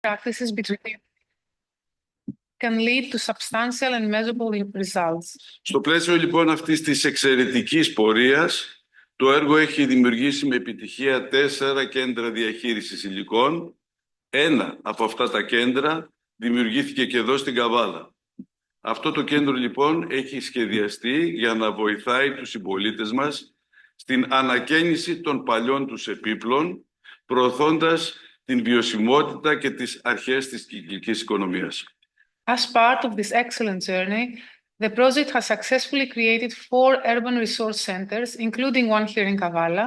practices between can lead to substantial and measurable results. Στο πλαίσιο λοιπόν αυτής της εξαιρετικής πορείας, το έργο έχει δημιουργήσει με επιτυχία 4 κέντρα διαχείρισης υλικών. Ένα από αυτά τα κέντρα δημιουργήθηκε και εδώ στην Καβάλα. Αυτό το κέντρο λοιπόν έχει σχεδιαστεί για να βοηθάει τους συμπολίτες μας στην ανακαίνιση των παλιών τους επίπλων, προωθώντας την βιωσιμότητα και τις αρχές της κυκλικής οικονομίας. As part of this excellent journey, the project has successfully created 4 urban resource centers, including one here in Kavala.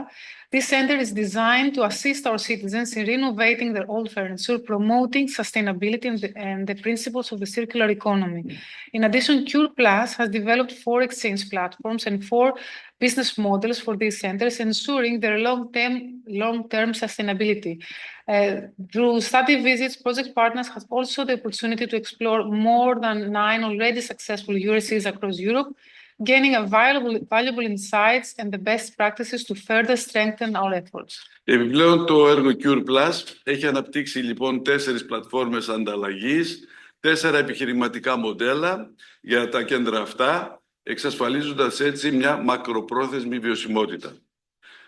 This center is designed to assist our citizens in renovating their old furniture, promoting sustainability and the principles of the circular economy. In addition, Cure Plus has developed 4 exchange platforms and 4 business models for these centers, ensuring their long-term sustainability. Through study visits, project partners have also the opportunity to explore more than 9 already successful URCs across Europe, gaining valuable insights and the best practices to further strengthen our efforts. Επιπλέον, το έργο Cure Plus έχει αναπτύξει λοιπόν 4 πλατφόρμες ανταλλαγής, 4 επιχειρηματικά μοντέλα για τα κέντρα αυτά, εξασφαλίζοντας έτσι μια μακροπρόθεσμη βιωσιμότητα.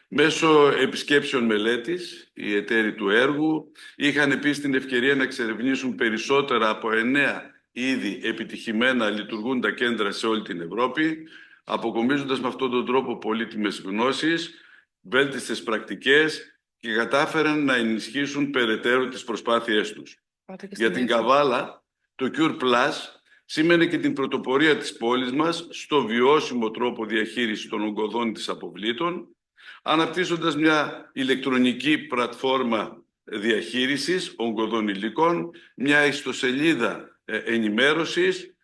Μέσω επισκέψεων μελέτης, οι εταίροι του έργου είχαν επίσης την ευκαιρία να εξερευνήσουν περισσότερα από 9 ήδη επιτυχημένα λειτουργούντα κέντρα σε όλη την Ευρώπη, αποκομίζοντας με αυτόν τον τρόπο πολύτιμες γνώσεις, βέλτιστες πρακτικές και κατάφεραν να ενισχύσουν περαιτέρω τις προσπάθειές τους. Για την Καβάλα, το Cure Plus σήμαινε και την πρωτοπορία της πόλης μας στο βιώσιμο τρόπο διαχείρισης των ογκωδών της αποβλήτων, αναπτύσσοντας μια ηλεκτρονική πλατφόρμα διαχείρισης ογκωδών υλικών, μια ιστοσελίδα ενημέρωσης,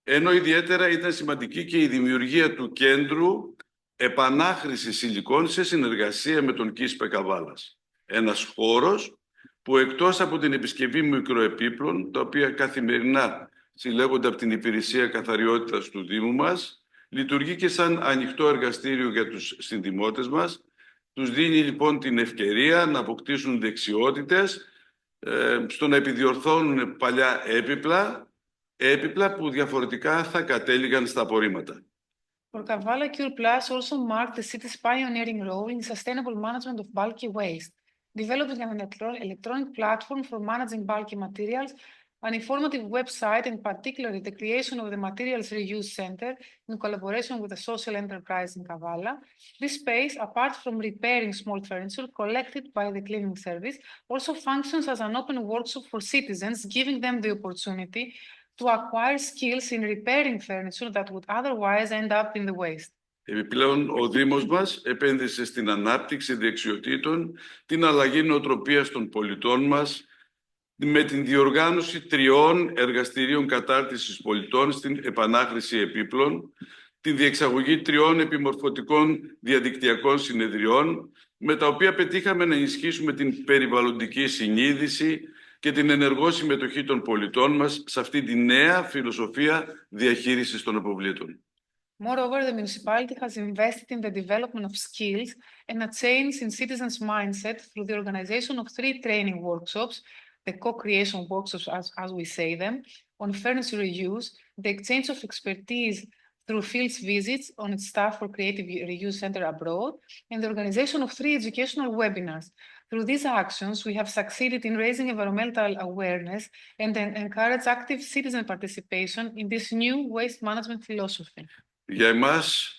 ενώ ιδιαίτερα ήταν σημαντική και η δημιουργία του κέντρου επανάχρησης υλικών σε συνεργασία με τον ΚΙΣΠΕ Καβάλας. Ένας χώρος που εκτός από την επισκευή μικροεπίπλων, τα οποία καθημερινά συλλέγονται από την Υπηρεσία Καθαριότητας του Δήμου μας, λειτουργεί και σαν ανοιχτό εργαστήριο για τους συνδημότες μας. Τους δίνει λοιπόν την ευκαιρία να αποκτήσουν δεξιότητες στο να επιδιορθώνουν παλιά έπιπλα που διαφορετικά θα κατέληγαν στα απορρίμματα. For Kavala, Cure Plus also marked the city's pioneering role in sustainable management of bulky waste, developing an electronic platform for managing bulky materials, an informative website, and particularly the creation of the Materials Reuse Center in collaboration with a social enterprise in Kavala. This space, apart from repairing small furniture collected by the cleaning service, also functions as an open workshop for citizens, giving them the opportunity to acquire skills in repairing furniture that would otherwise end up in the waste. Επιπλέον, ο Δήμος μας επένδυσε στην ανάπτυξη δεξιοτήτων, την αλλαγή νοοτροπίας των πολιτών μας, με την διοργάνωση 3 εργαστηρίων κατάρτισης πολιτών στην επανάχρηση επίπλων, την διεξαγωγή 3 επιμορφωτικών διαδικτυακών συνεδριών, με τα οποία πετύχαμε να ενισχύσουμε την περιβαλλοντική συνείδηση και την ενεργό συμμετοχή των πολιτών μας σε αυτή τη νέα φιλοσοφία διαχείρισης των αποβλήτων. Moreover, the municipality has invested in the development of skills and a change in citizens' mindset through the organization of 3 training workshops, the co-creation workshops, as we say them, on furniture reuse, the exchange of expertise through field visits on its staff for Creative Reuse Center abroad, and the organization of 3 educational webinars. Through these actions, we have succeeded in raising environmental awareness and encourage active citizen participation in this new waste management philosophy. Για εμάς,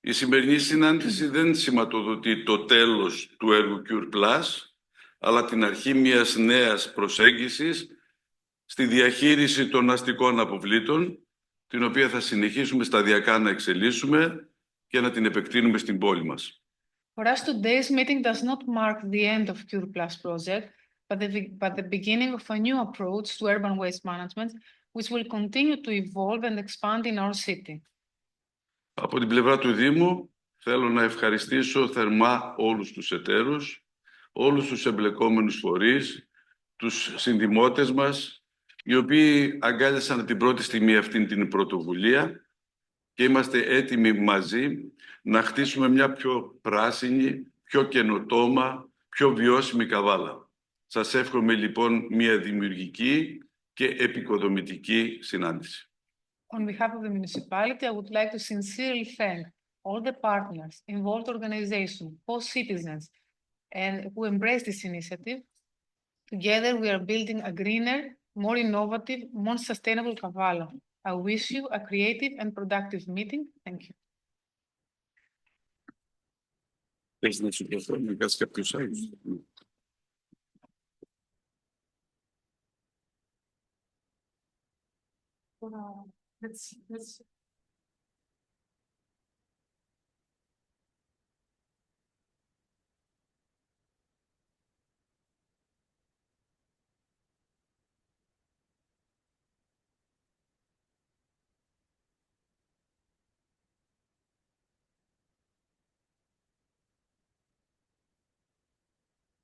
η σημερινή συνάντηση δεν σηματοδοτεί το τέλος του έργου Cure Plus, αλλά την αρχή μιας νέας προσέγγισης στη διαχείριση των αστικών αποβλήτων, την οποία θα συνεχίσουμε σταδιακά να εξελίσσουμε και να την επεκτείνουμε στην πόλη μας. For us, today's meeting does not mark the end of Cure Plus project, but the beginning of a new approach to urban waste management, which will continue to evolve and expand in our city. Από την πλευρά του Δήμου, θέλω να ευχαριστήσω θερμά όλους τους εταίρους, όλους τους εμπλεκόμενους φορείς, τους συνδημότες μας, οι οποίοι αγκάλιασαν την πρώτη στιγμή αυτήν την πρωτοβουλία και είμαστε έτοιμοι μαζί να χτίσουμε μια πιο πράσινη, πιο καινοτόμα, πιο βιώσιμη Καβάλα. Σας εύχομαι λοιπόν μια δημιουργική και επικοδομητική συνάντηση. On behalf of the municipality, I would like to sincerely thank all the partners, involved organizations, host citizens, and who embrace this initiative. Together, we are building a greener, more innovative, more sustainable Kavala. I wish you a creative and productive meeting. Thank you. Έχεις να σου πω να κάνεις κάποιους άλλους. Let's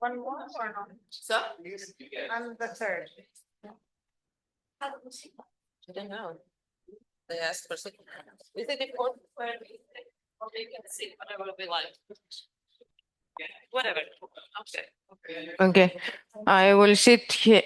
one more or not? So? And the third. I don't know. They asked for second. Is it important where they can see whatever we like? Whatever. Okay. Okay, I will sit here.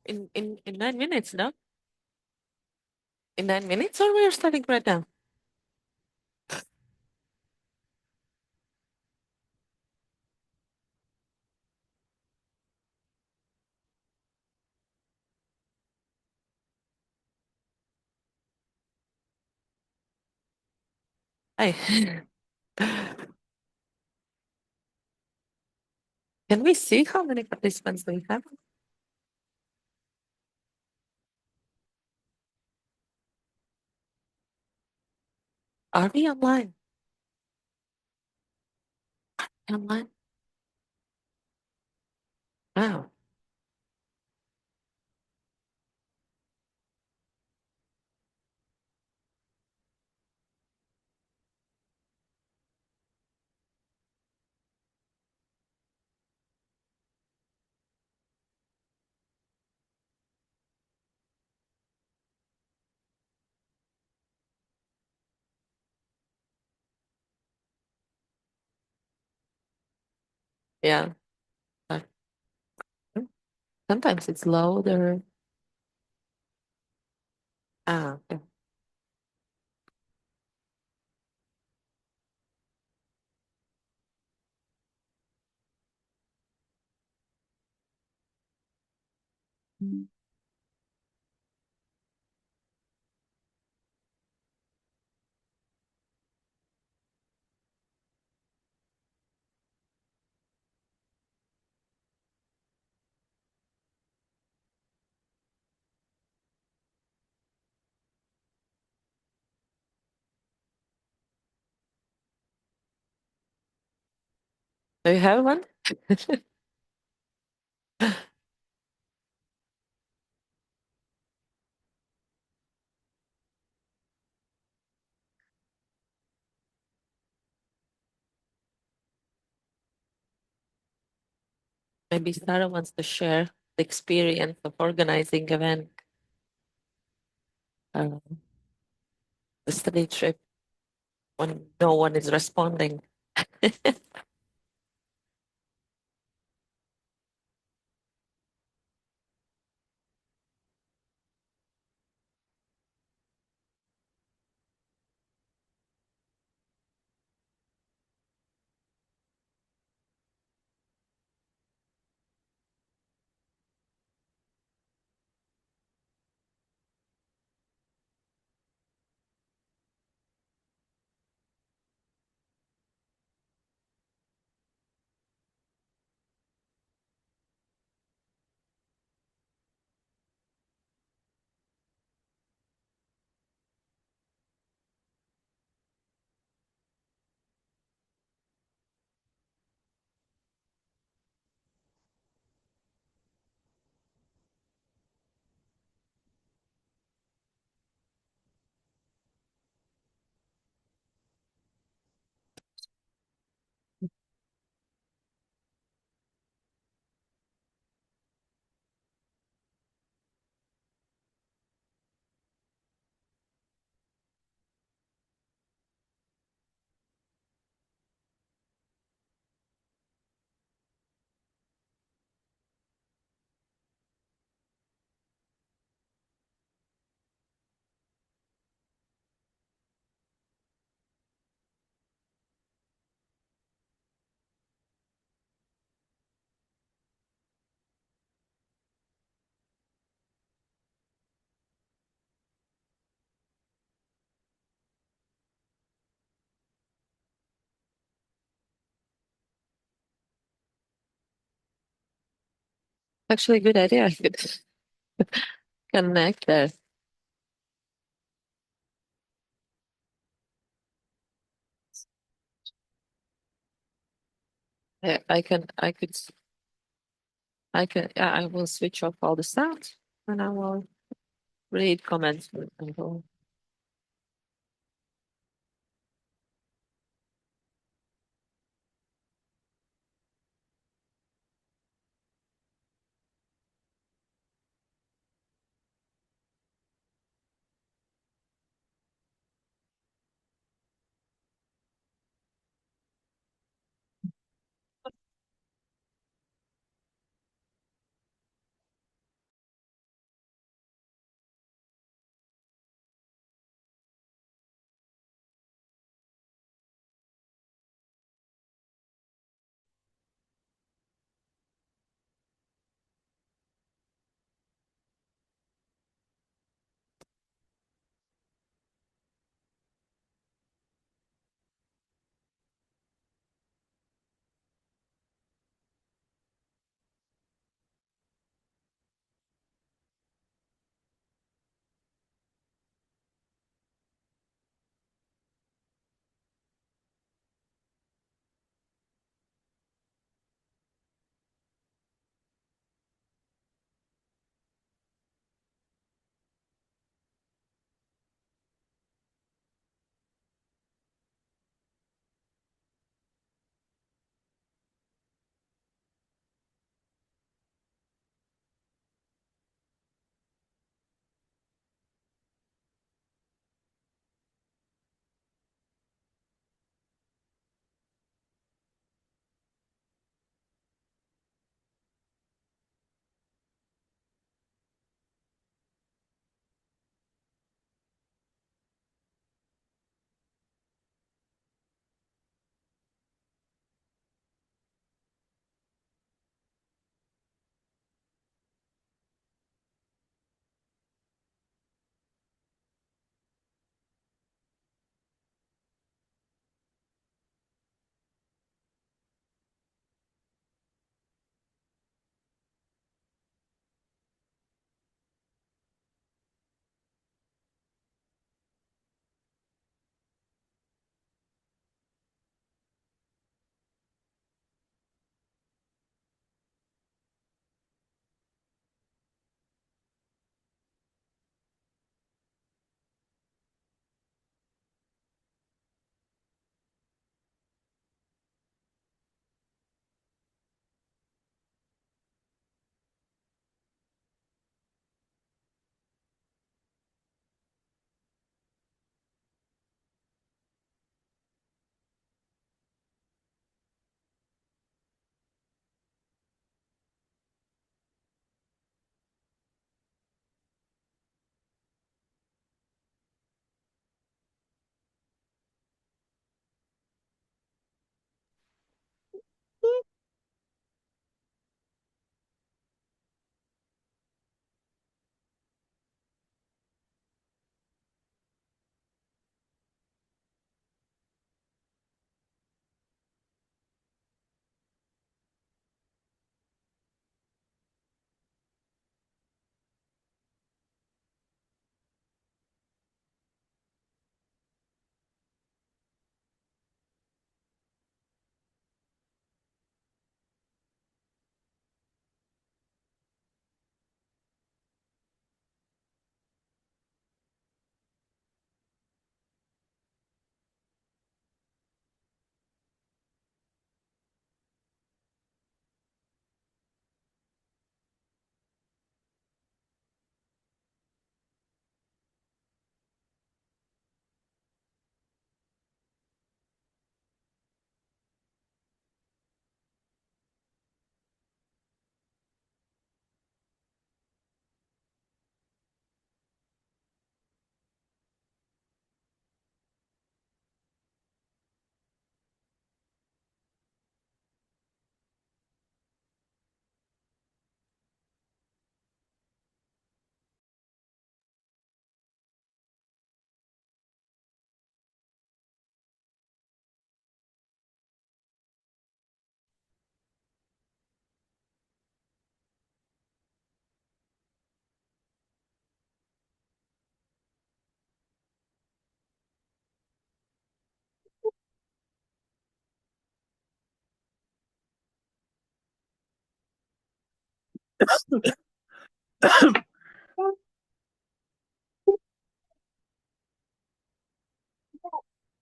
In 9 minutes, no? In 9 minutes, or we are starting right now? Hi. Can we see how many participants we have? Are we online? Online? Wow. Yeah. Uh, Sometimes it's louder. Okay. Do you have one? Maybe Sarah wants to share the experience of organizing event, uh, the study trip when no one is responding. Actually, good idea. I could connect there. Yeah, yeah, I will switch off all the sound and I will read comments and go.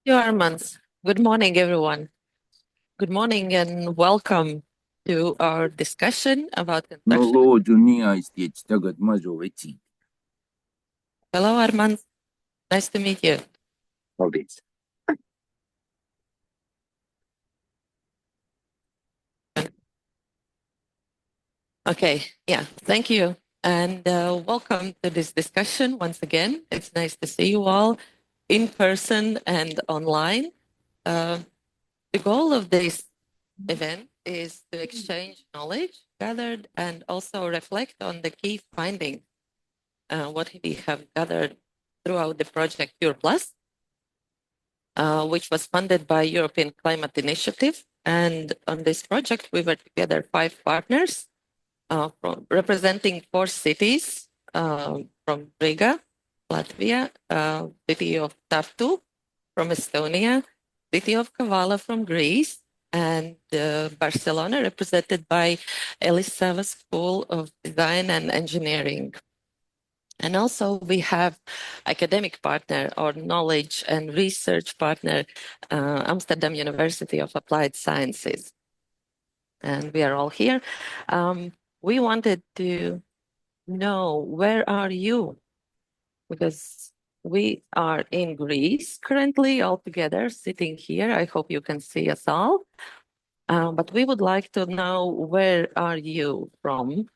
Armand. Good morning, everyone. Good morning and welcome to our discussion about construction. Hello, Junia este tagad mazo vecīti. Hello, Armand. Nice to meet you. Paldies. Okay, yeah, thank you. And welcome to this discussion once again. It's nice to see you all in person and online. The goal of this event is to exchange knowledge gathered and also reflect on the key findings, what we have gathered throughout the project Pure Plus, which was funded by European Climate Initiative. And on this project, we were together 5 partners representing 4 cities from Riga, Latvia, city of Tartu from Estonia, city of Kavala from Greece, and Barcelona, represented by Elisava School of Design and Engineering. And also we have academic partner or knowledge and research partner, Amsterdam University of Applied Sciences. And we are all here. We wanted to know, where are you? Because we are in Greece currently all together sitting here. I hope you can see us all. But we would like to know, where are you from?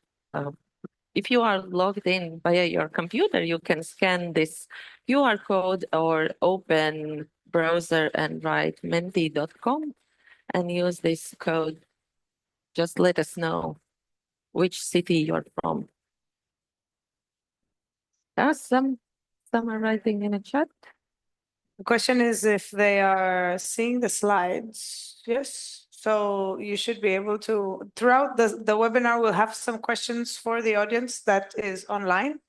If you are logged in via your computer, you can scan this QR code or open browser and write menti.com and use this code. Just let us know which city you're from. Some are writing in a chat. The question is if they are seeing the slides. Yes. So you should be able to, throughout the webinar, we'll have some questions for the audience that is online.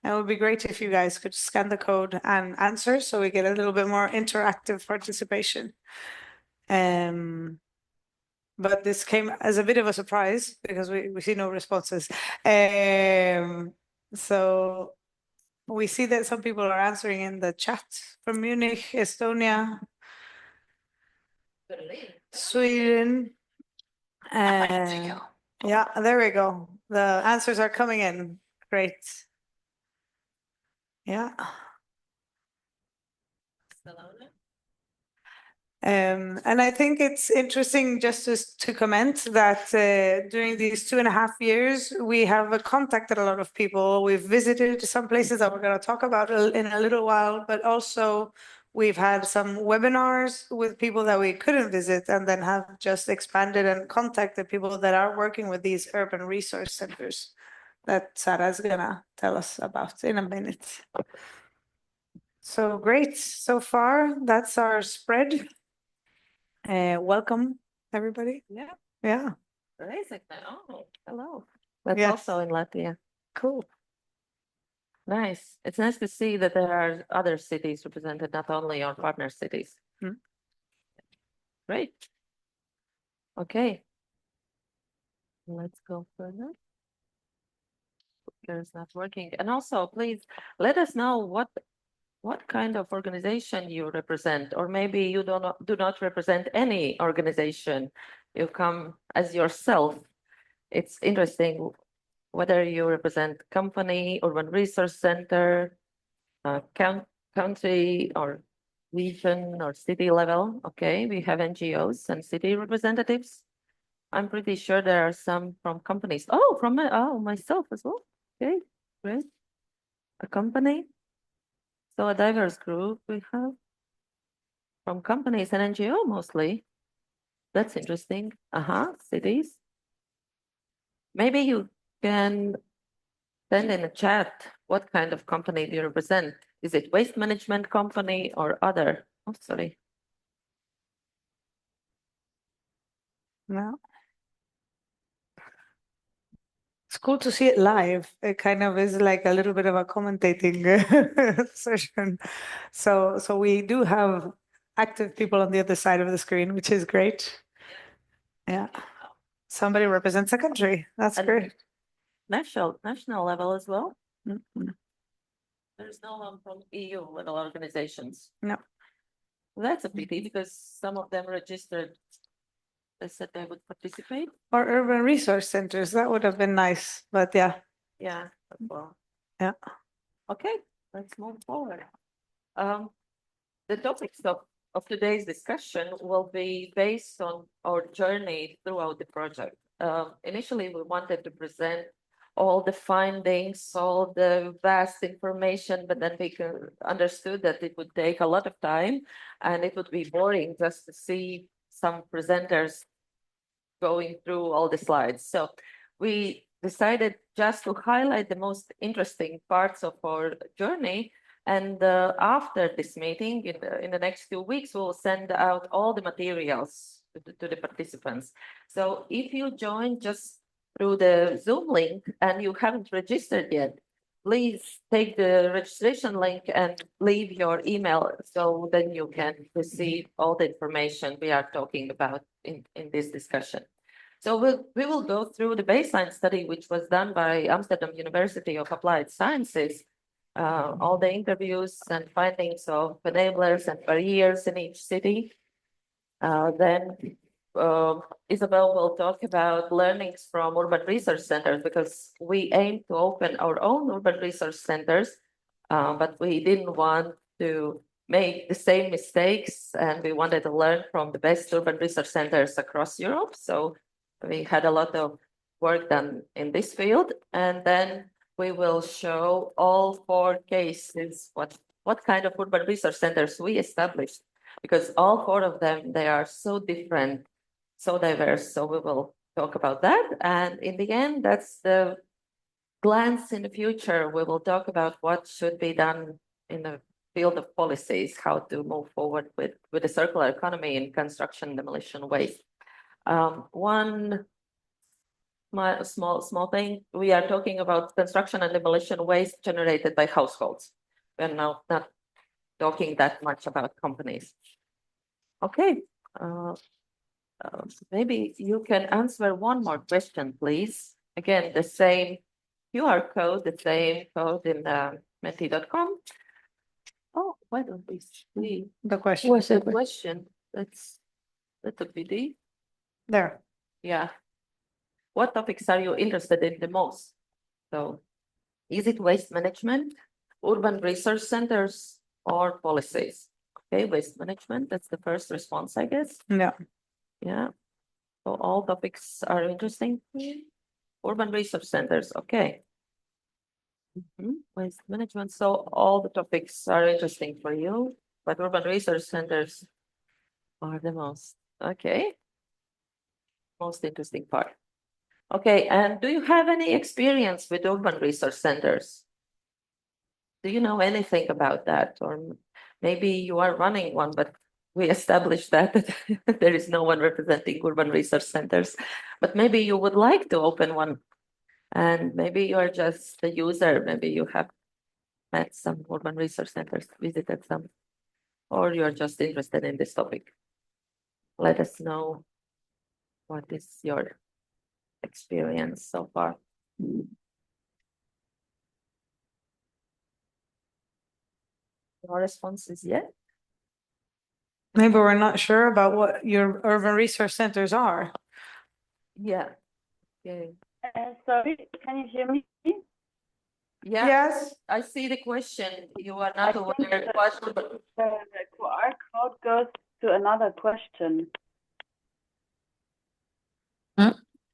And it would be great if you guys could scan the code and answer so we get a little bit more interactive participation. But this came as a bit of a surprise because we see no responses. So we see that some people are answering in the chat from Munich, Estonia, Sweden. Yeah, there we go. The answers are coming in. Great. Yeah. And I think it's interesting just to comment that during these 2.5 years, we have contacted a lot of people. We've visited some places that we're going to talk about in a little while, but also we've had some webinars with people that we couldn't visit, and then have just expanded and contacted people that are working with these urban resource centers that Sarah's going to tell us about in a minute. So great. So far, that's our spread. Welcome, everybody. Yeah. Yeah. Oh, hello. That's Yes. also in Latvia. Cool. Nice. It's nice to see that there are other cities represented, not only our partner cities. Great. Okay. Let's go further. It's not working. And also, please let us know what kind of organization you represent, or maybe you do not represent any organization. You come as yourself. It's interesting whether you represent company, urban resource center, country or region or city level. Okay, we have NGOs and city representatives. I'm pretty sure there are some from companies. Oh, from myself as well. Okay, great. A company. So a diverse group we have from companies and NGO mostly. That's interesting. Cities. Maybe you can send in a chat what kind of company do you represent. Is it waste management company or other? Oh, sorry. No. It's cool to see it live. It kind of is like a little bit of a commentating session. So we do have active people on the other side of the screen, which is great. Yeah. Somebody represents a country. That's And- great. national level as well? Mm-mm. There's no one from EU level organizations. No. That's a pity because some of them registered. They said they would participate. Or urban resource centers, that would have been nice, but yeah. Yeah. Well. Yeah. Okay, let's move forward. The topics of today's discussion will be based on our journey throughout the project. Initially, we wanted to present all the findings, all the vast information, but then we understood that it would take a lot of time and it would be boring just to see some presenters going through all the slides. So we decided just to highlight the most interesting parts of our journey. And after this meeting, in the next 2 weeks, we'll send out all the materials to the participants. So if you join just through the Zoom link and you haven't registered yet, please take the registration link and leave your email so then you can receive all the information we are talking about in this discussion. So we will go through the baseline study, which was done by Amsterdam University of Applied Sciences, all the interviews and findings of enablers and barriers in each city. Then Isabel will talk about learnings from urban research centers because we aim to open our own urban research centers, but we didn't want to make the same mistakes and we wanted to learn from the best urban research centers across Europe. So we had a lot of work done in this field, and then we will show all 4 cases, what kind of urban research centers we established, because all 4 of them, they are so different, so diverse. So we will talk about that. And in the end, that's the glance in the future. We will talk about what should be done in the field of policies, how to move forward with the circular economy in construction demolition waste. One small thing, we are talking about construction and demolition waste generated by households. We're now not talking that much about companies. Okay, maybe you can answer one more question, please. Again, the same QR code, the same code in menti.com. Oh, why don't we see The question. what's the question? That's a pity. There. Yeah. What topics are you interested in the most? So is it waste management, urban research centers, or policies? Okay, waste management, that's the first response, I guess. Yeah. Yeah. So all topics are interesting. Urban research centers, okay. Waste management, so all the topics are interesting for you, but urban research centers are the most, okay. Most interesting part. Okay, and do you have any experience with urban research centers? Do you know anything about that? Or maybe you are running one, but we established that there is no one representing urban research centers, but maybe you would like to open one. And maybe you are just a user, maybe you have met some urban research centers, visited some, or you're just interested in this topic. Let us know what is your experience so far. No responses yet? Maybe we're not sure about what your urban resource centers are. Yeah. Okay. Sorry, can you hear me? Yeah, Yes. I see the question. You are not I aware think what The QR code goes to another question.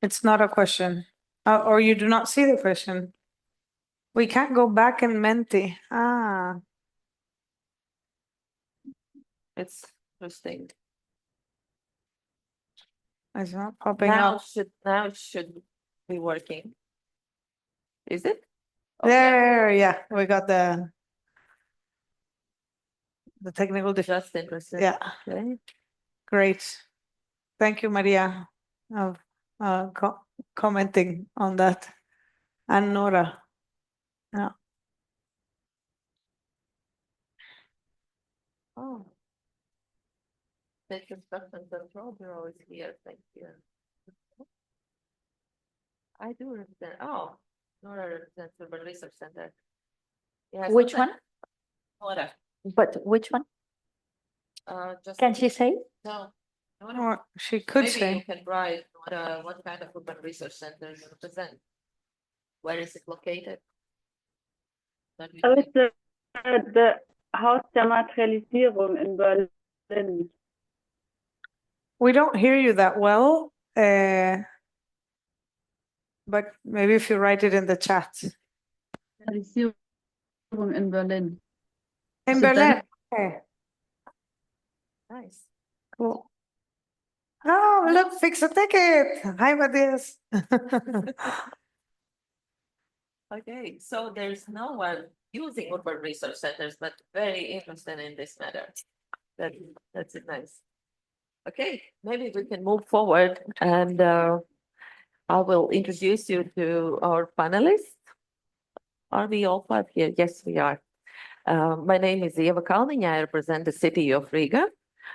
It's not a question. Or you do not see the question. We can't go back in Menti. Ah, it's interesting. it's not popping Now up. it should be working. Is it? Oh, yeah. There, yeah, we got the technical difficulty. Just interested. Yeah, Okay. great. Thank you, Maria, of commenting on that. And Nora. Yeah. Oh. The construction control bureau is here. Thank you. I do represent. Oh, Nora represents Urban Research Center. Yeah, Which one? Nora. But which one? Just Can she say? no. Nora. Or she could Maybe say. you can write what kind of urban research center you represent. Where is it located? That we Oh, can- it's the Haus der Materialisierung in Berlin. We don't hear you that well, but maybe if you write it in the chat. Materialisierung in Berlin. In So then- Berlin. Okay, Nice. cool. Oh, look, fix a ticket. Hi, Matthias. Okay, so there's no one using urban research centers, but very interested in this matter. That's it, nice. Okay, maybe we can move forward and I will introduce you to our panelists. Are we all five here? Yes, we are. My name is Eva Kalniņa. I represent the city of Riga.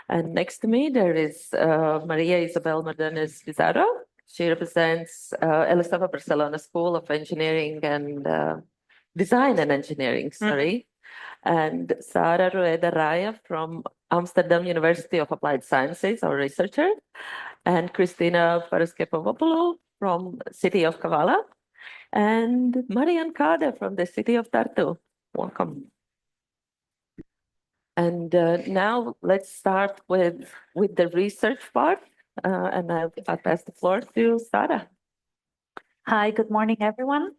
And next to me, there is Maria Isabel Mardones Pizarro. She represents Elisava Barcelona School of Engineering and Design and Engineering, sorry. And Sara Rueda Raya from Amsterdam University of Applied Sciences, our researcher. And Christina Paraskepopoulou from city of Kavala. And Marian Kade from the city of Tartu. Welcome. And now let's start with the research part. And I'll pass the floor to Sara. Hi, good morning, everyone.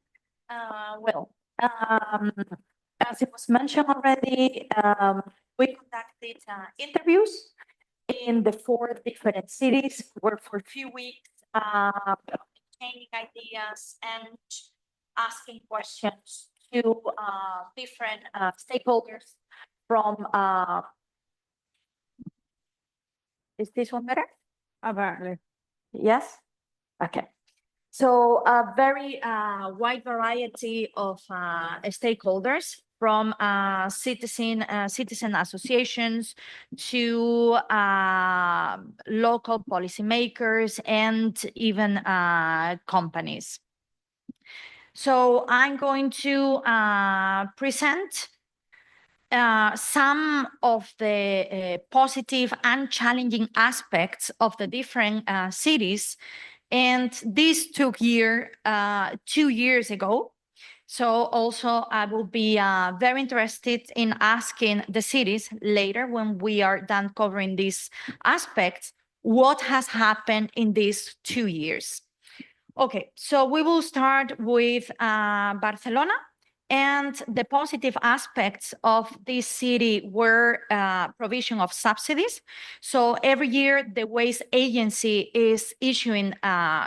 As it was mentioned already, we conducted interviews in the 4 different cities, where for a few weeks, obtaining ideas and asking questions to different stakeholders from, is this one better? Apparently. Yes? Okay. So a very wide variety of stakeholders from citizen associations to local policymakers and even companies. So I'm going to present some of the positive and challenging aspects of the different cities. And this took 2 years ago. So also I will be very interested in asking the cities later, when we are done covering these aspects, what has happened in these 2 years. Okay, so we will start with Barcelona. And the positive aspects of this city were provision of subsidies. So every year, the waste agency is issuing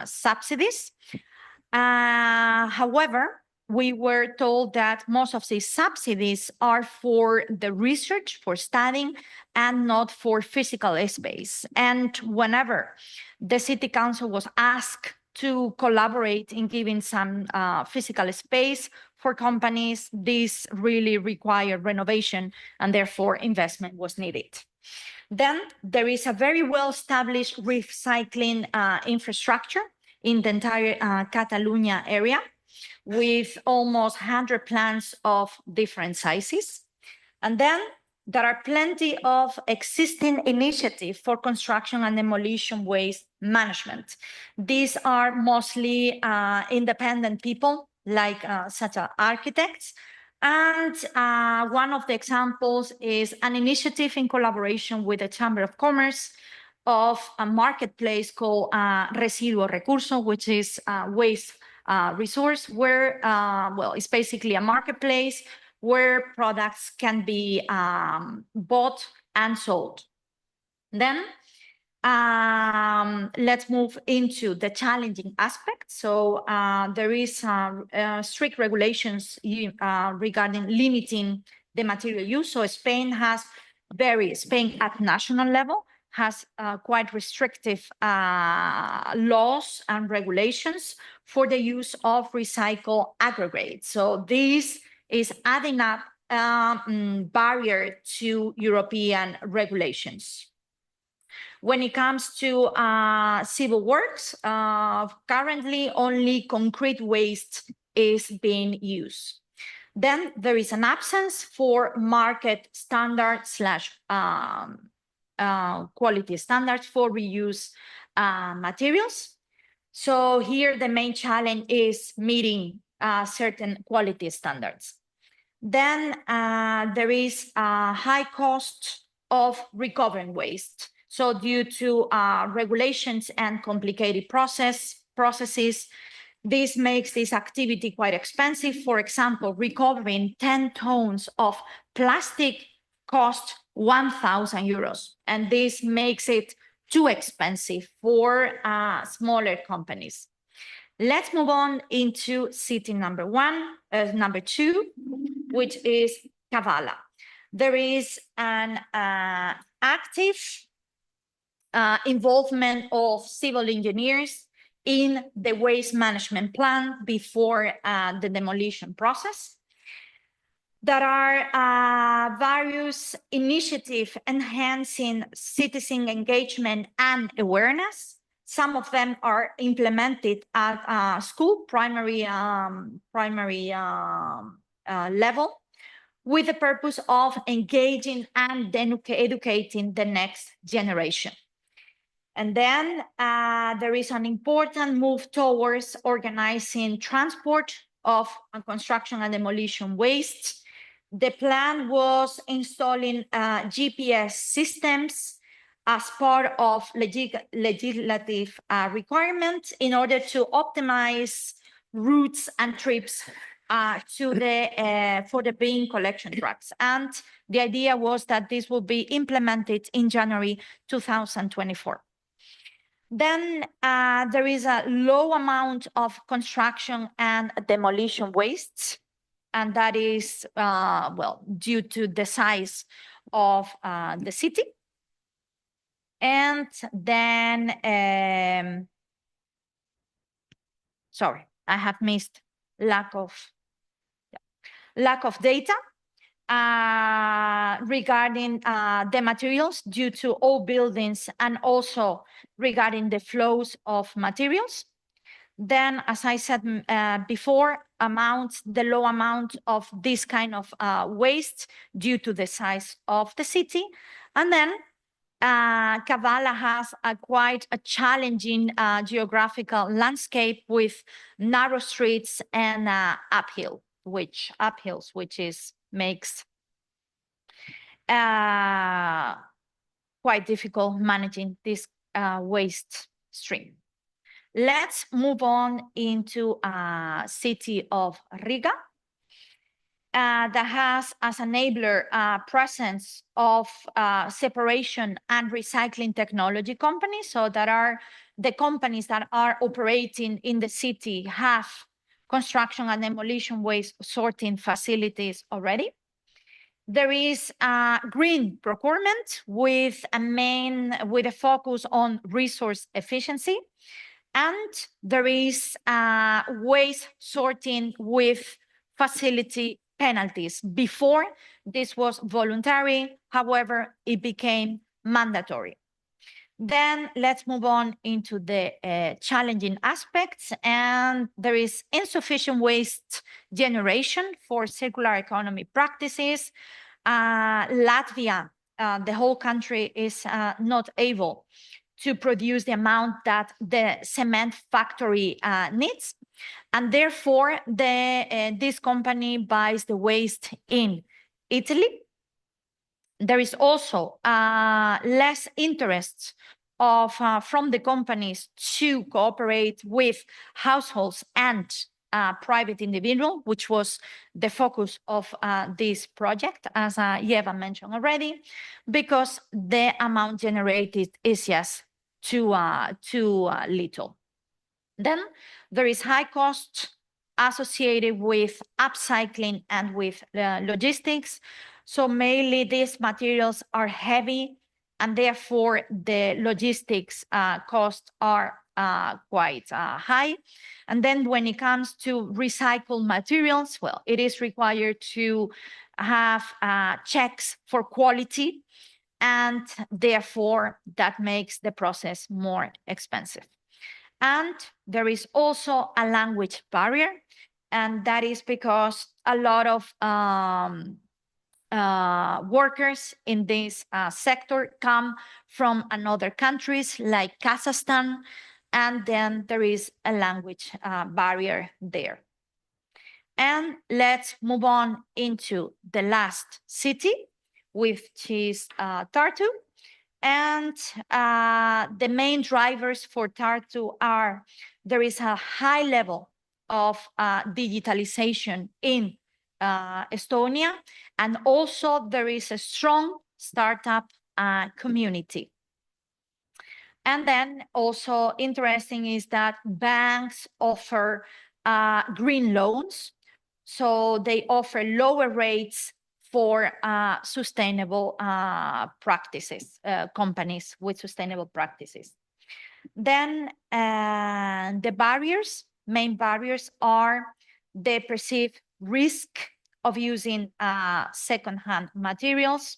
subsidies. However, we were told that most of these subsidies are for the research, for studying, and not for physical space. And whenever the city council was asked to collaborate in giving some physical space for companies, this really required renovation, and therefore investment was needed. Then there is a very well-established recycling infrastructure in the entire Catalonia area, with almost 100 plants of different sizes. And then there are plenty of existing initiatives for construction and demolition waste management. These are mostly independent people, like such as architects. And one of the examples is an initiative in collaboration with the Chamber of Commerce of a marketplace called Residuo Recurso, which is waste resource, where, it's basically a marketplace where products can be bought and sold. Then let's move into the challenging aspect. So there is strict regulations regarding limiting the material use. So Spain at national level has quite restrictive laws and regulations for the use of recycled aggregates. So this is adding up barrier to European regulations. When it comes to civil works, currently only concrete waste is being used. Then there is an absence for market standard slash quality standards for reuse materials. So here the main challenge is meeting certain quality standards. Then there is a high cost of recovering waste. So due to regulations and complicated processes, this makes this activity quite expensive. For example, recovering 10 tons of plastic cost 1,000 euros. And this makes it too expensive for smaller companies. Let's move on into city number two, which is Kavala. There is an active involvement of civil engineers in the waste management plan before the demolition process. There are various initiatives enhancing citizen engagement and awareness. Some of them are implemented at school, primary level, with the purpose of engaging and then educating the next generation. And then there is an important move towards organizing transport of construction and demolition waste. The plan was installing GPS systems as part of legislative requirements in order to optimize routes and trips for the bin collection trucks. And the idea was that this will be implemented in January 2024. Then there is a low amount of construction and demolition wastes, and that is, well, due to the size of the city. And then, sorry, I have missed lack of data regarding the materials due to old buildings and also regarding the flows of materials. Then, as I said before, the low amount of this kind of waste due to the size of the city. And then Kavala has quite a challenging geographical landscape with narrow streets and uphills, which makes quite difficult managing this waste stream. Let's move on into city of Riga. That has as enabler presence of separation and recycling technology companies. So that are the companies that are operating in the city have construction and demolition waste sorting facilities already. There is green procurement with a focus on resource efficiency. And there is waste sorting with facility penalties. Before, this was voluntary, however, it became mandatory. Then let's move on into the challenging aspects. And there is insufficient waste generation for circular economy practices. Latvia, the whole country is not able to produce the amount that the cement factory needs. And therefore, this company buys the waste in Italy. There is also less interest from the companies to cooperate with households and private individuals, which was the focus of this project, as Yeva mentioned already, because the amount generated is just too little. Then there is high cost associated with upcycling and with logistics. So mainly these materials are heavy, and therefore the logistics costs are quite high. And then when it comes to recycled materials, well, it is required to have checks for quality, and therefore that makes the process more expensive. And there is also a language barrier. and that is because a lot of workers in this sector come from another countries like Kazakhstan, and then there is a language barrier there. And let's move on into the last city, which is Tartu. And the main drivers for Tartu are there is a high level of digitalization in Estonia, and also there is a strong startup community. And then also interesting is that banks offer green loans. So they offer lower rates for sustainable practices, companies with sustainable practices. Then the barriers, main barriers are the perceived risk of using secondhand materials.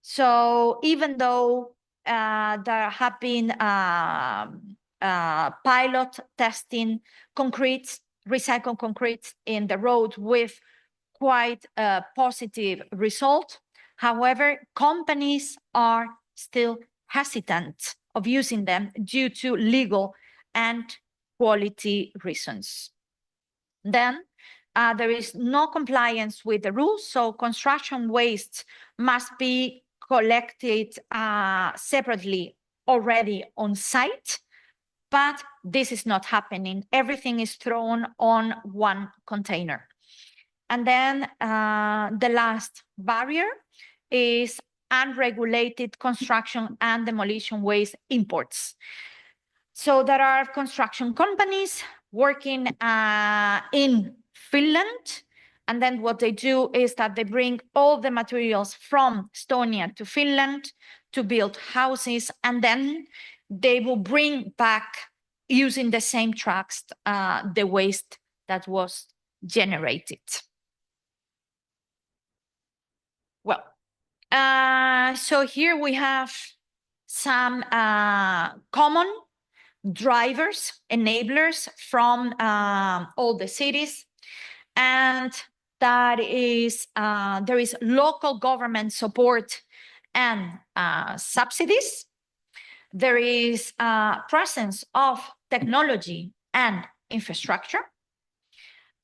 So even though there have been pilot testing concrete, recycled concrete in the road with quite a positive result. However, companies are still hesitant of using them due to legal and quality reasons. Then there is no compliance with the rules, so construction waste must be collected separately already on site, but this is not happening. Everything is thrown on one container. And then the last barrier is unregulated construction and demolition waste imports. So there are construction companies working in Finland, and then what they do is that they bring all the materials from Estonia to Finland to build houses, and then they will bring back, using the same trucks, the waste that was generated. Well, so here we have some common drivers, enablers from all the cities. And that is, there is local government support and subsidies. There is presence of technology and infrastructure.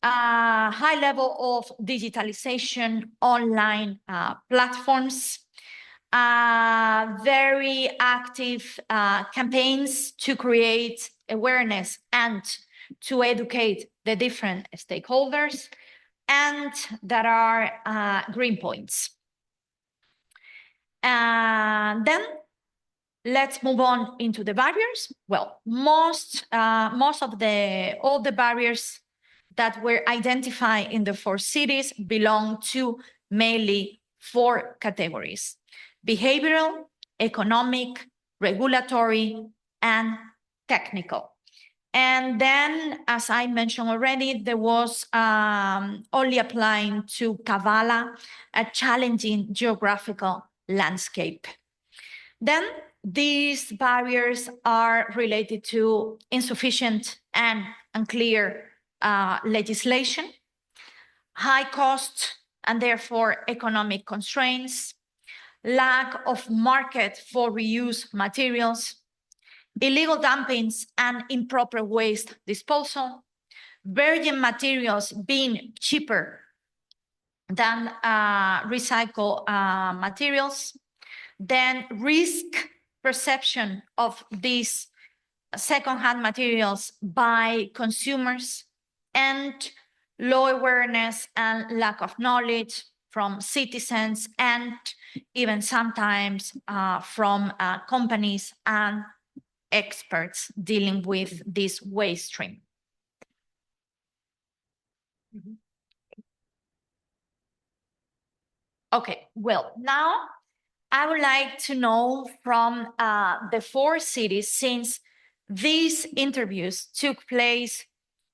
High level of digitalization, online platforms, very active campaigns to create awareness and to educate the different stakeholders, and there are green points. And then let's move on into the barriers. Well, most of all the barriers that were identified in the 4 cities belong to mainly 4 categories: behavioral, economic, regulatory, and technical. And then, as I mentioned already, there was only applying to Kavala, a challenging geographical landscape. Then these barriers are related to insufficient and unclear legislation, high cost and therefore economic constraints, lack of market for reused materials, illegal dumpings and improper waste disposal, virgin materials being cheaper than recycled materials, then risk perception of these secondhand materials by consumers, and low awareness and lack of knowledge from citizens, and even sometimes from companies and experts dealing with this waste stream. Okay, well, now I would like to know from the 4 cities, since these interviews took place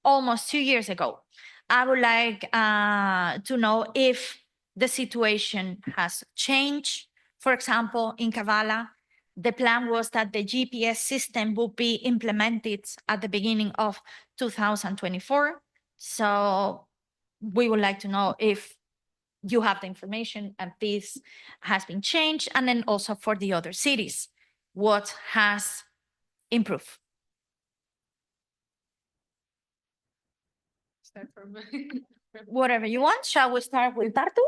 almost 2 years ago, I would like to know if the situation has changed. For example, in Kavala, the plan was that the GPS system would be implemented at the beginning of 2024. So we would like to know if you have the information and this has been changed, and then also for the other cities, what has improved? Start from- Whatever you want. Shall we start with Tartu?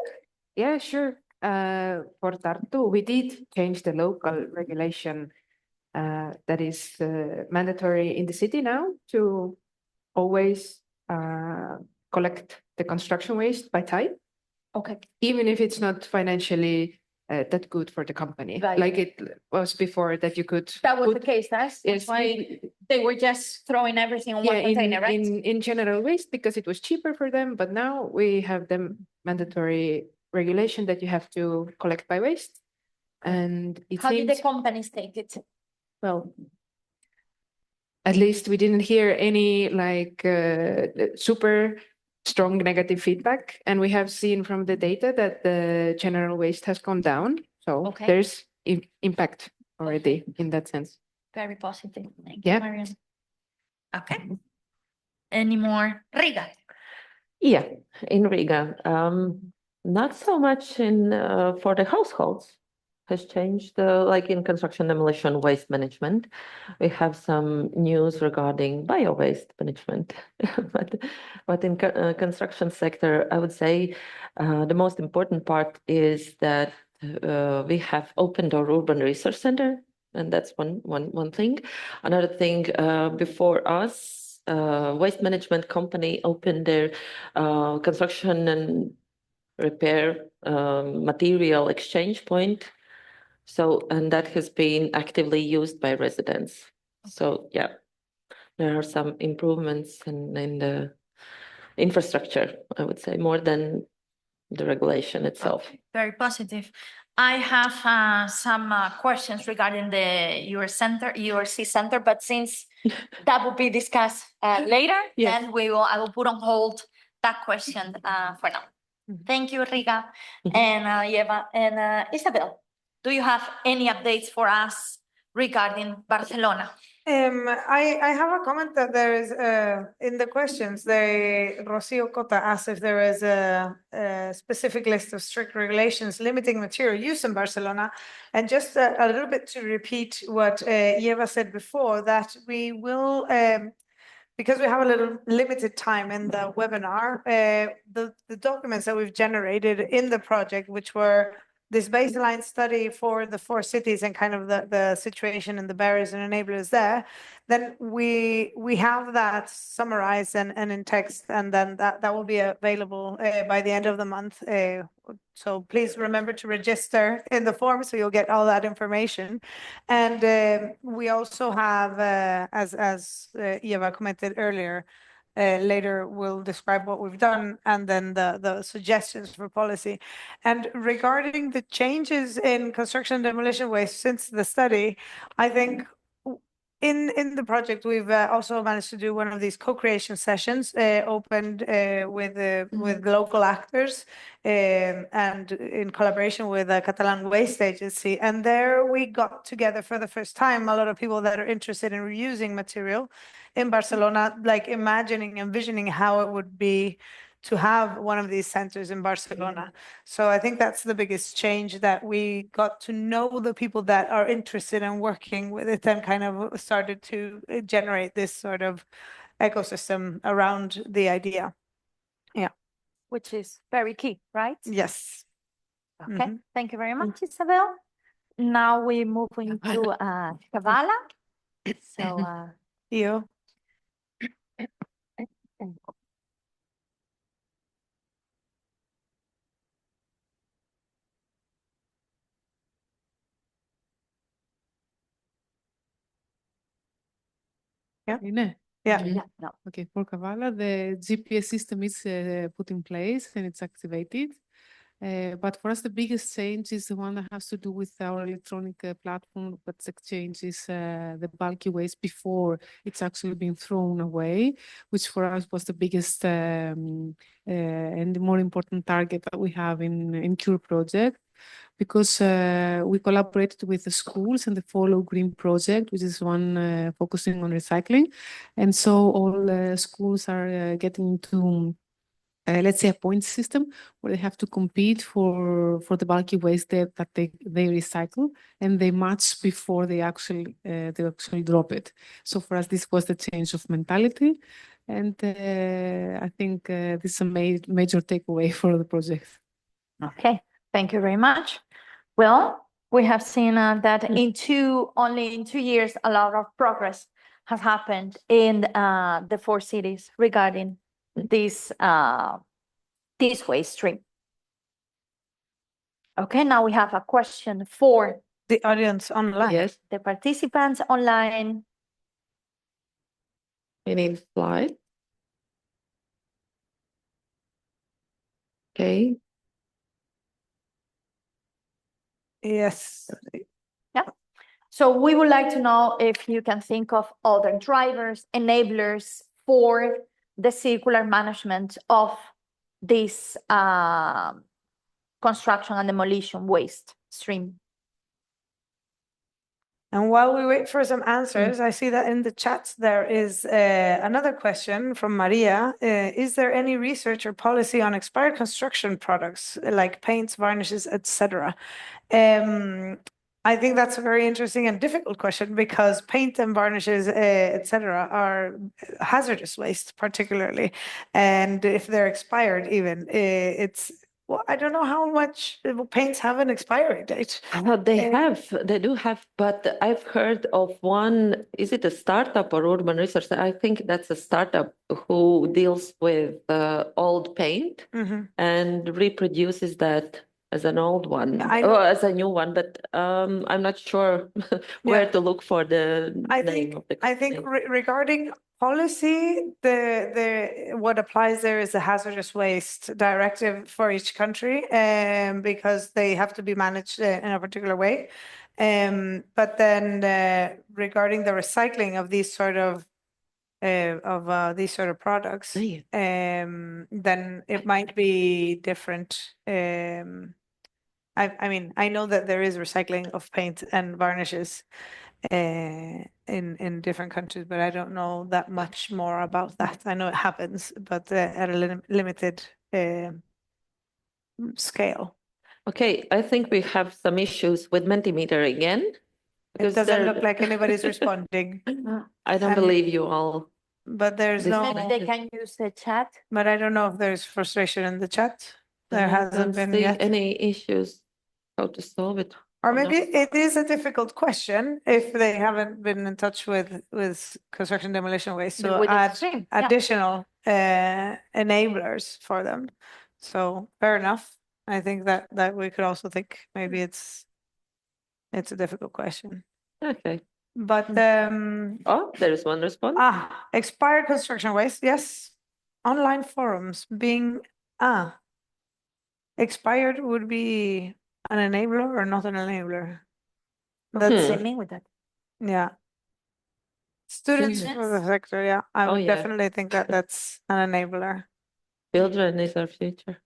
Yeah, sure. For Tartu, we did change the local regulation that is mandatory in the city now to always collect the construction waste by type, Okay. even if it's not financially that good for the company. Right. Like it was before that you could. That was the put- case. That's Yes, why they were just throwing everything in yeah, one container, right? in general waste because it was cheaper for them, but now we have the mandatory regulation that you have to collect by waste. And it How did the seems, companies take it? well, at least we didn't hear any like super strong negative feedback. And we have seen from the data that the general waste has gone down. So Okay. there's impact already in that sense. Very positive. Thank Yeah. you, Marian. Okay. Any more? Riga. Yeah, in Riga, not so much in for the households has changed. Like in construction demolition waste management, we have some news regarding bio waste management. but in construction sector, I would say the most important part is that we have opened our urban research center, and that's one thing. Another thing, before us, waste management company opened their construction and repair material exchange point. So, and that has been actively used by residents. So, yeah, there are some improvements in the infrastructure, I would say, more than the regulation itself. Very positive. I have some questions regarding the URC center, but since that will be discussed later, Yes. then I will put on hold that question for now. Thank you, Riga Mhm. and Eva and Isabel. Do you have any updates for us regarding Barcelona? I have a comment that there is in the questions. Rocio Cota asked if there is a specific list of strict regulations limiting material use in Barcelona, and just a little bit to repeat what Eva said before, that we will. Because we have a little limited time in the webinar, the documents that we've generated in the project, which were this baseline study for the 4 cities and kind of the situation and the barriers and enablers there, then we have that summarized and in text, and then that will be available by the end of the month. So please remember to register in the form so you'll get all that information. And we also have, as Eva commented earlier, later we'll describe what we've done and then the suggestions for policy. And regarding the changes in construction and demolition waste since the study, I think in the project, we've also managed to do one of these co-creation sessions opened with local actors and in collaboration with the Catalan Waste Agency. And there we got together for the first time a lot of people that are interested in reusing material in Barcelona, like envisioning how it would be to have one of these centers in Barcelona. So I think that's the biggest change, that we got to know the people that are interested in working with it and kind of started to generate this sort of ecosystem around the idea. Yeah. Which is very key, right? Yes. Okay, thank you very much, Isabel. Now we move into Kavala. So, You. Yeah. Yeah. no. Okay, for Kavala, the GPS system is put in place and it's activated. But for us, the biggest change is the one that has to do with our electronic platform that exchanges the bulky waste before it's actually been thrown away, which for us was the biggest and the more important target that we have in CURE project. because we collaborated with the schools and the Follow Green project, which is one focusing on recycling. And so all schools are getting into let's say a point system where they have to compete for the bulky waste that they recycle, and they match before they actually drop it. So for us, this was the change of mentality, and I think this is a major takeaway for the project. Okay, thank you very much. Well, we have seen that only in 2 years, a lot of progress has happened in the 4 cities regarding this waste stream. Okay, now we have a question for The audience online. Yes, the participants online. we need slide. Okay. Yes. So we would like to know if you can think of other drivers, enablers for the circular management of this construction and demolition waste stream. And while we wait for some answers, I see that in the chat there is another question from Maria. Is there any research or policy on expired construction products like paints, varnishes, etc.? I think that's a very interesting and difficult question because paint and varnishes, etc., are hazardous waste, particularly. And if they're expired, even well, I don't know how much paints have an expiry date. They do have, but I've heard of one, is it a startup or urban research? I think that's a startup who deals with old paint and reproduces that as an old one, or as a new one, but I'm not sure where to look for the name of the company. I think regarding policy, what applies there is a hazardous waste directive for each country, because they have to be managed in a particular way. But then regarding the recycling of these sort of products, then it might be different. I mean, I know that there is recycling of paint and varnishes in different countries, but I don't know that much more about that. I know it happens, but at a limited scale. Okay, I think we have some issues with Mentimeter again. It doesn't look like anybody's responding. I don't believe you all. But there's Maybe they can use the chat. But I don't know if there's frustration in the chat. There hasn't been yet any issues. How to solve it? Or maybe it is a difficult question if they haven't been in touch with construction demolition waste. So add additional enablers for them. So fair enough. I think that we could also think maybe it's a difficult question. Okay. But oh, there is one response. Expired construction waste, yes. Online forums being expired would be an enabler or not an enabler? That's what I mean with that. Yeah. Students for the sector, yeah. I would definitely think that that's an enabler. Children is our future.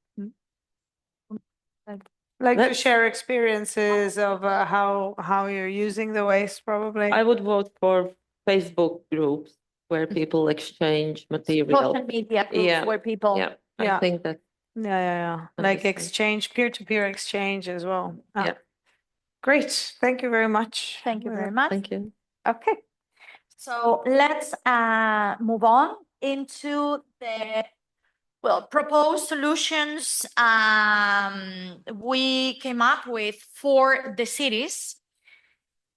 Like to share experiences of how you're using the waste, probably. I would vote for Facebook groups where people exchange material. Social media groups where people. I think that. Yeah. Like exchange, peer-to-peer exchange as well. Great. Thank you very much. Thank you very much. Thank you. Okay. So let's move on into the proposed solutions. We came up with for the cities,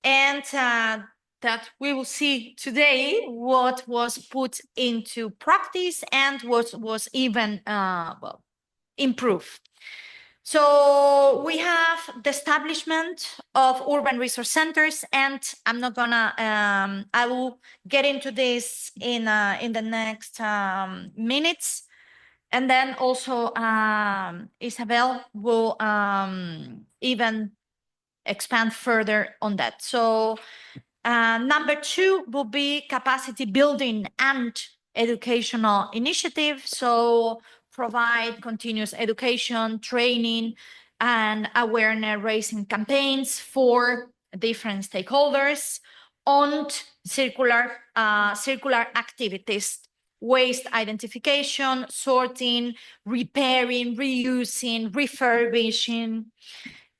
and that we will see today what was put into practice and what was even improved. So we have the establishment of urban resource centers, and I'm not gonna, I will get into this in the next minutes. And then also Isabel will even expand further on that. So number 2 will be capacity building and educational initiative. So provide continuous education, training, and awareness raising campaigns for different stakeholders on circular activities, waste identification, sorting, repairing, reusing, refurbishing.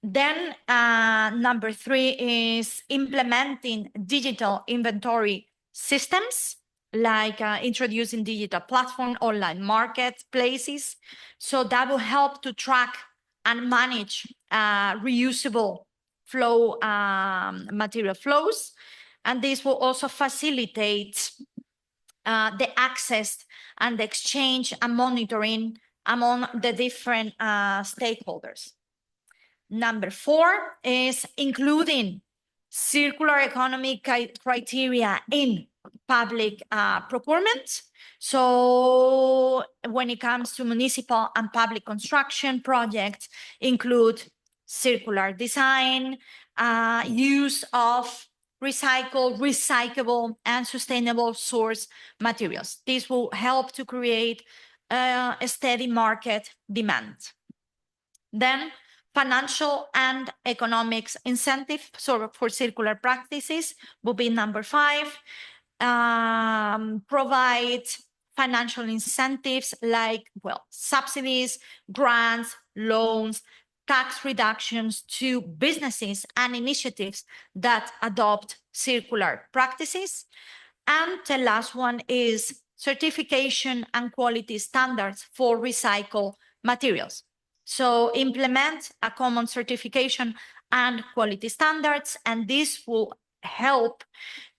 Then number 3 is implementing digital inventory systems, like introducing digital platform, online marketplaces. So that will help to track and manage reusable flow material flows. And this will also facilitate the access and the exchange and monitoring among the different stakeholders. Number 4 is including circular economy criteria in public procurement. So when it comes to municipal and public construction projects, include circular design, use of recycled, recyclable, and sustainable source materials. This will help to create a steady market demand. Then financial and economics incentive for circular practices will be number 5. Provide financial incentives like, well, subsidies, grants, loans, tax reductions to businesses and initiatives that adopt circular practices. And the last one is certification and quality standards for recycled materials. So implement a common certification and quality standards, and this will help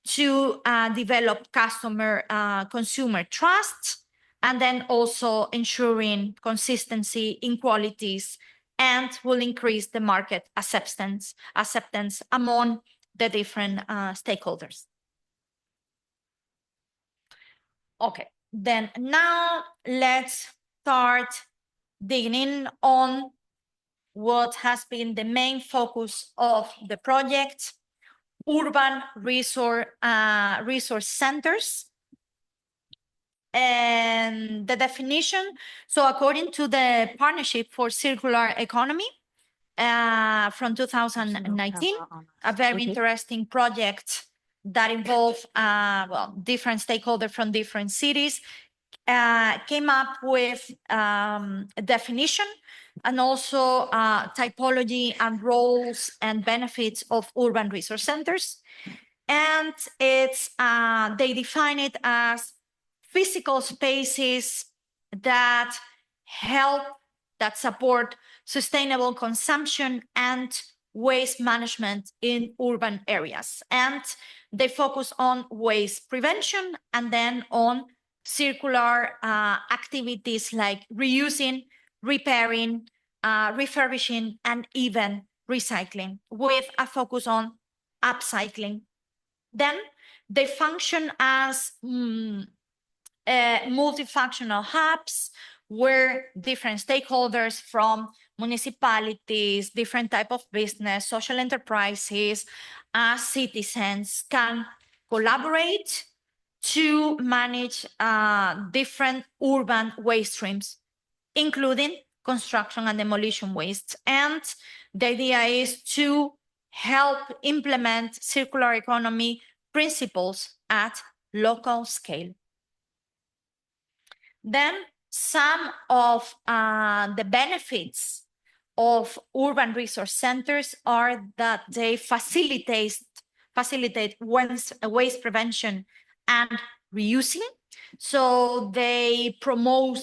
to develop consumer trust, and then also ensuring consistency in qualities, and will increase the market acceptance among the different stakeholders. Okay, then now let's start digging in on what has been the main focus of the project: urban resource centers. And the definition, so according to the Partnership for Circular Economy from 2019, a very interesting project that involved different stakeholders from different cities, came up with a definition and also typology and roles and benefits of urban resource centers. And it's they define it as physical spaces that support sustainable consumption and waste management in urban areas. And they focus on waste prevention and then on circular activities like reusing, repairing, refurbishing, and even recycling, with a focus on upcycling. Then they function as multifunctional hubs where different stakeholders from municipalities, different type of business, social enterprises, citizens can collaborate to manage different urban waste streams, including construction and demolition waste. And the idea is to help implement circular economy principles at local scale. Then some of the benefits of urban resource centers are that they facilitate waste prevention and reusing. So they promote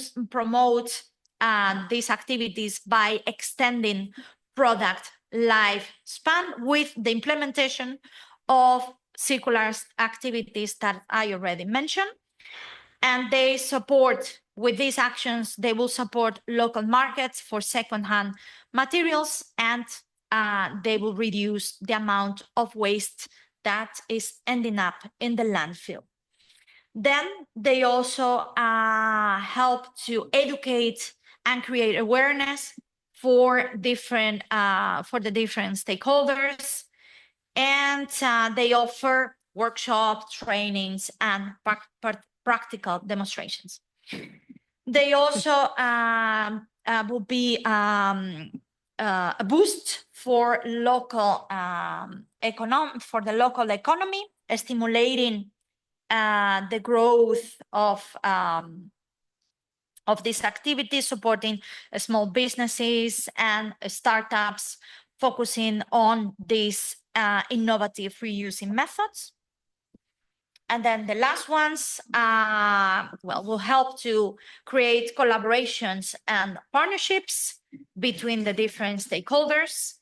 these activities by extending product lifespan with the implementation of circular activities that I already mentioned. And they support, with these actions, they will support local markets for secondhand materials, and they will reduce the amount of waste that is ending up in the landfill. Then they also help to educate and create awareness for the different stakeholders, and they offer workshop trainings and practical demonstrations. They also will be a boost for local the local economy, stimulating the growth of these activities, supporting small businesses and startups, focusing on these innovative reusing methods. And then the last ones, will help to create collaborations and partnerships between the different stakeholders.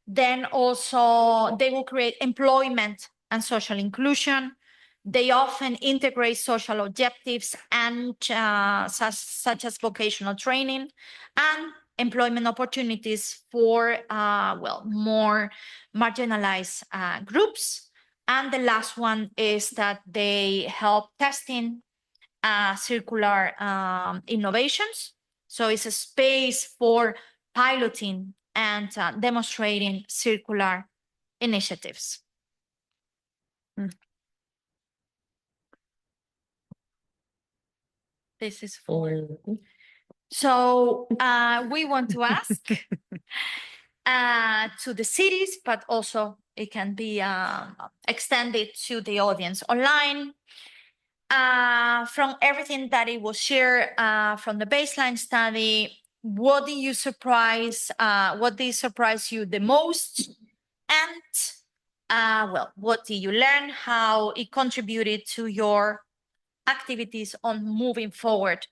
Then also they will create employment and social inclusion. They often integrate social objectives and such as vocational training and employment opportunities for more marginalized groups. And the last one is that they help testing circular innovations. So it's a space for piloting and demonstrating circular initiatives. This is for. So we want to ask to the cities, but also it can be extended to the audience online. From everything that it was shared from the baseline study, what did surprise you the most? And what did you learn? How it contributed to your activities on moving forward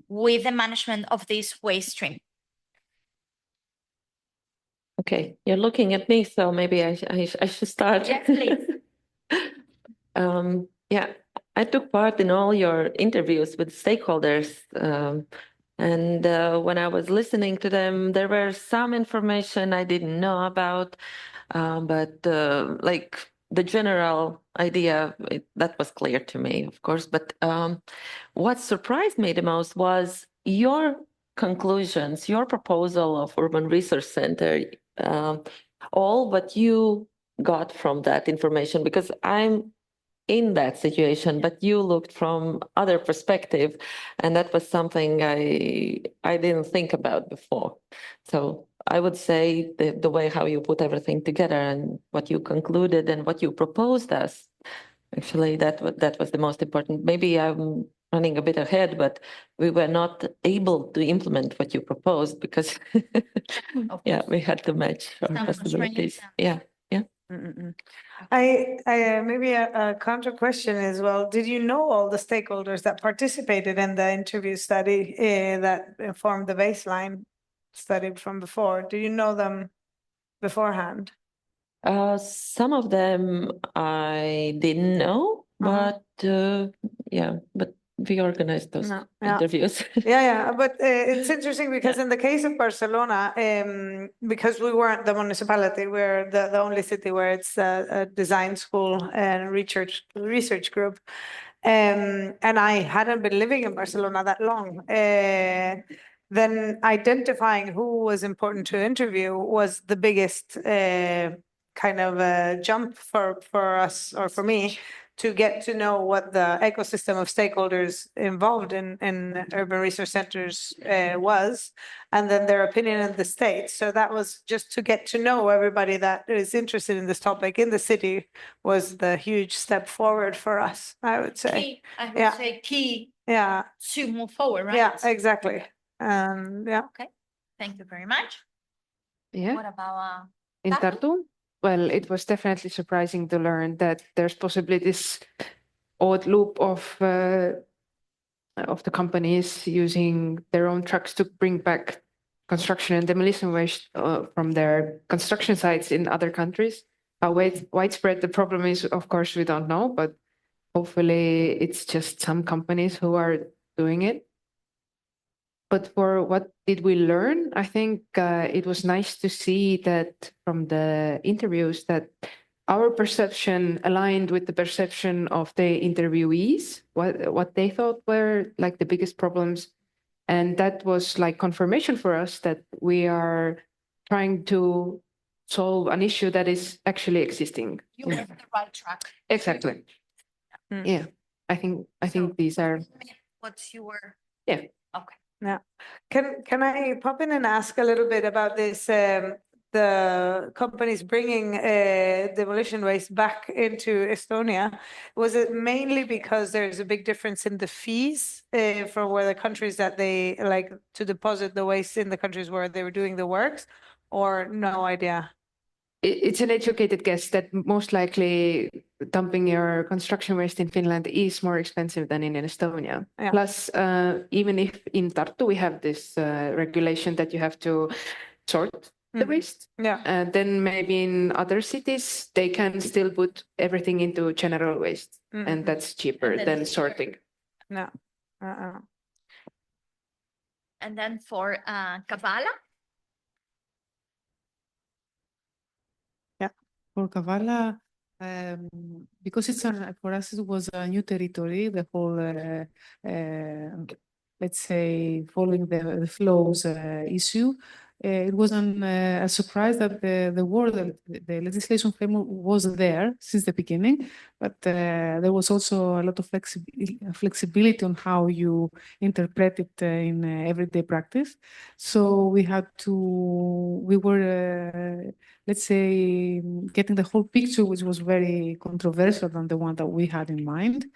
with the management of this waste stream? Okay, you're looking at me, so maybe I should start. Yes, please. Yeah, I took part in all your interviews with stakeholders. And when I was listening to them, there were some information I didn't know about, but like the general idea, that was clear to me, of course. But what surprised me the most was your conclusions, your proposal of Urban Resource Center, all what you got from that information, because I'm in that situation, but you looked from other perspective, and that was something I didn't think about before. So I would say the way how you put everything together and what you concluded and what you proposed us, actually that was the most important. Maybe I'm running a bit ahead, but we were not able to implement what you proposed because yeah, we had to match our possibilities. Yeah. I maybe a counter question as well. Did you know all the stakeholders that participated in the interview study that formed the baseline study from before? Do you know them beforehand? Some of them I didn't know, but yeah, but we organized those interviews. Yeah, but it's interesting because in the case of Barcelona, because we weren't the municipality, we're the only city where it's a design school and research group. And I hadn't been living in Barcelona that long. Then identifying who was important to interview was the biggest kind of jump for us, or for me, to get to know what the ecosystem of stakeholders involved in urban resource centers was, and then their opinion in the state. So that was just to get to know everybody that is interested in this topic in the city was the huge step forward for us, I would say. Key Yeah. to move forward, right? Yeah, exactly. Yeah. Okay, thank you very much. Yeah. What about in Tartu? Well, it was definitely surprising to learn that there's possibly this odd loop of the companies using their own trucks to bring back construction and demolition waste from their construction sites in other countries. How widespread the problem is, of course, we don't know, but hopefully it's just some companies who are doing it. But for what did we learn? I think it was nice to see that from the interviews that our perception aligned with the perception of the interviewees, what they thought were like the biggest problems. And that was like confirmation for us that we are trying to solve an issue that is actually existing. You were on the right track. Exactly. Yeah, I think these are what you were. Yeah. Okay. Yeah. Can I pop in and ask a little bit about this? The companies bringing demolition waste back into Estonia. Was it mainly because there's a big difference in the fees for where the countries that they like to deposit the waste in the countries where they were doing the works, or no idea? It's an educated guess that most likely dumping your construction waste in Finland is more expensive than in Estonia. Yeah. Plus, even if in Tartu we have this regulation that you have to sort the waste, Yeah. then maybe in other cities they can still put everything into general waste, and that's cheaper And then than it's sorting. No. And then for Kavala, For Kavala, because for us it was a new territory, the whole, let's say, following the flows issue. It wasn't a surprise that the legislation framework was there since the beginning, but there was also a lot of flexibility on how you interpret it in everyday practice. So we were let's say, getting the whole picture, which was very controversial than the one that we had in mind.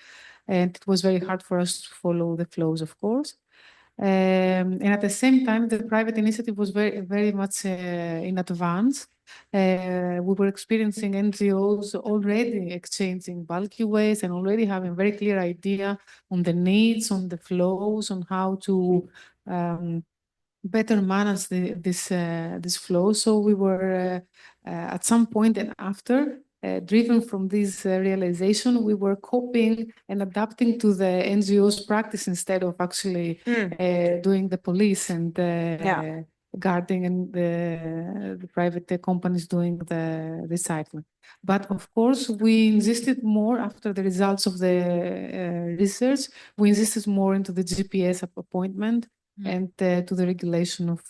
And it was very hard for us to follow the flows, of course. And at the same time, the private initiative was very much in advance. We were experiencing NGOs already exchanging bulky waste and already having very clear idea on the needs, on the flows, on how to better manage this flow. So we were at some point and after, driven from this realization, we were coping and adapting to the NGOs practice instead of actually doing the police and guarding and the private companies doing the recycling. But of course, we insisted more after the results of the research. We insisted more into the GPS appointment and to the regulation of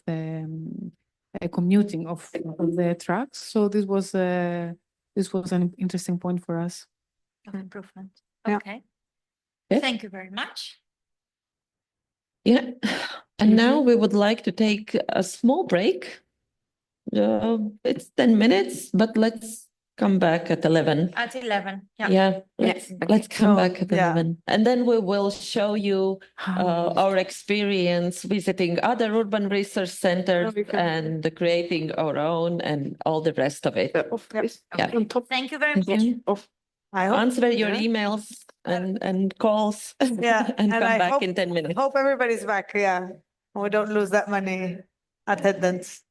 the commuting of the trucks. So this was an interesting point for us. of improvement. Yeah. Okay. Yes. Thank you very much. Yeah. And now we would like to take a small break. It's 10 minutes, but let's come back at 11. At 11. Yeah. Yeah, let's come So, back at yeah. 11. And then we will show you our experience visiting other urban research centers and creating our own and all the rest of it. Yeah. Thank you very much. Thank you. I hope, Answer your emails and calls yeah, and come I back hope, in 10 minutes. hope everybody's back. Yeah, we don't lose that money attendance.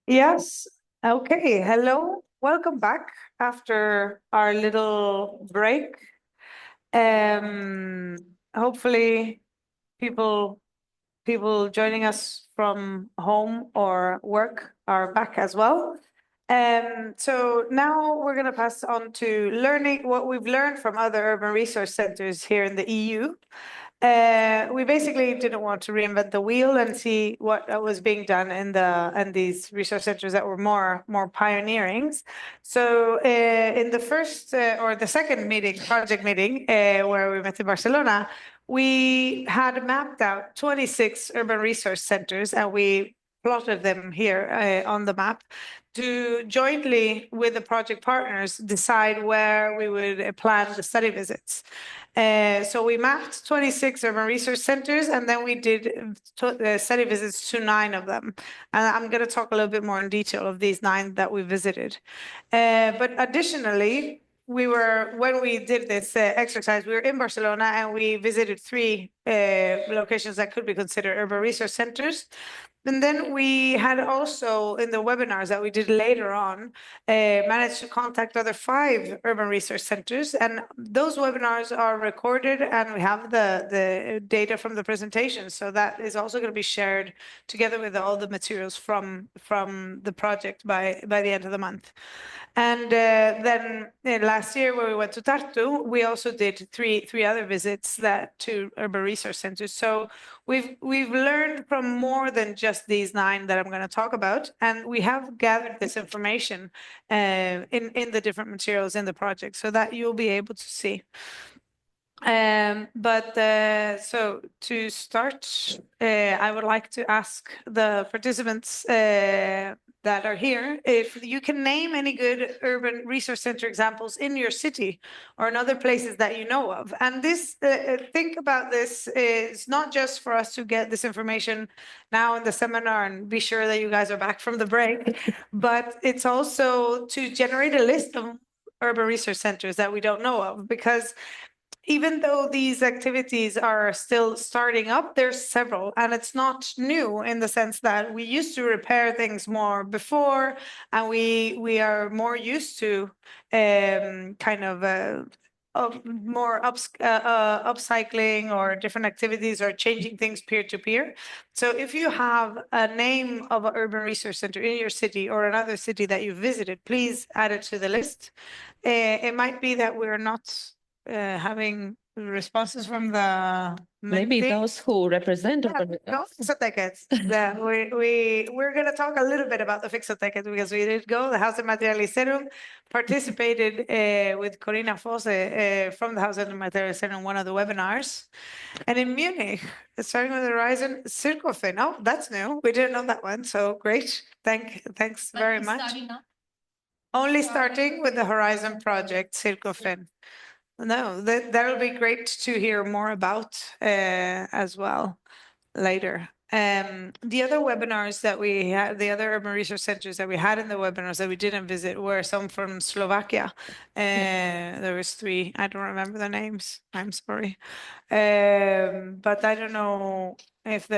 Yes. Okay. Hello. Welcome back after our little break. Hopefully people people joining us from home or work are back as well. So now we're going to pass on to learning what we've learned from other urban resource centers here in the EU. We basically didn't want to reinvent the wheel and see what was being done in these resource centers that were more pioneering. So in the first or the second meeting, project meeting, where we met in Barcelona, we had mapped out 26 urban resource centers, and we plotted them here on the map to jointly with the project partners decide where we would plan the study visits. So we mapped 26 urban resource centers, and then we did study visits to 9 of them. And I'm going to talk a little bit more in detail of these 9 that we visited. But additionally, when we did this exercise, we were in Barcelona and we visited 3 locations that could be considered urban resource centers. And then we had also, in the webinars that we did later on, managed to contact other 5 urban resource centers. And those webinars are recorded, and we have the data from the presentation. So that is also going to be shared together with all the materials from the project by the end of the month. And then last year, when we went to Tartu, we also did three other visits to urban resource centers. So we've learned from more than just these 9 that I'm going to talk about, and we have gathered this information in the different materials in the project, so that you'll be able to see. So to start, I would like to ask the participants that are here if you can name any good urban resource center examples in your city or in other places that you know of. And this, think about this, is not just for us to get this information now in the seminar and be sure that you guys are back from the break, but it's also to generate a list of urban resource centers that we don't know of, because even though these activities are still starting up, there's several, and it's not new in the sense that we used to repair things more before, and we are more used to kind of more upcycling or different activities or changing things peer to peer. So if you have a name of an urban resource center in your city or another city that you visited, please add it to the list. It might be that we're not having responses from the Maybe those who represent Fixoteques. We're going to talk a little bit about the Fixoteques because we did go. The House of Materialiserum participated with Corina Fosse from the House of Materialiserum in one of the webinars. And in Munich, starting with the Horizon Circofin. Oh, that's new. We didn't know that one. So great. Thanks very much. Only starting with the Horizon project, Circofin. No, that'll be great to hear more about as well later. The other webinars that we had, the other urban resource centers that we had in the webinars that we didn't visit were some from Slovakia. There was 3. I don't remember the names. I'm sorry. But I don't know if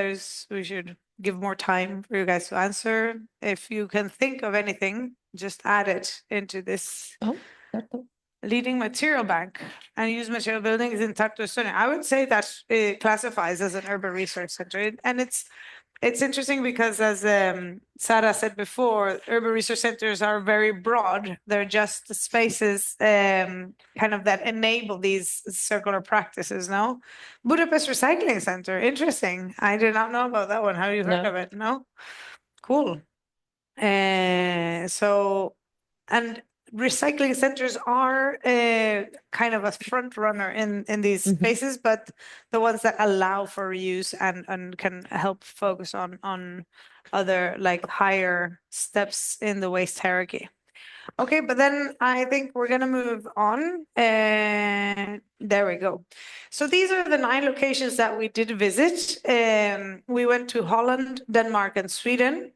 we should give more time for you guys to answer. If you can think of anything, just add it into this. Leading material bank and used material buildings in Tartu, Estonia. I would say that it classifies as an urban resource center. And it's interesting because, as Sarah said before, urban resource centers are very broad. They're just spaces kind of that enable these circular practices, no? Budapest Recycling Center, interesting. I did not know about that one. Have you heard of it? No? Cool. And recycling centers are kind of a front runner in these spaces, but the ones that allow for reuse and can help focus on other like higher steps in the waste hierarchy. Okay, but then I think we're going to move on. There we go. So these are the 9 locations that we did visit. We went to Holland, Denmark, and Sweden.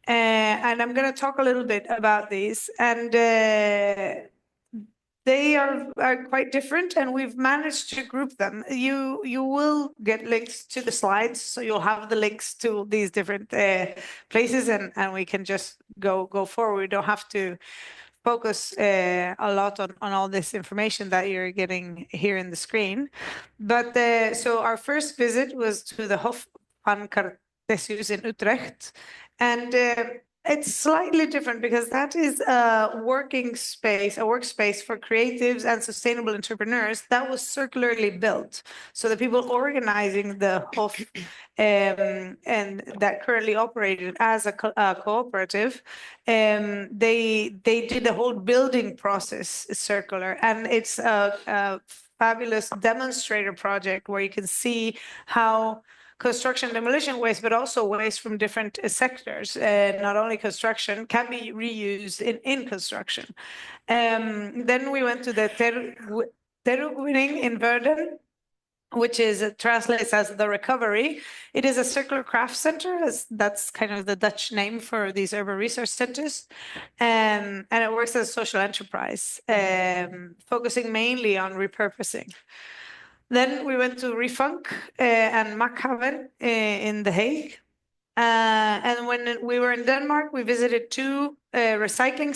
And I'm going to talk a little bit about these, and they are quite different, and we've managed to group them. You will get links to the slides, so you'll have the links to these different places, and we can just go forward. We don't have to focus a lot on all this information that you're getting here in the screen. But so our first visit was to the Pan Cartesius in Utrecht. And it's slightly different because that is a workspace for creatives and sustainable entrepreneurs that was circularly built. So the people organizing the Hof and that currently operated as a cooperative, they did the whole building process circular, and it's a fabulous demonstrator project where you can see how construction demolition waste, but also waste from different sectors, not only construction, can be reused in construction. Then we went to the Terugwinning in Verden, which translates as the recovery. It is a circular craft center, as that's kind of the Dutch name for these urban resource centers. And it works as a social enterprise, focusing mainly on repurposing. Then we went to Refunk and Mackhaven in The Hague. And when we were in Denmark, we visited two recycling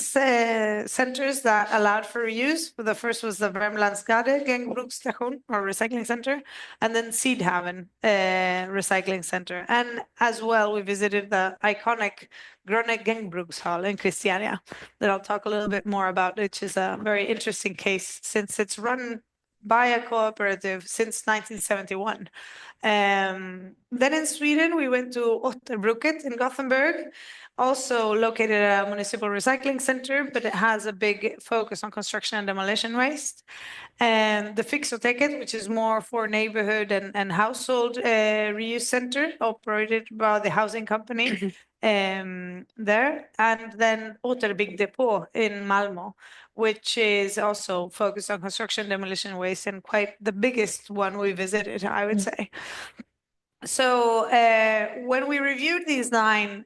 centers that allowed for reuse. The first was the Vermlandsgade Genbrugsstation, or recycling center, and then Seedhaven recycling center. And as well, we visited the iconic Grønne Genbrugshall in Christiania, that I'll talk a little bit more about, which is a very interesting case since it's run by a cooperative since 1971. Then in Sweden, we went to Otterbruket in Gothenburg, also located at a municipal recycling center, but it has a big focus on construction and demolition waste. And the Fixoteket, which is more for neighborhood and household reuse center, operated by the housing company there. And then Återbygg Depot in Malmö, which is also focused on construction demolition waste, and quite the biggest one we visited, I would say. So when we reviewed these 9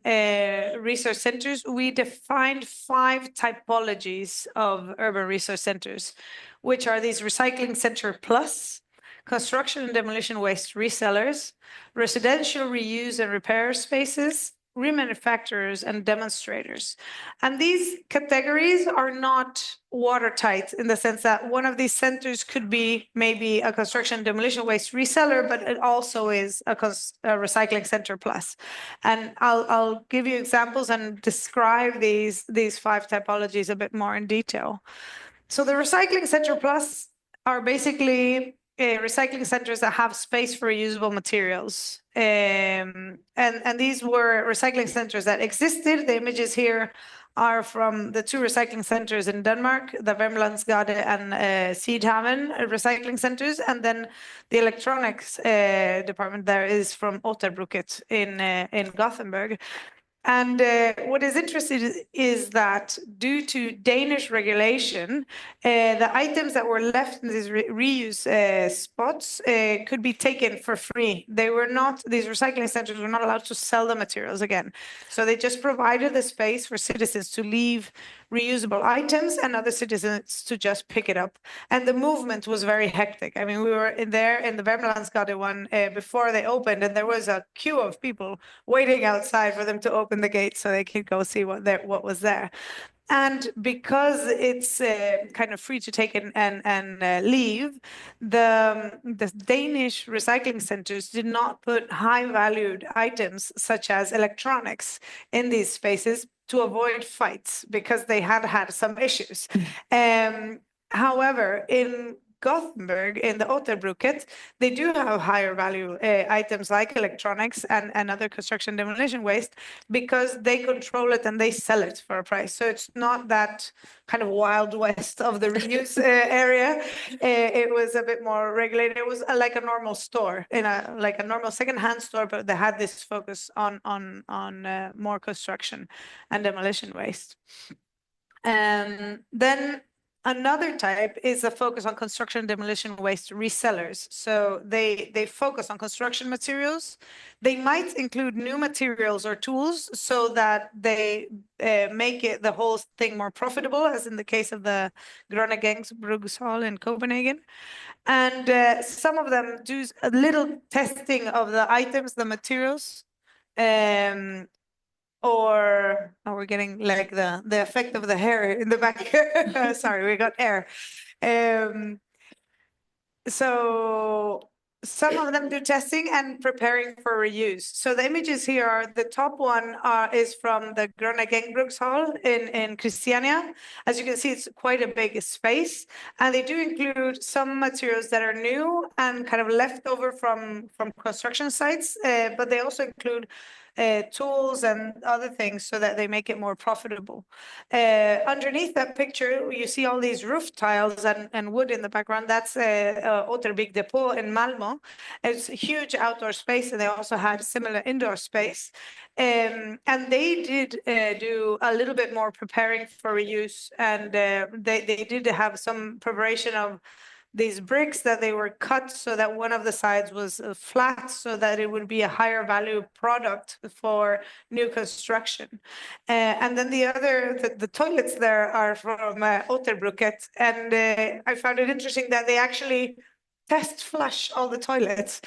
resource centers, we defined 5 typologies of urban resource centers, which are these recycling center plus, construction and demolition waste resellers, residential reuse and repair spaces, remanufacturers, and demonstrators. And these categories are not watertight in the sense that one of these centers could be maybe a construction demolition waste reseller, but it also is a recycling center plus. And I'll give you examples and describe these 5 typologies a bit more in detail. So the recycling center plus are basically recycling centers that have space for reusable materials. And these were recycling centers that existed. The images here are from the 2 recycling centers in Denmark, the Vermlandsgade and Seedhaven recycling centers. And then the electronics department there is from Otterbruket in Gothenburg. And what is interesting is that due to Danish regulation, the items that were left in these reuse spots could be taken for free. These recycling centers were not allowed to sell the materials again. So they just provided the space for citizens to leave reusable items and other citizens to just pick it up. And the movement was very hectic. I mean, we were in the Vermlandsgade one before they opened, and there was a queue of people waiting outside for them to open the gate so they could go see what was there. And because it's kind of free to take and leave, the Danish recycling centers did not put high-valued items such as electronics in these spaces to avoid fights, because they had some issues. However, in Gothenburg, in the Otterbruket, they do have higher value items like electronics and other construction demolition waste, because they control it and they sell it for a price. So it's not that kind of wild west of the reuse area. It was a bit more regulated. It was like a normal store, like a normal secondhand store, but they had this focus on more construction and demolition waste. And then another type is a focus on construction and demolition waste resellers. So they focus on construction materials. They might include new materials or tools so that they make the whole thing more profitable, as in the case of the Grønne Genbrugshall in Copenhagen. And some of them do a little testing of the items, the materials, or we're getting like the effect of the hair in the back. Sorry, we got air. So some of them do testing and preparing for reuse. So the images here are, the top one is from the Grønne Genbrukshall in Christiania. As you can see, it's quite a big space. And they do include some materials that are new and kind of left over from construction sites, but they also include tools and other things so that they make it more profitable. Underneath that picture, you see all these roof tiles and wood in the background. That's Otterbygg Depot in Malmö. It's a huge outdoor space, and they also had similar indoor space. And they did do a little bit more preparing for reuse, and they did have some preparation of these bricks that they were cut so that one of the sides was flat, so that it would be a higher value product for new construction. And then the toilets there are from Otterbruket, and I found it interesting that they actually test flush all the toilets,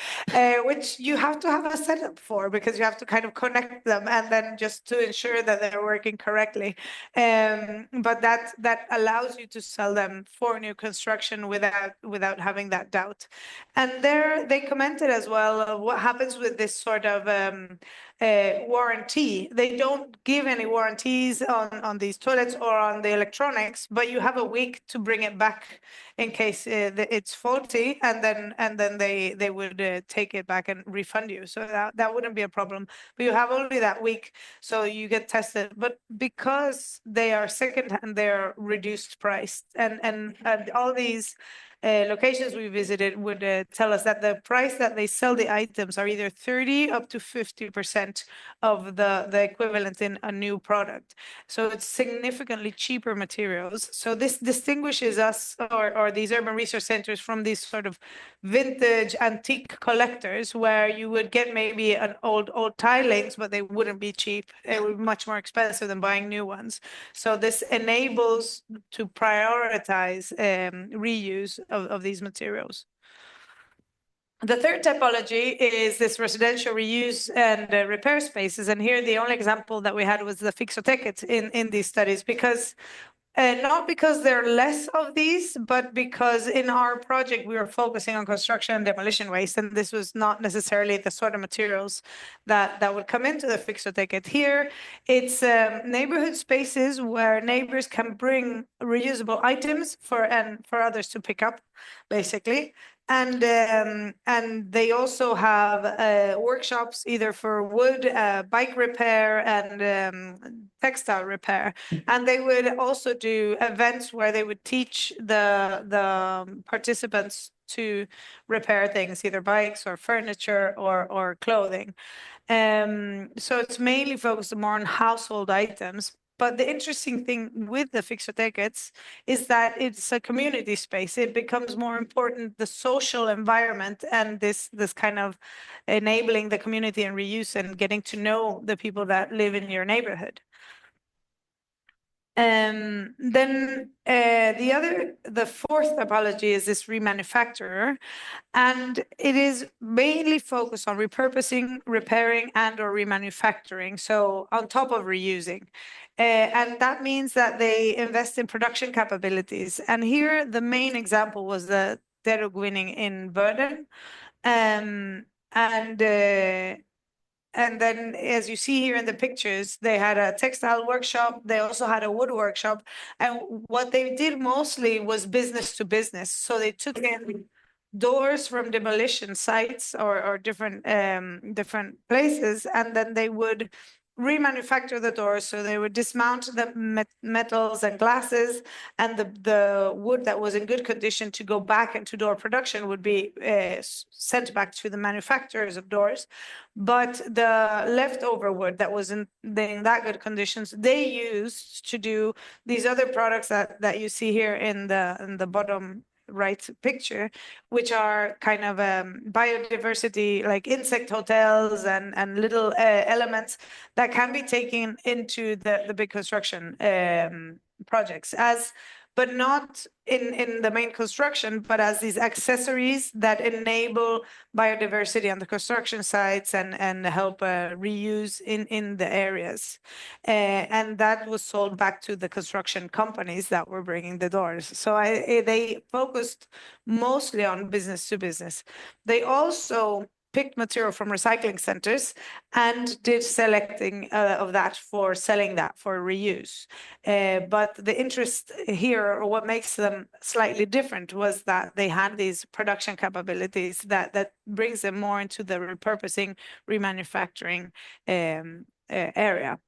which you have to have a setup for, because you have to kind of connect them and then just to ensure that they're working correctly. But that allows you to sell them for new construction without having that doubt. And there they commented as well what happens with this sort of warranty. They don't give any warranties on these toilets or on the electronics, but you have a week to bring it back in case it's faulty, and then they would take it back and refund you. So that wouldn't be a problem. But you have only that week, so you get tested. But because they are secondhand, they're reduced priced, and all these locations we visited would tell us that the price that they sell the items are either 30 up to 50% of the equivalent in a new product. So it's significantly cheaper materials. So this distinguishes us or these urban resource centers from these sort of vintage antique collectors, where you would get maybe an old tilings, but they wouldn't be cheap. It would be much more expensive than buying new ones. So this enables to prioritize reuse of these materials. The third typology is this residential reuse and repair spaces. And here the only example that we had was the fixoteket in these studies, because not because there are less of these, but because in our project we were focusing on construction and demolition waste, and this was not necessarily the sort of materials that would come into the fixoteket. Here, it's neighborhood spaces where neighbors can bring reusable items for others to pick up, basically. And they also have workshops either for wood, bike repair, and textile repair. And they would also do events where they would teach the participants to repair things, either bikes or furniture or clothing. So it's mainly focused more on household items. But the interesting thing with the fixotekets is that it's a community space. It becomes more important, the social environment, and this kind of enabling the community and reuse and getting to know the people that live in your neighborhood. Then the fourth typology is this remanufacturer, and it is mainly focused on repurposing, repairing, and or remanufacturing, so on top of reusing. And that means that they invest in production capabilities. And here the main example was the Terugwinning in Burden. And then, as you see here in the pictures, they had a textile workshop. They also had a wood workshop. And what they did mostly was business to business. So they took in doors from demolition sites or different places, and then they would remanufacture the doors. So they would dismount the metals and glasses, and the wood that was in good condition to go back into door production would be sent back to the manufacturers of doors. But the leftover wood that was in that good conditions, they used to do these other products that you see here in the bottom right picture, which are kind of biodiversity, like insect hotels and little elements that can be taken into the big construction projects. As but not in the main construction, but as these accessories that enable biodiversity on the construction sites and help reuse in the areas. And that was sold back to the construction companies that were bringing the doors. So they focused mostly on business to business. They also picked material from recycling centers and did selecting of that for selling that for reuse. But the interest here, or what makes them slightly different, was that they had these production capabilities that brings them more into the repurposing, remanufacturing area.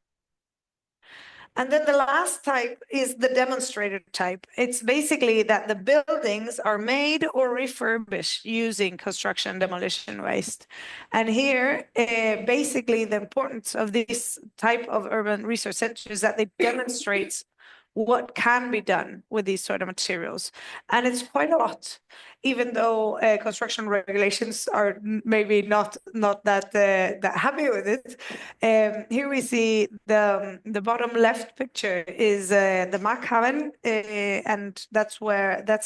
And then the last type is the demonstrator type. It's basically that the buildings are made or refurbished using construction demolition waste. And here, basically the importance of this type of urban resource centers is that it demonstrates what can be done with these sort of materials. And it's quite a lot, even though construction regulations are maybe not that happy with it. Here we see the bottom left picture is the Machthaven, and that's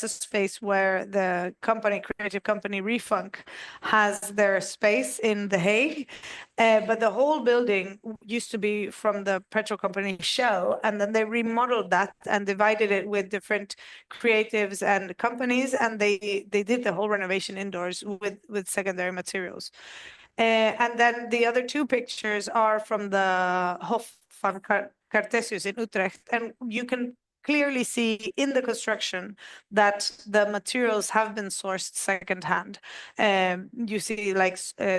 a space where the creative company Refunk has their space in The Hague. But the whole building used to be from the petrol company Shell, and then they remodeled that and divided it with different creatives and companies, and they did the whole renovation indoors with secondary materials. And then the other two pictures are from the Hof van Cartesius in Utrecht, and you can clearly see in the construction that the materials have been sourced secondhand. You see like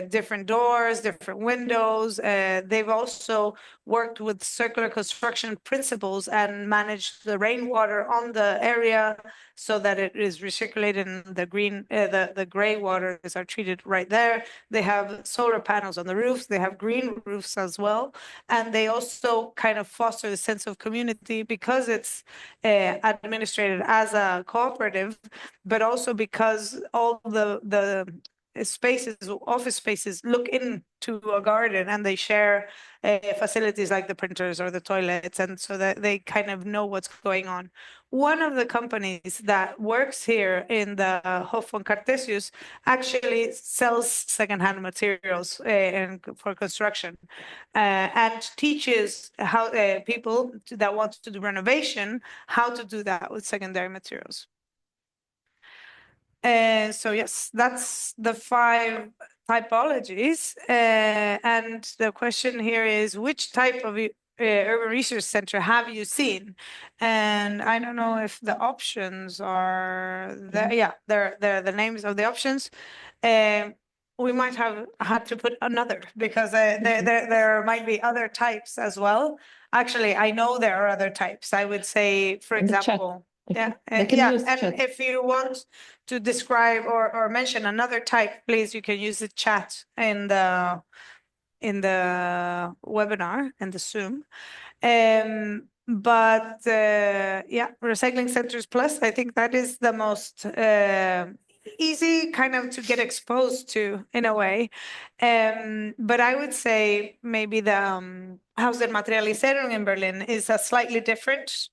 different doors, different windows. They've also worked with circular construction principles and managed the rainwater on the area so that it is recirculated and the gray waters are treated right there. They have solar panels on the roofs. They have green roofs as well. And they also kind of foster the sense of community because it's administrated as a cooperative, but also because all the spaces, office spaces, look into a garden and they share facilities like the printers or the toilets, and so that they kind of know what's going on. One of the companies that works here in the Hof van Cartesius actually sells secondhand materials for construction and teaches how people that want to do renovation how to do that with secondary materials. So yes, that's the 5 typologies. And the question here is, which type of urban research center have you seen? And I don't know if the options are there. Yeah, they're the names of the options. We might have had to put another because there might be other types as well. Actually, I know there are other types. I would say, for example, yeah, and if you want to describe or mention another type, please, you can use the chat in the webinar and the Zoom. But yeah, recycling centers plus, I think that is the most easy kind of to get exposed to in a way. But I would say maybe the Haus der Materialisierung in Berlin is a slightly different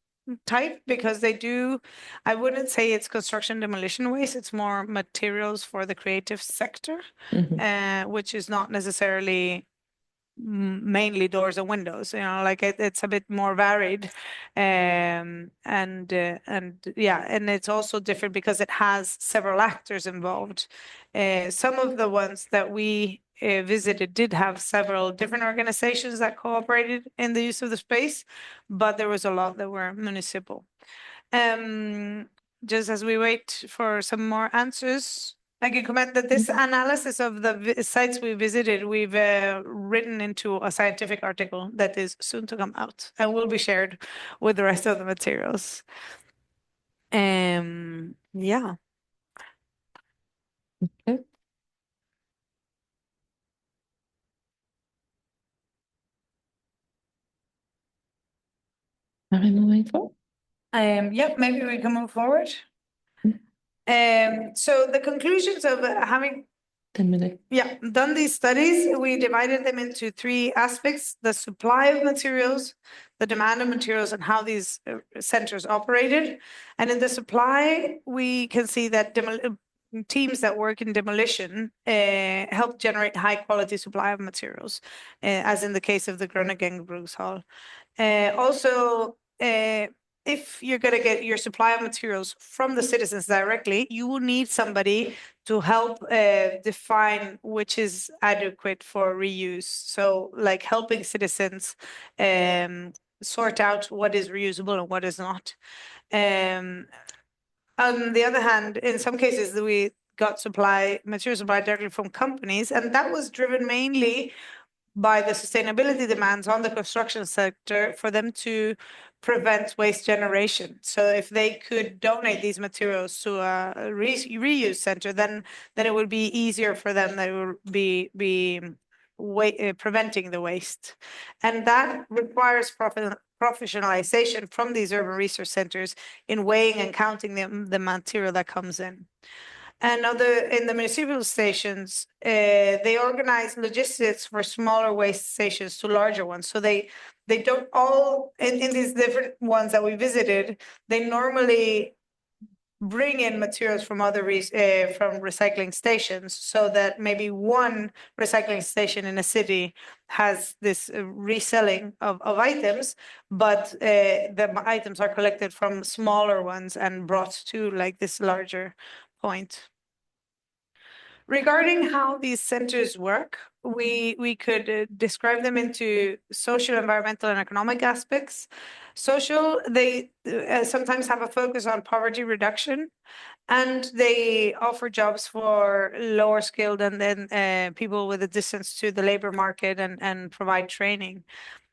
type because they do, I wouldn't say it's construction demolition waste, it's more materials for the creative sector, which is not necessarily mainly doors and windows, like it's a bit more varied. And yeah, and it's also different because it has several actors involved. Some of the ones that we visited did have several different organizations that cooperated in the use of the space, but there was a lot that were municipal. Just as we wait for some more answers, I can comment that this analysis of the sites we visited, we've written into a scientific article that is soon to come out and will be shared with the rest of the materials. Yeah. Okay. Are we moving forward? Yeah, maybe we can move forward. So the conclusions of having 10 minutes. Yeah, done these studies, we divided them into three aspects: the supply of materials, the demand of materials, and how these centers operated. And in the supply, we can see that teams that work in demolition help generate high quality supply of materials, as in the case of the Groningen Bruce Hall. Also, if you're going to get your supply of materials from the citizens directly, you will need somebody to help define which is adequate for reuse. So like helping citizens sort out what is reusable and what is not. On the other hand, in some cases, we got material supply directly from companies, and that was driven mainly by the sustainability demands on the construction sector for them to prevent waste generation. So if they could donate these materials to a reuse center, then it would be easier for them. That it would be preventing the waste, and that requires professionalization from these urban resource centers in weighing and counting the material that comes in. And in the municipal stations, they organize logistics for smaller waste stations to larger ones. So they don't all, in these different ones that we visited, they normally bring in materials from from recycling stations, so that maybe one recycling station in a city has this reselling of items, but the items are collected from smaller ones and brought to like this larger point. Regarding how these centers work, we could describe them into social, environmental, and economic aspects. Social, they sometimes have a focus on poverty reduction, and they offer jobs for lower skilled and then people with a distance to the labor market, and provide training.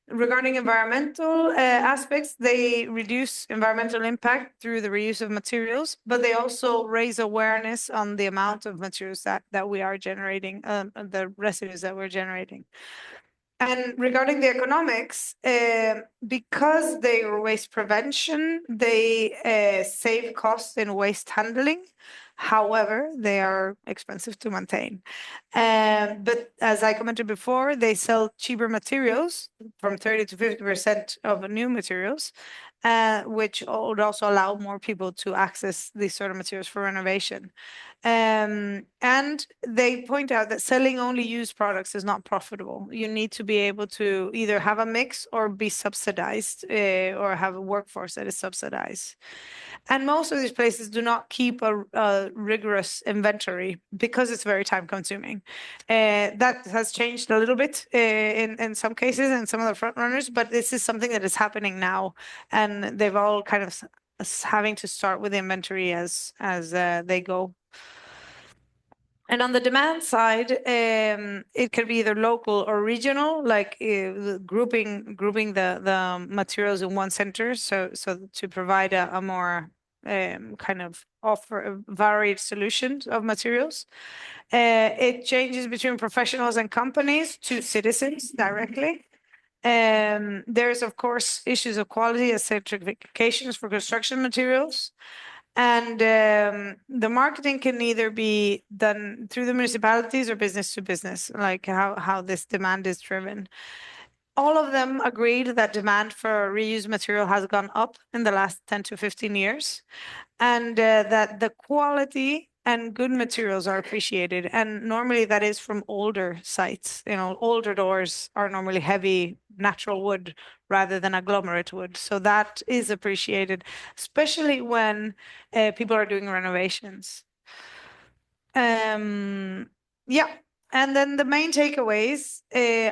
Regarding environmental aspects, they reduce environmental impact through the reuse of materials, but they also raise awareness on the amount of materials that we are generating, the residues that we're generating. And regarding the economics, because they are waste prevention, they save costs in waste handling. However, they are expensive to maintain. But as I commented before, they sell cheaper materials, from 30 to 50% of new materials, which would also allow more people to access these sort of materials for renovation. And they point out that selling only used products is not profitable. You need to be able to either have a mix or be subsidized, or have a workforce that is subsidized. And most of these places do not keep a rigorous inventory because it's very time consuming. That has changed a little bit in some cases and some of the front runners, but this is something that is happening now, and they've all kind of having to start with inventory as they go. And on the demand side, it could be either local or regional, like grouping the materials in one center, so to provide a more kind of offer varied solutions of materials. It changes between professionals and companies to citizens directly. There's of course issues of quality as certifications for construction materials. And the marketing can either be done through the municipalities or business to business, like how this demand is driven. All of them agreed that demand for reused material has gone up in the last 10 to 15 years, and that the quality and good materials are appreciated. And normally that is from older sites. You know, older doors are normally heavy natural wood rather than agglomerate wood. So that is appreciated, especially when people are doing renovations. Yeah. And then the main takeaways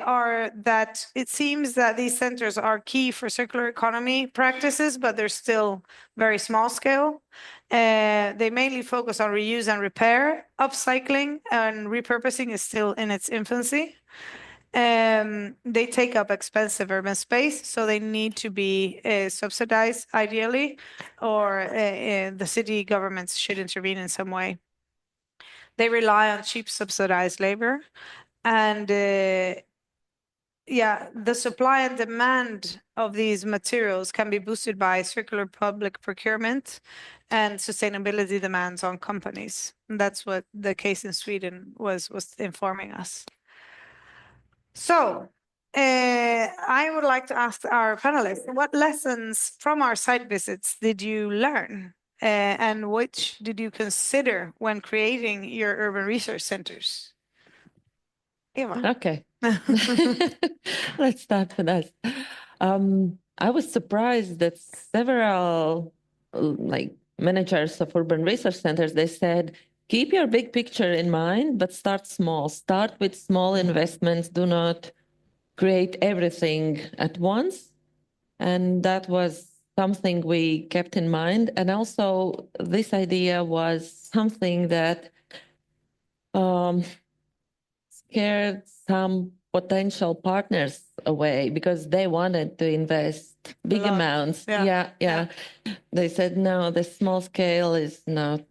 are that it seems that these centers are key for circular economy practices, but they're still very small scale. They mainly focus on reuse and repair. Upcycling and repurposing is still in its infancy. They take up expensive urban space, so they need to be subsidized ideally, or the city governments should intervene in some way. They rely on cheap subsidized labor, and yeah, the supply and demand of these materials can be boosted by circular public procurement and sustainability demands on companies. And that's what the case in Sweden was informing us. So I would like to ask our panelists, what lessons from our site visits did you learn? And which did you consider when creating your urban research centers? Eva. Okay. Let's start with us. I was surprised that several like managers of urban research centers, they said, keep your big picture in mind, but start small. Start with small investments. Do not create everything at once. And that was something we kept in mind. And also this idea was something that scared some potential partners away because they wanted to invest big amounts. Yeah. They said, no, the small scale is not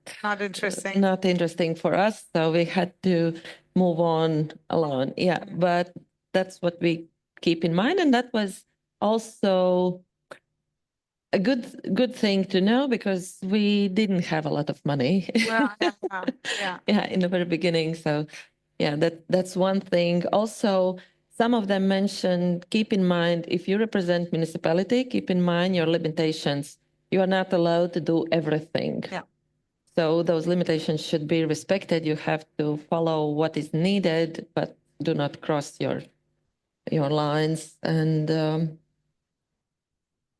interesting for us. So we had to move on alone. Yeah, but that's what we keep in mind. And that was also a good thing to know because we didn't have a lot of money. Yeah, in the very beginning. So yeah, that's one thing. Also, some of them mentioned, keep in mind, if you represent municipality, keep in mind your limitations. You are not allowed to do everything. Yeah. So those limitations should be respected. You have to follow what is needed, but do not cross your lines. And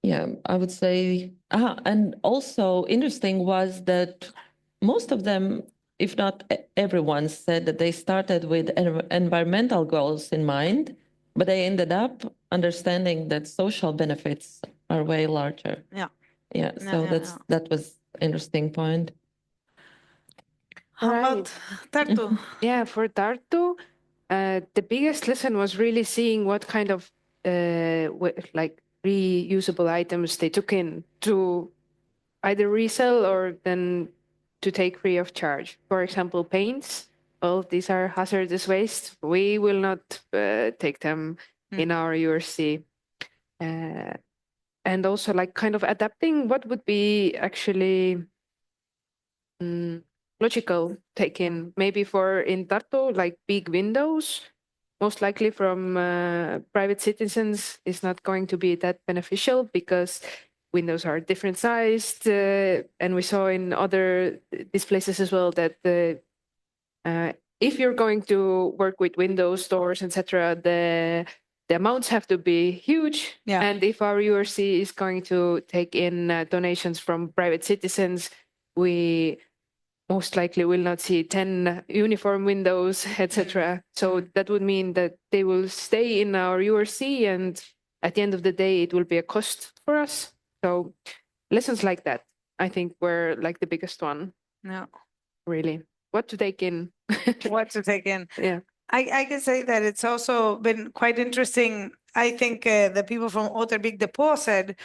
yeah, I would say, and also interesting was that most of them, if not everyone, said that they started with environmental goals in mind, but they ended up understanding that social benefits are way larger. Yeah. So that was interesting point. How about Tartu? Yeah, for Tartu, the biggest lesson was really seeing what kind of like reusable items they took in to either resell or then to take free of charge. For example, paints. Well, these are hazardous waste. We will not take them in our URC. And also like kind of adapting what would be actually logical take in. Maybe for in Tartu, like big windows, most likely from private citizens is not going to be that beneficial because windows are different sized. And we saw in other these places as well that if you're going to work with windows, doors, etc., the amounts have to be huge. Yeah. And if our URC is going to take in donations from private citizens, we most likely will not see 10 uniform windows, etc. So that would mean that they will stay in our URC, and at the end of the day, it will be a cost for us. So lessons like that, I think, were like the biggest one. Yeah. Really. What to take in. What to take in. Yeah. I can say that it's also been quite interesting. I think the people from Otterbygd Depot said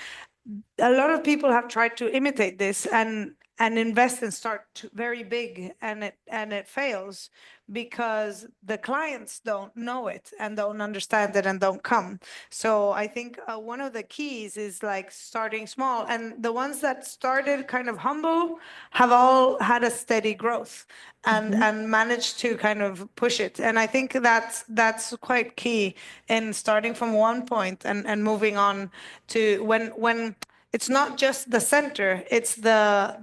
a lot of people have tried to imitate this and invest and start very big, and it fails because the clients don't know it and don't understand it and don't come. So I think one of the keys is like starting small, and the ones that started kind of humble have all had a steady growth and managed to kind of push it. And I think that's quite key in starting from one point and moving on to when it's not just the center, it's the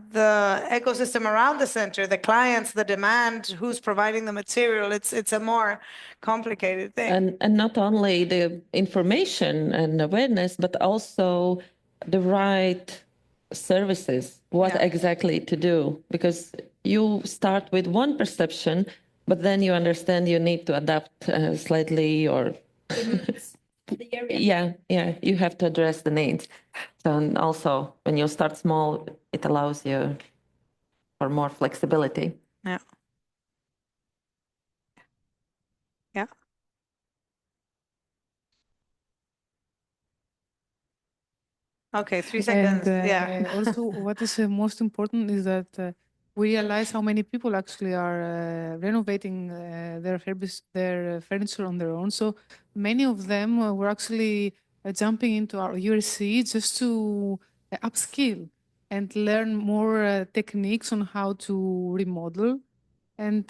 ecosystem around the center, the clients, the demand, who's providing the material. It's a more complicated thing. And not only the information and awareness, but also the right services, what exactly to do. Because you start with one perception, but then you understand you need to adapt slightly or... Yeah, you have to address the needs. So, and also, when you start small, it allows you for more flexibility. Yeah. Yeah. Okay, 3 seconds. And also, what is most important is that we realized how many people actually are renovating their furniture on their own. So many of them were actually jumping into our URC just to upskill and learn more techniques on how to remodel. And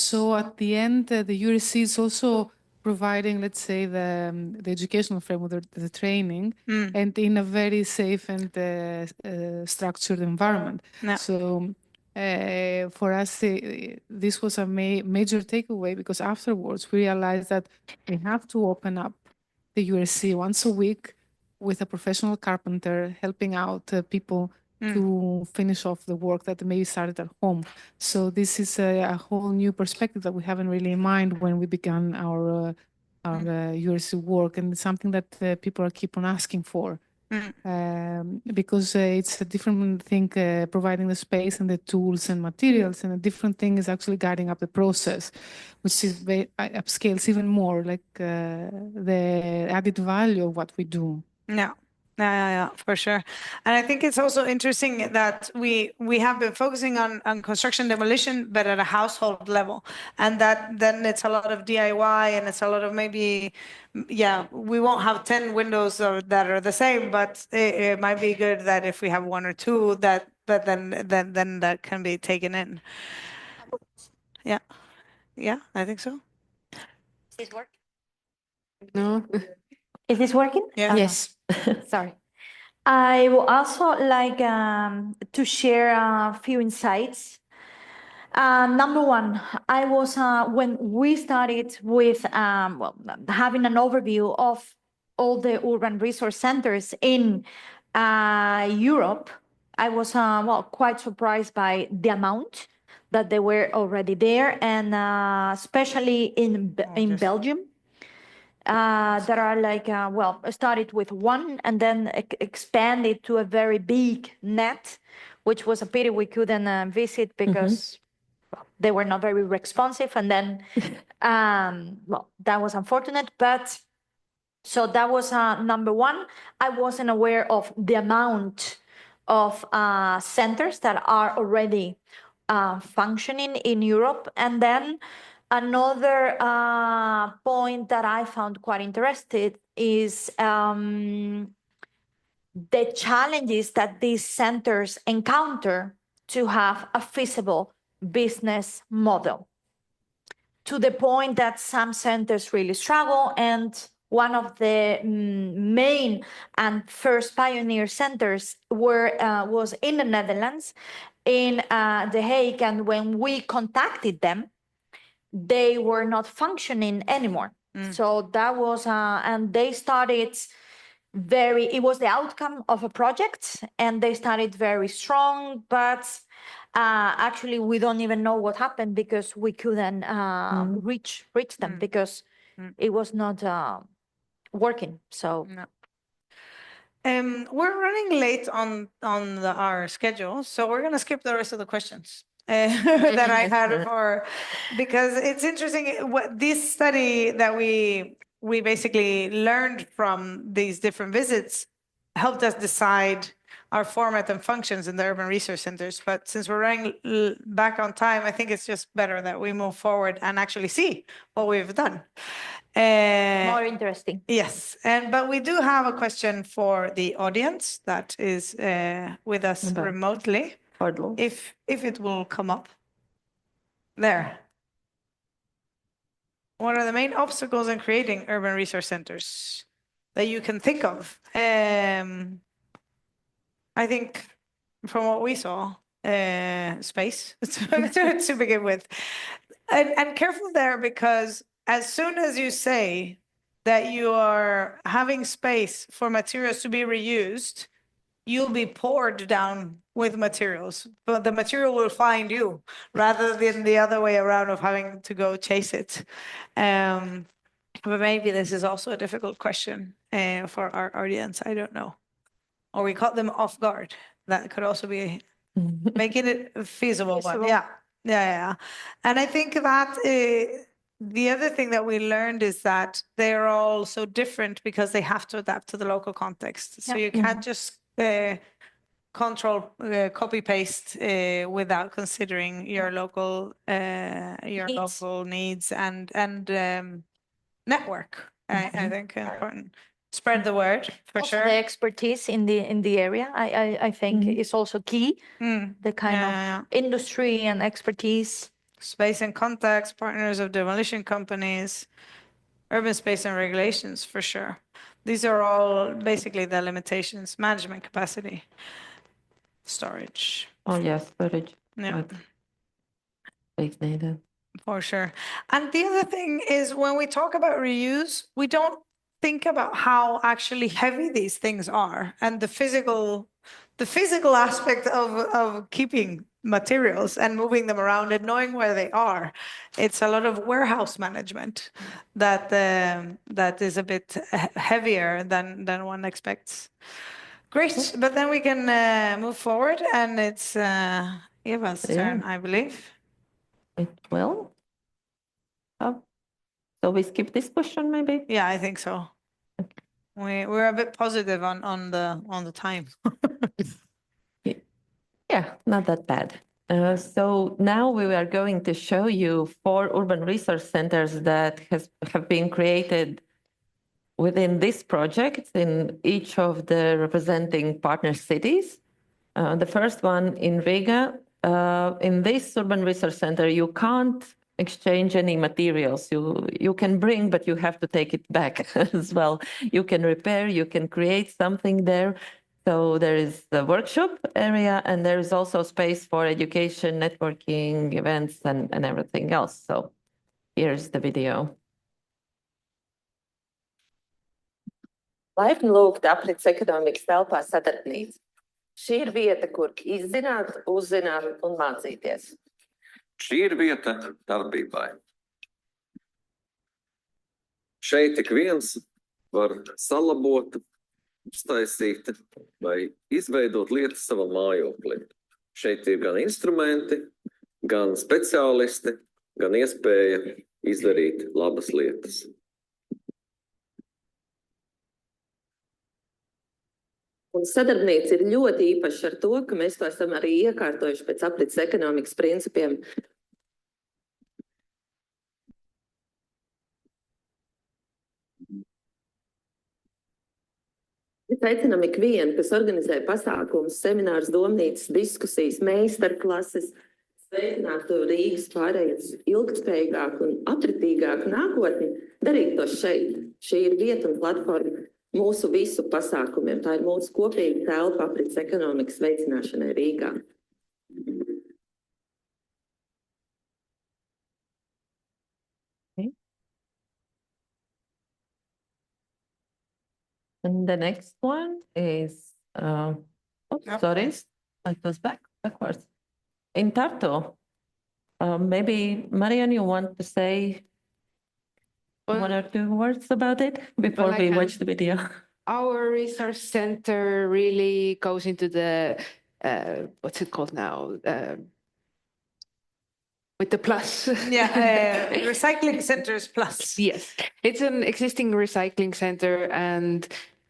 so at the end, the URC is also providing, let's say, the educational framework, the training, and in a very safe and structured environment. Yeah. So for us, this was a major takeaway, because afterwards we realized that we have to open up the URC once a week with a professional carpenter helping out people to finish off the work that maybe started at home. So this is a whole new perspective that we haven't really in mind when we began our URC work, and it's something that people are keep on asking for. Because it's a different thing providing the space and the tools and materials, and a different thing is actually guiding up the process, which is upscales even more, like the added value of what we do. Yeah, for sure. And I think it's also interesting that we have been focusing on construction demolition, but at a household level. And that then it's a lot of DIY, and it's a lot of maybe, we won't have 10 windows that are the same, but it might be good that if we have one or two that then that can be taken in. Yeah, I think so. Is this working? No. Is this working? Yeah. Yes. Sorry. I would also like to share a few insights. Number one, I was when we started with having an overview of all the urban resource centers in Europe. I was quite surprised by the amount that they were already there, and especially in Belgium. That are like, started with one and then expanded to a very big net, which was a pity we couldn't visit because they were not very responsive. And then, that was unfortunate. But so that was number one. I wasn't aware of the amount of centers that are already functioning in Europe. And then another point that I found quite interesting is the challenges that these centers encounter to have a feasible business model, to the point that some centers really struggle. And one of the main and first pioneer centers was in the Netherlands, in The Hague. And when we contacted them, they were not functioning anymore. So that was, and they started it was the outcome of a project, and they started very strong, but actually we don't even know what happened, because we couldn't reach them, because it was not working. So we're running late on our schedule, so we're going to skip the rest of the questions that I had because it's interesting what this study that we basically learned from these different visits helped us decide our format and functions in the urban resource centers. But since we're running back on time, I think it's just better that we move forward and actually see what we've done. more interesting. Yes, but we do have a question for the audience that is with us remotely. If it will come up. There. What are the main obstacles in creating urban resource centers that you can think of? I think from what we saw, space to begin with. And careful there, because as soon as you say that you are having space for materials to be reused, you'll be poured down with materials, but the material will find you rather than the other way around of having to go chase it. But maybe this is also a difficult question for our audience. I don't know. Or we caught them off guard. That could also be making it feasible. But yeah. And I think that the other thing that we learned is that they're all so different because they have to adapt to the local context. So you can't just control copy paste without considering your local needs and network. I think important. Spread the word for Also sure. the expertise in the area, I think is also key. The kind of industry and expertise. Space and contacts, partners of demolition companies, urban space and regulations for sure. These are all basically the limitations, management capacity, storage. Oh, yes, storage. Yeah. But space needed. For sure. And the other thing is when we talk about reuse, we don't think about how actually heavy these things are and the physical aspect of keeping materials and moving them around and knowing where they are. It's a lot of warehouse management that is a bit heavier than one expects. Great, but then we can move forward and it's Eva's turn, I believe. It will. Oh, so we skip this question maybe? Yeah, I think so. We're a bit positive on the time. Yeah, not that bad. So now we are going to show you 4 urban resource centers that have been created within this project in each of the representing partner cities. The first one in Riga. In this urban resource center, you can't exchange any materials. You can bring, but you have to take it back as well. You can repair, you can create something there. So there is the workshop area, and there is also space for education, networking, events, and everything else. So here's the video. Laipni lūgt aprits ekonomikas telpā sadarbnīca. Šī ir vieta, kur izzināt, uzzināt un mācīties. Šī ir vieta darbībai. Šeit ik viens var salabot, uztaisīt vai izveidot lietas savam mājoklim. Šeit ir gan instrumenti, gan speciālisti, gan iespēja izdarīt labas lietas. Un sadarbnīca ir ļoti īpaša ar to, ka mēs to esam arī iekārtojuši pēc aprits ekonomikas principiem. Mēs aicinām ikvienu, kas organizē pasākumus, seminārus, domnīcas, diskusijas, meistarklases, sveicinātu Rīgas pārējas ilgtspējīgāku un atritīgāku nākotni, darīt to šeit. Šī ir vieta un platforma mūsu visu pasākumiem. Tā ir mūsu kopīga telpa aprits ekonomikas veicināšanai Rīgā. Okay. And the next one is, sorry, it was backwards. In Tartu, maybe Marianne, you want to say 1 or 2 words about it before we watch the video? Our resource center really goes into the, what's it called now? With the plus. Yeah, recycling centers plus. Yes, it's an existing recycling center, and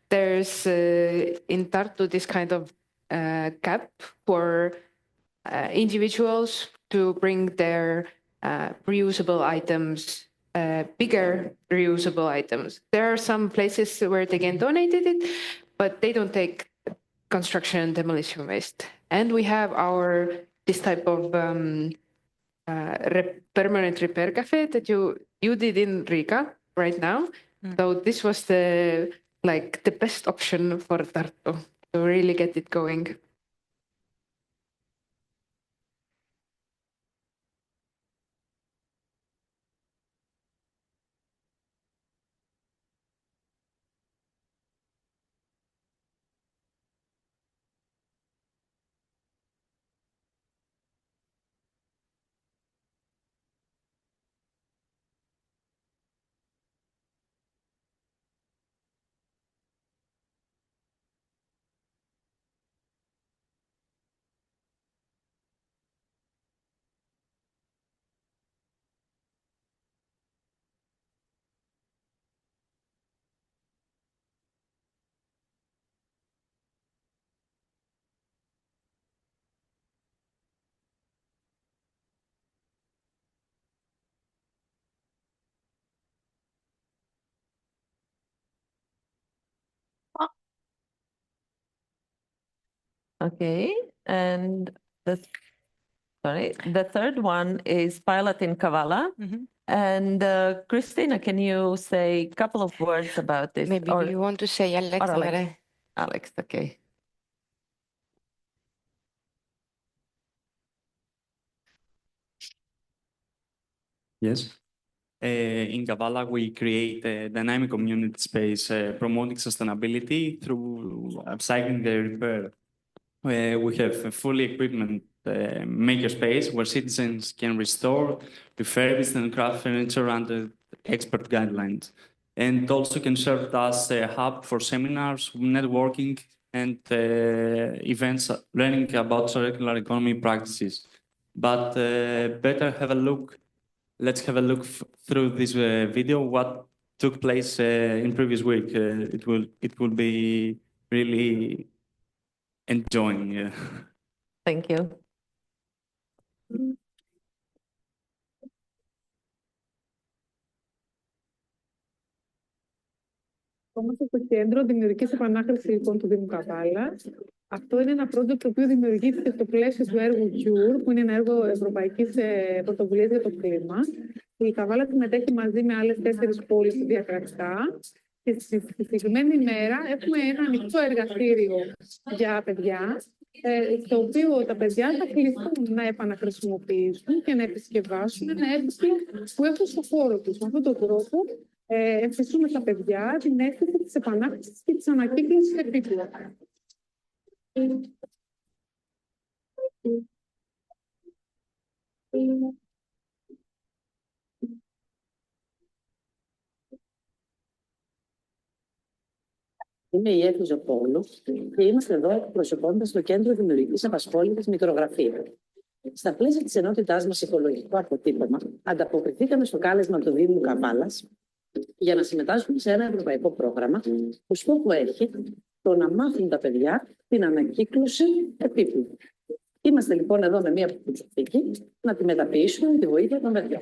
there's in Tartu this kind of gap for individuals to bring their reusable items, bigger reusable items. There are some places where they can donate it, but they don't take construction and demolition waste. And we have this type of permanent repair cafe that you did in Riga right now. So this was the best option for Tartu to really get it going. Okay, and the third one is pilot in Kavala. And Christina, can you say a couple of words about this? Maybe you want to say, Alex? Or Alex. Alex, okay. Yes. In Kavala, we create a dynamic community space promoting sustainability through upcycling the repair. We have a fully equipment makerspace where citizens can restore, refurbish, and craft furniture under expert guidelines. And also can serve as a hub for seminars, networking, and events learning about circular economy practices. But better have a look. Let's have a look through this video. What took place in previous week? It will be really enjoying. Yeah. Thank you. Είμαστε στο κέντρο δημιουργικής επανάχρησης λοιπόν του Δήμου Καβάλα. Αυτό είναι ένα project το οποίο δημιουργήθηκε στο πλαίσιο του έργου URC, που είναι ένα έργο ευρωπαϊκής πρωτοβουλίας για το κλίμα. Η Καβάλα συμμετέχει μαζί με άλλες 4 πόλεις διακρατικά. Και στη συγκεκριμένη ημέρα έχουμε ένα ανοιχτό εργαστήριο για παιδιά, στο οποίο τα παιδιά θα κληθούν να επαναχρησιμοποιήσουν και να επισκευάσουν ένα έργο που έχουν στο χώρο τους. Με αυτόν τον τρόπο εμφυσούμε στα παιδιά την αίσθηση της επανάχρησης και της ανακύκλωσης επίπεδου. Είμαι η Εύη Ζωπόλου και είμαστε εδώ εκπροσωπώντας το Κέντρο Δημιουργικής Απασχόλησης Μικρογραφείου. Στα πλαίσια της ενότητάς μας Οικολογικό Αποτύπωμα, ανταποκριθήκαμε στο κάλεσμα του Δήμου Καβάλας για να συμμετάσχουμε σε ένα ευρωπαϊκό πρόγραμμα που στόχο έχει το να μάθουν τα παιδιά την ανακύκλωση επίπεδου. Είμαστε λοιπόν εδώ με μία προσωπική να τη μεταποιήσουμε με τη βοήθεια των παιδιών.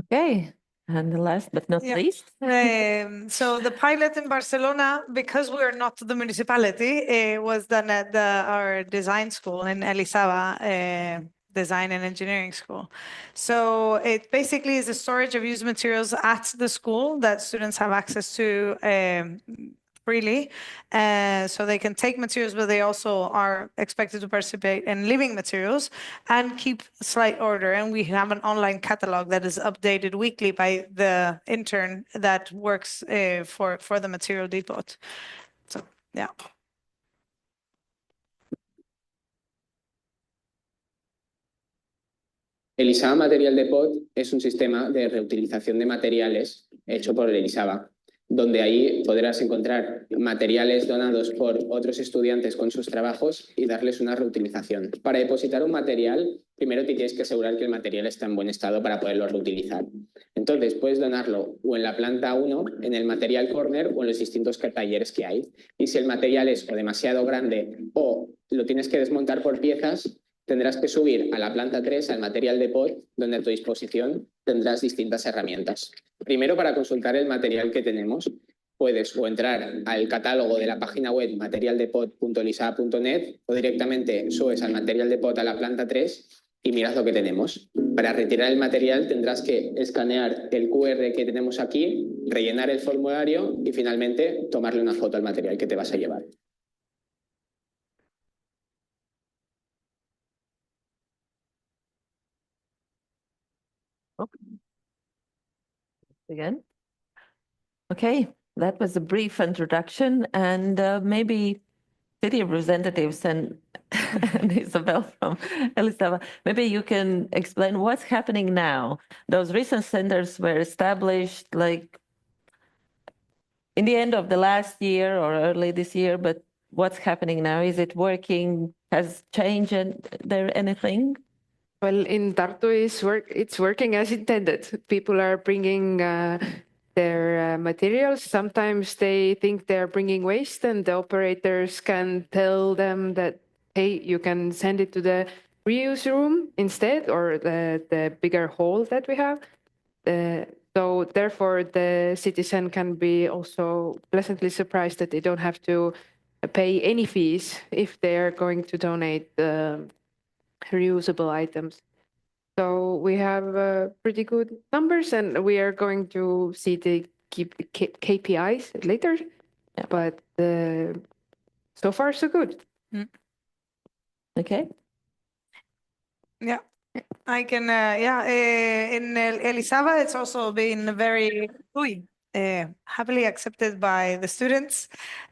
Okay, and the last but not least. So the pilot in Barcelona, because we're not the municipality, was done at our design school in Elizaba, Design and Engineering School. So it basically is a storage of used materials at the school that students have access to freely. So they can take materials, but they also are expected to participate in living materials and keep slight order. And we have an online catalog that is updated weekly by the intern that works for the material depot. So, yeah. Elizaba Material Depot es un sistema de reutilización de materiales hecho por el Elizaba, donde ahí podrás encontrar materiales donados por otros estudiantes con sus trabajos y darles una reutilización. Para depositar un material, primero te tienes que asegurar que el material está en buen estado para poderlo reutilizar. Entonces puedes donarlo o en la planta 1, en el material corner o en los distintos talleres que hay. Y si el material es o demasiado grande o lo tienes que desmontar por piezas, tendrás que subir a la planta 3, al material depot, donde a tu disposición tendrás distintas herramientas. Primero, para consultar el material que tenemos, puedes o entrar al catálogo de la página web materialdepot.elisaba.net o directamente subes al material depot a la planta 3 y miras lo que tenemos. Para retirar el material tendrás que escanear el QR que tenemos aquí, rellenar el formulario y finalmente tomarle una foto al material que te vas a llevar. again. Okay, that was a brief introduction, and maybe city representatives and, and Isabel from Elisava, maybe you can explain what's happening now. Those recent centers were established like in the end of the last year or early this year, but what's happening now? Is it working? Has changed there anything? Well, in Tartu it's working as intended. People are bringing their materials. Sometimes they think they're bringing waste, and the operators can tell them that, hey, you can send it to the reuse room instead, or the bigger hall that we have. So therefore, the citizen can be also pleasantly surprised that they don't have to pay any fees if they're going to donate reusable items. So we have pretty good numbers, and we are going to see the KPIs later, but so far so good. Okay. Yeah, I can, in Elisava, it's also been very happily accepted by the students,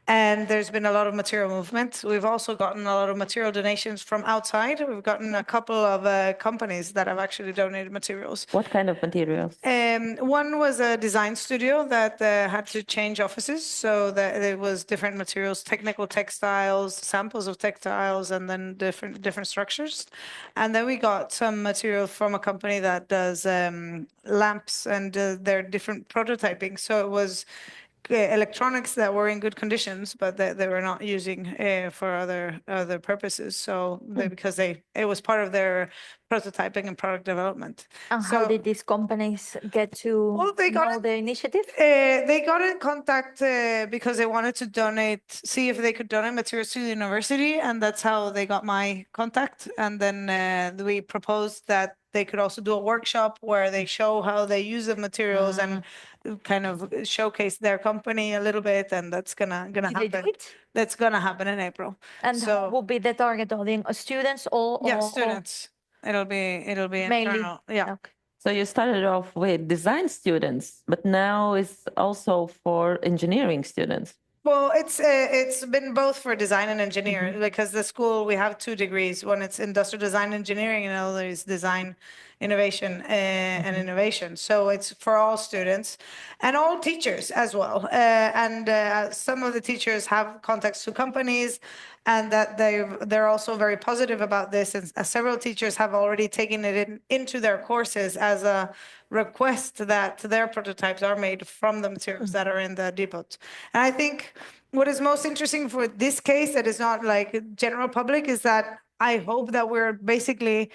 and there's been a lot of material movement. We've also gotten a lot of material donations from outside. We've gotten a couple of companies that have actually donated materials. What kind of materials? One was a design studio that had to change offices, so that there was different materials, technical textiles, samples of textiles, and then different structures. And then we got some material from a company that does lamps, and they're different prototyping. So it was electronics that were in good conditions, but they were not using for other purposes. So because it was part of their prototyping and product development. And how did these companies get to know the initiative? They got in contact because they wanted to see if they could donate materials to the university, and that's how they got my contact. And then we proposed that they could also do a workshop where they show how they use the materials and kind of showcase their company a little bit, and that's gonna Did happen. they do it? That's gonna happen in April. And who will be the target audience? Students or students. It'll be mainly internal. Yeah. Okay. So you started off with design students, but now it's also for engineering students. Well, it's been both for design and engineering, because the school, we have 2 degrees. One, it's industrial design engineering, and the other is design innovation and innovation. So it's for all students and all teachers as well. And some of the teachers have contacts to companies, and that they're also very positive about this. And several teachers have already taken it into their courses as a request that their prototypes are made from the materials that are in the depot. And I think what is most interesting for this case that is not like general public is that I hope that we're basically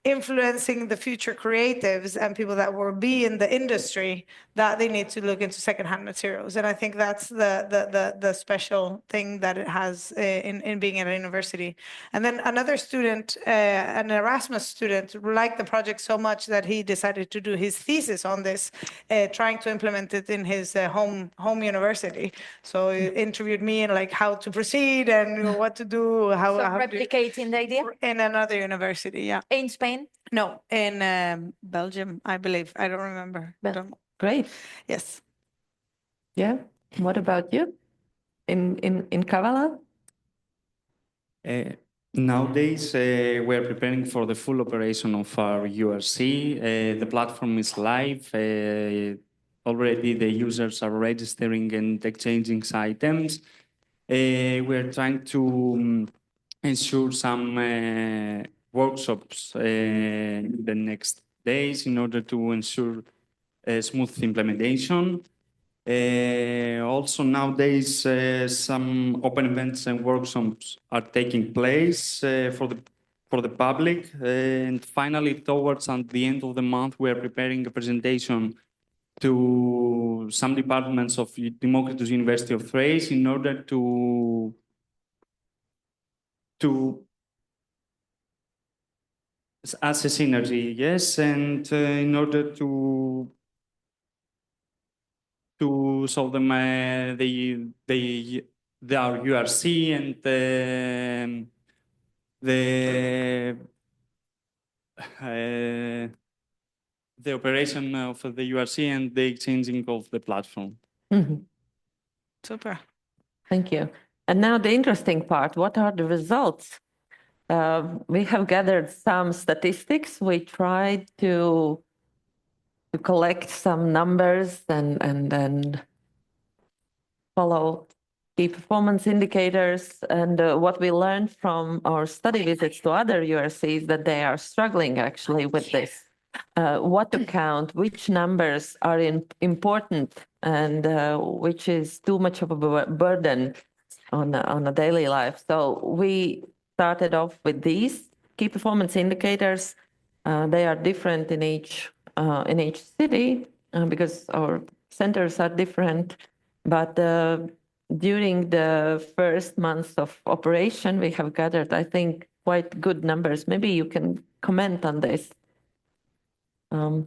influencing the future creatives and people that will be in the industry, that they need to look into secondhand materials. And I think that's the special thing that it has in being at a university. And then another student, an Erasmus student, liked the project so much that he decided to do his thesis on this, trying to implement it in his home university. So he interviewed me and like how to proceed and what to do, how replicating the idea in another university. Yeah. In Spain? No, in Belgium, I believe. I don't remember. Great. Yes. Yeah. What about you? In Kavala? Nowadays, we're preparing for the full operation of our URC. The platform is live. Already the users are registering and exchanging items. We're trying to ensure some workshops in the next days in order to ensure smooth implementation. Also nowadays, some open events and workshops are taking place for the public. And finally, towards the end of the month, we are preparing a presentation to some departments of Democritus University of Thrace in order to as a synergy, yes, and in order to show them our URC and the operation of the URC and the exchanging of the platform. Mhm. Super. Thank you. And now the interesting part, what are the results? We have gathered some statistics. We tried to collect some numbers and follow key performance indicators. And what we learned from our study visits to other URCs that they are struggling actually with this. What to count, which numbers are important, and which is too much of a burden on a daily life. So we started off with these key performance indicators. They are different in each city because our centers are different. But during the first months of operation, we have gathered, I think, quite good numbers. Maybe you can comment on this. I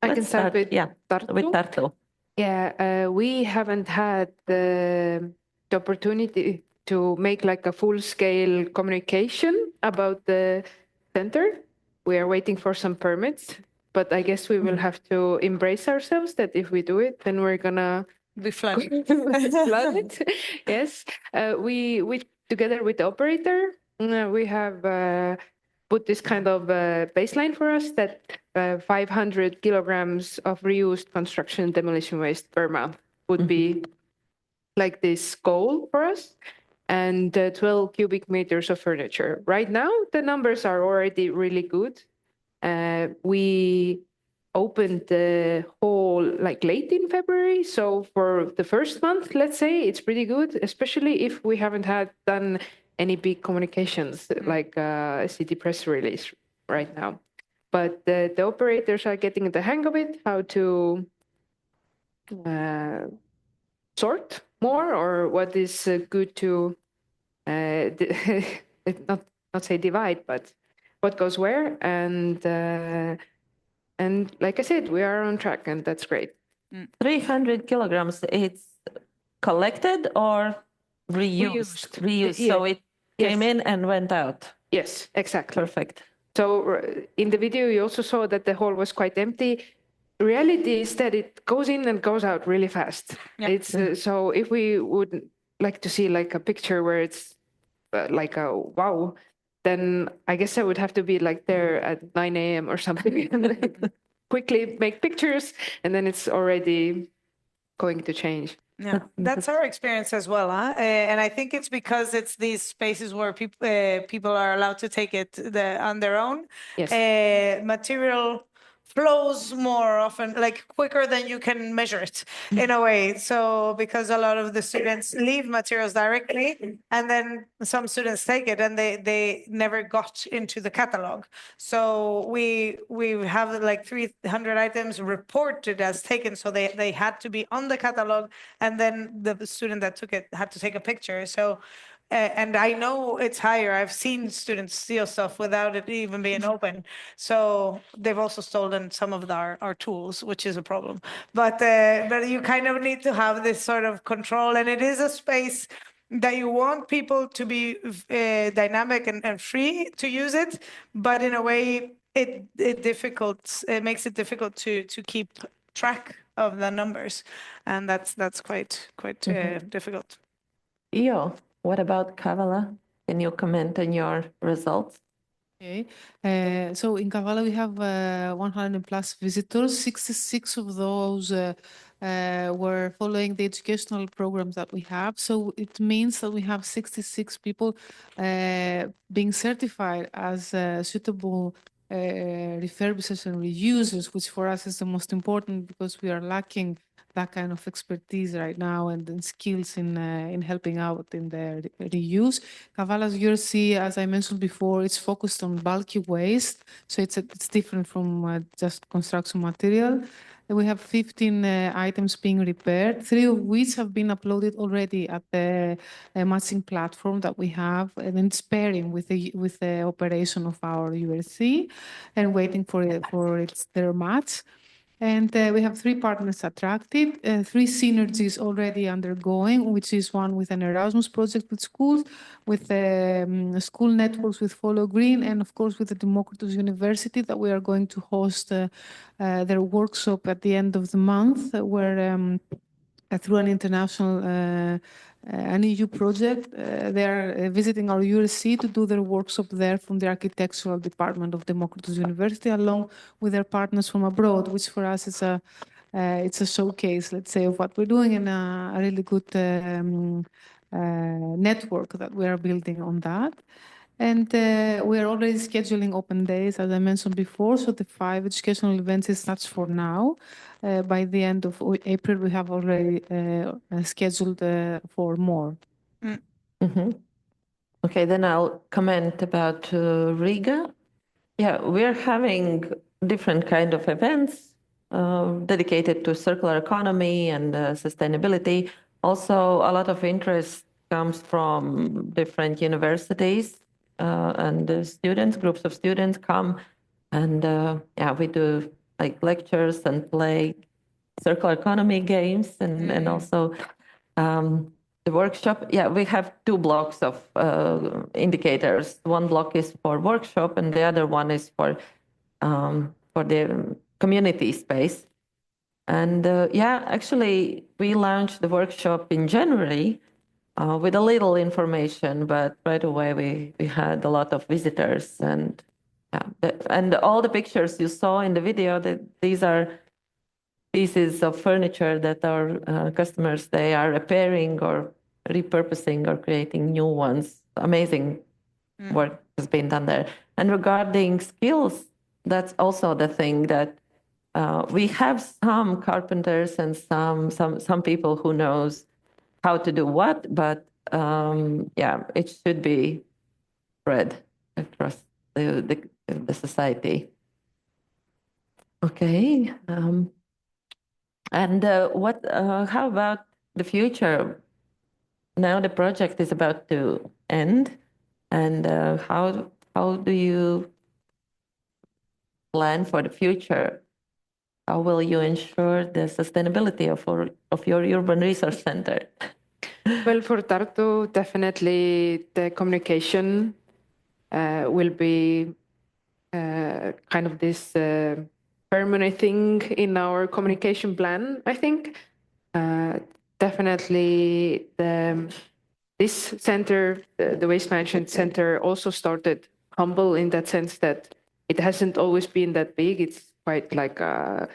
can start with Tartu. With Tartu. Yeah, we haven't had the opportunity to make like a full-scale communication about the center. We are waiting for some permits, but I guess we will have to embrace ourselves that if we do it, then we're gonna be flooded. Yes, we together with the operator, we have put this kind of baseline for us that 500 kilograms of reused construction demolition waste per month would be like this goal for us, and 12 cubic meters of furniture. Right now, the numbers are already really good. We opened the hall like late in February. So for the first month, let's say, it's pretty good, especially if we haven't done any big communications like a city press release right now. But the operators are getting the hang of it, how to sort more, or what is good to not say divide, but what goes where. And like I said, we are on track, and that's great. 300 kilograms, it's collected or reused? Reused. Yeah. So it came in and went out. Yes, exactly. Perfect. So in the video, you also saw that the hall was quite empty. Reality is that it goes in and goes out really fast. Yeah. It's so if we would like to see like a picture where it's like a wow, then I guess I would have to be like there at 9 a.m. or something and like quickly make pictures, and then it's already going to change. Yeah, that's our experience as well, huh? And I think it's because it's these spaces where people are allowed to take it on their own. Yes. Material flows more often, like quicker than you can measure it in a way. So because a lot of the students leave materials directly, and then some students take it and they never got into the catalog. So we have like 300 items reported as taken, so they had to be on the catalog, and then the student that took it had to take a picture. So and I know it's higher. I've seen students steal stuff without it even being open. So they've also stolen some of our tools, which is a problem. But you kind of need to have this sort of control. And it is a space that you want people to be dynamic and free to use it. But in a way, it makes it difficult to keep track of the numbers. And that's quite difficult. Io, what about Kavala? Can you comment on your results? Okay, so in Kavala we have 100 plus visitors. 66 of those were following the educational programs that we have. So it means that we have 66 people being certified as suitable refurbishers and reusers, which for us is the most important because we are lacking that kind of expertise right now and skills in helping out in the reuse. Kavala's URC, as I mentioned before, it's focused on bulky waste, so it's different from just construction material. We have 15 items being repaired, 3 of which have been uploaded already at the matching platform that we have, and then it's pairing with the operation of our URC and waiting for their match. And we have 3 partners attracted, 3 synergies already undergoing, which is one with an Erasmus project with schools, with school networks with Follow Green, and of course with the Democritus University that we are going to host their workshop at the end of the month, where through an international, an EU project, they are visiting our URC to do their workshop there from the architectural department of Democritus University, along with their partners from abroad, which for us is it's a showcase, let's say, of what we're doing, and a really good network that we are building on that. And we are already scheduling open days, as I mentioned before. So the 5 educational events is such for now. By the end of April, we have already scheduled for more. Okay, then I'll comment about Riga. Yeah, we're having different kind of events dedicated to circular economy and sustainability. Also, a lot of interest comes from different universities and the students, groups of students come, and yeah, we do like lectures and play circular economy games, and also the workshop. Yeah, we have 2 blocks of indicators. One block is for workshop, and the other one is for the community space. And yeah, actually, we launched the workshop in January with a little information, but right away we had a lot of visitors, and yeah, and all the pictures you saw in the video, that these are pieces of furniture that our customers, they are repairing or repurposing or creating new ones. Amazing work has been done there. And regarding skills, that's also the thing that we have some carpenters and some people who knows how to do what, but yeah, it should be spread across the society. Okay. And what? How about the future? Now the project is about to end, and how do you plan for the future? How will you ensure the sustainability of your urban resource center? Well, for Tartu, definitely the communication will be kind of this permanent thing in our communication plan, I think. Definitely this center, the Waste Management Center, also started humble in that sense that it hasn't always been that big. It's quite like a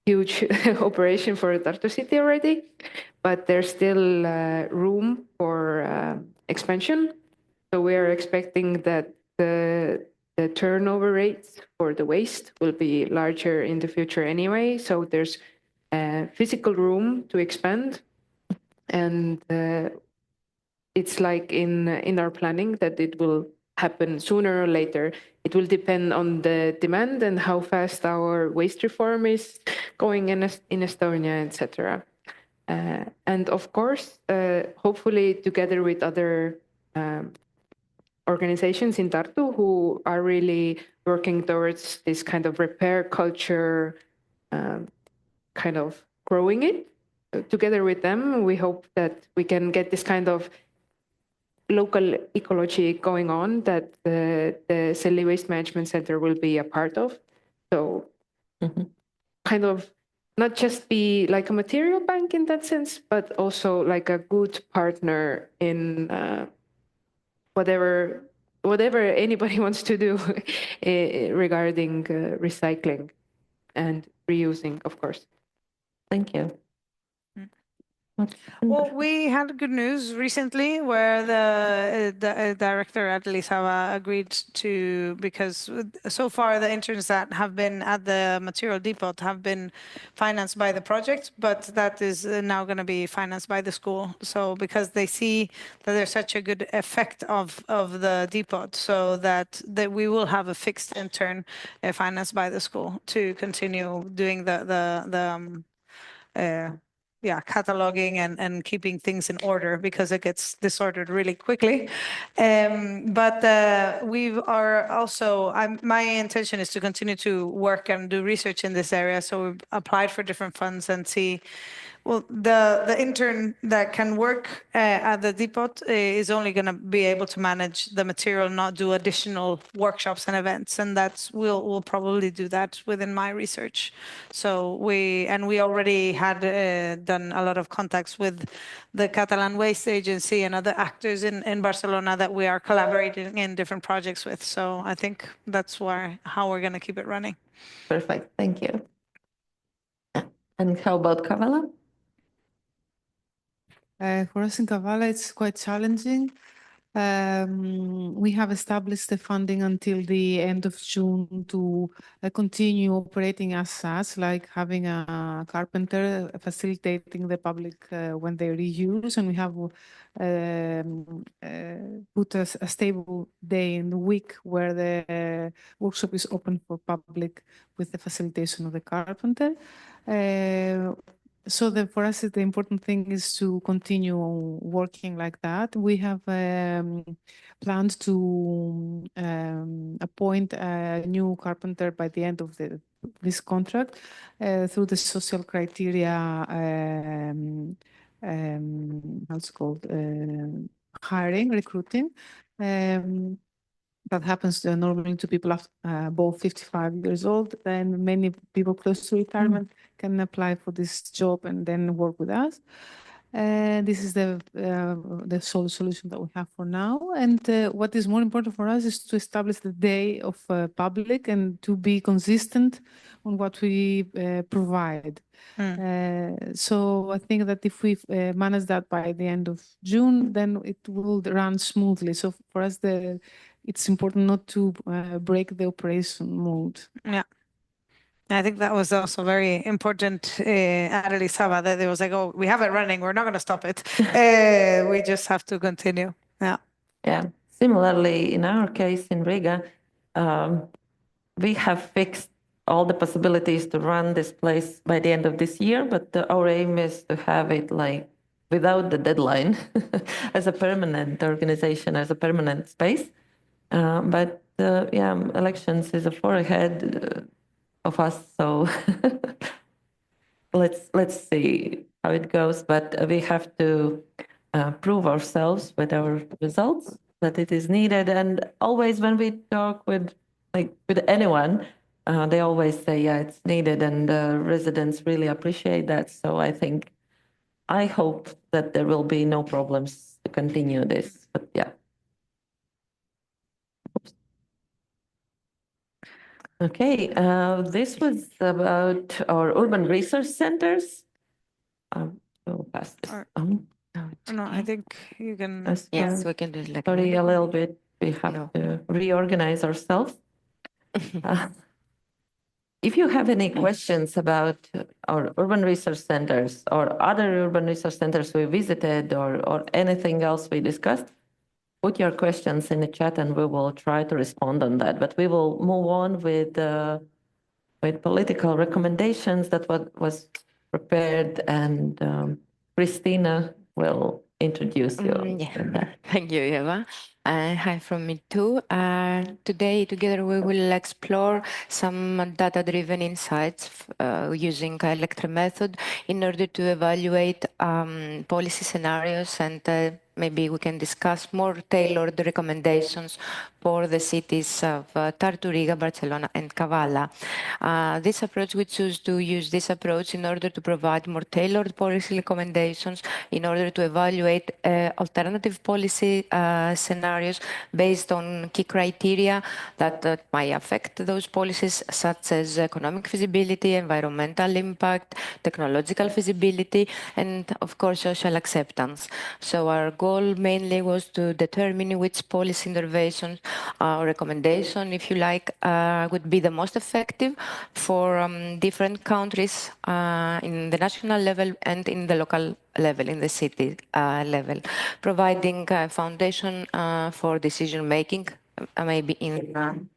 huge operation for Tartu City already, but there's still room for expansion. So we are expecting that the turnover rates for the waste will be larger in the future anyway. So there's physical room to expand, and it's like in our planning that it will happen sooner or later. It will depend on the demand and how fast our waste reform is going in Estonia, etc. And of course, hopefully together with other organizations in Tartu who are really working towards this kind of repair culture, kind of growing it. Together with them, we hope that we can get this kind of local ecology going on that the Selli Waste Management Center will be a part of. So kind of not just be like a material bank in that sense, but also like a good partner in whatever anybody wants to do regarding recycling and reusing, of course. Thank you. Well, we had good news recently where the director at Lisava agreed to, because so far the interns that have been at the material depot have been financed by the project, but that is now going to be financed by the school. So because they see that there's such a good effect of the depot, so that we will have a fixed intern financed by the school to continue doing the cataloging and keeping things in order because it gets disordered really quickly. But we are also, my intention is to continue to work and do research in this area. So we've applied for different funds and see, well, the intern that can work at the depot is only going to be able to manage the material, not do additional workshops and events. And we'll probably do that within my research. So we already had done a lot of contacts with the Catalan Waste Agency and other actors in Barcelona that we are collaborating in different projects with. So I think that's how we're going to keep it running. Perfect. Thank you. And how about Kavala? For us in Kavala, it's quite challenging. We have established the funding until the end of June to continue operating as such, like having a carpenter facilitating the public when they reuse, and we have put a stable day in the week where the workshop is open for public with the facilitation of the carpenter. So for us, the important thing is to continue working like that. We have planned to appoint a new carpenter by the end of this contract through the social criteria, how's it called, hiring, recruiting. That happens normally to people above 55 years old, and many people close to retirement can apply for this job and then work with us. This is the sole solution that we have for now. And what is more important for us is to establish the day of public and to be consistent on what we provide. So I think that if we manage that by the end of June, then it will run smoothly. So for us, it's important not to break the operation mode. Yeah. I think that was also very important at Elisava, that it was like, oh, we have it running, we're not going to stop it. We just have to continue. Yeah. Yeah. Similarly, in our case in Riga, we have fixed all the possibilities to run this place by the end of this year, but our aim is to have it like without the deadline as a permanent organization, as a permanent space. But elections is far ahead of us, so let's see how it goes. But we have to prove ourselves with our results that it is needed. And always when we talk with anyone, they always say, yeah, it's needed, and residents really appreciate that. So I hope that there will be no problems to continue this. But yeah. Okay, this was about our urban resource centers. We'll pass this on. No, I think you can. Yes, we can do it. Sorry, a little bit. We have to reorganize ourselves. If you have any questions about our urban resource centers or other urban resource centers we visited or anything else we discussed, put your questions in the chat and we will try to respond on that. But we will move on with political recommendations that was prepared, and Christina will introduce you. Thank you, Eva. Hi from me too. Today, together, we will explore some data-driven insights using electric method in order to evaluate policy scenarios, and maybe we can discuss more tailored recommendations for the cities of Tartu, Riga, Barcelona, and Kavala. This approach, we choose to use this approach in order to provide more tailored policy recommendations, in order to evaluate alternative policy scenarios based on key criteria that might affect those policies, such as economic feasibility, environmental impact, technological feasibility, and of course, social acceptance. So our goal mainly was to determine which policy interventions or recommendation, if you like, would be the most effective for different countries in the national level and in the local level, in the city level, providing a foundation for decision making, maybe in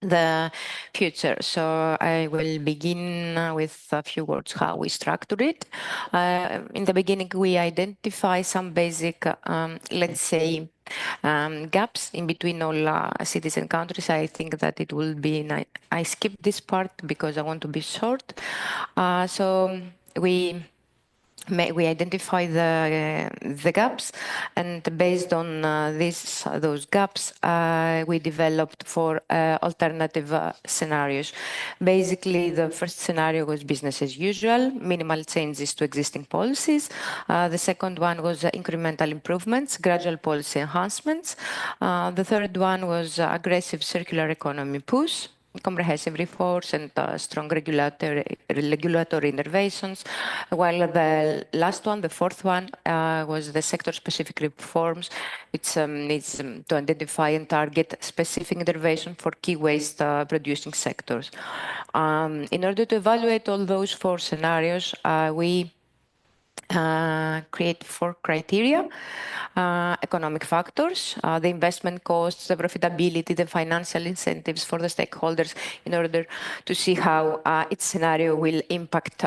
the future. So I will begin with a few words how we structure it. In the beginning, we identify some basic, let's say, gaps in between all cities and countries. I think that it will be, I skip this part because I want to be short. So we identify the gaps, and based on those gaps, we developed 4 alternative scenarios. Basically, the first scenario was business as usual, minimal changes to existing policies. The second one was incremental improvements, gradual policy enhancements. The third one was aggressive circular economy push, comprehensive reforms and strong regulatory interventions, while the last one, the fourth one, was the sector-specific reforms, which needs to identify and target specific intervention for key waste-producing sectors. In order to evaluate all those 4 scenarios, we create 4 criteria: economic factors, the investment costs, the profitability, the financial incentives for the stakeholders, in order to see how each scenario will impact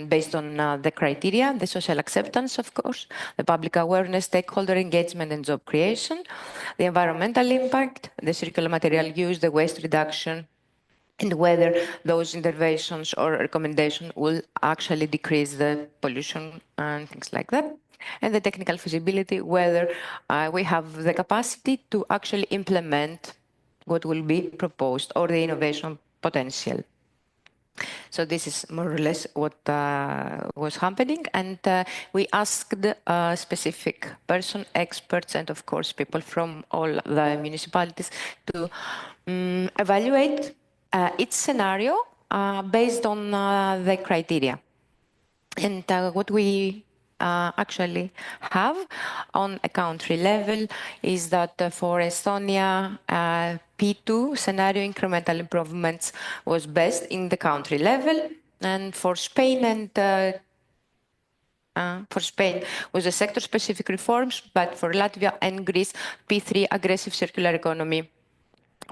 based on the criteria, the social acceptance, of course, the public awareness, stakeholder engagement and job creation, the environmental impact, the circular material use, the waste reduction, and whether those interventions or recommendations will actually decrease the pollution and things like that. And the technical feasibility, whether we have the capacity to actually implement what will be proposed or the innovation potential. So this is more or less what was happening. And we asked specific person, experts, and of course people from all the municipalities to evaluate each scenario based on the criteria. And what we actually have on a country level is that for Estonia, P2 scenario incremental improvements was best in the country level, and for Spain was a sector-specific reforms, but for Latvia and Greece, P3 aggressive circular economy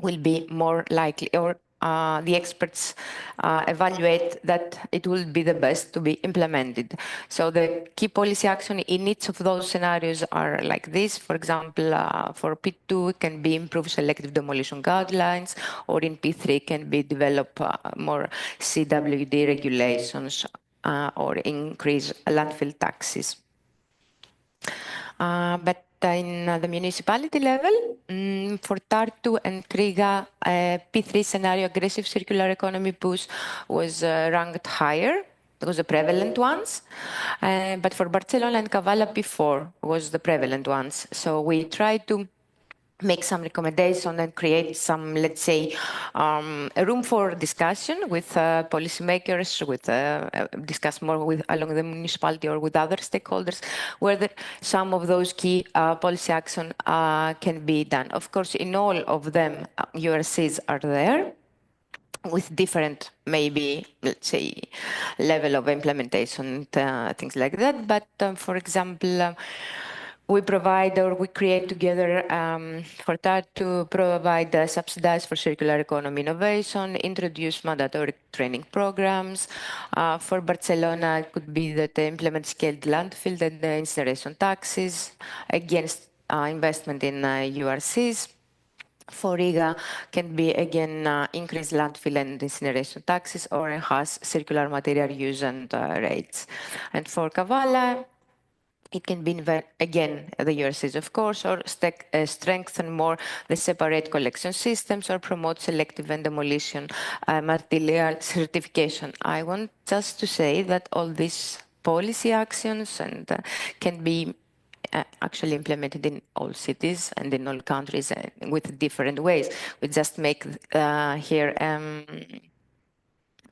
will be more likely, or the experts evaluate that it will be the best to be implemented. So the key policy action in each of those scenarios are like this. For example, for P2 it can be improve selective demolition guidelines, or in P3 can be develop more C&DW regulations or increase landfill taxes. But in the municipality level, for Tartu and Riga, P3 scenario aggressive circular economy push was ranked higher. Those are the prevalent ones. But for Barcelona and Kavala, P4 was the prevalent ones. So we tried to make some recommendation and create some, let's say, a room for discussion with policymakers, with discuss more with along the municipality or with other stakeholders, whether some of those key policy action can be done. Of course, in all of them, URCs are there, with different, maybe, let's say, level of implementation, things like that. But for example, we provide, or we create together for that to provide subsidized for circular economy innovation, introduce mandatory training programs. For Barcelona, it could be that they implement scaled landfill and the incineration taxes against investment in URCs. For Riga, can be again increase landfill and incineration taxes or enhance circular material use and rates. And for Kavala, it can be, again, the URCs, of course, or strengthen more the separate collection systems, or promote selective and demolition material certification. I want just to say that all these policy actions and can be actually implemented in all cities and in all countries with different ways. We just make here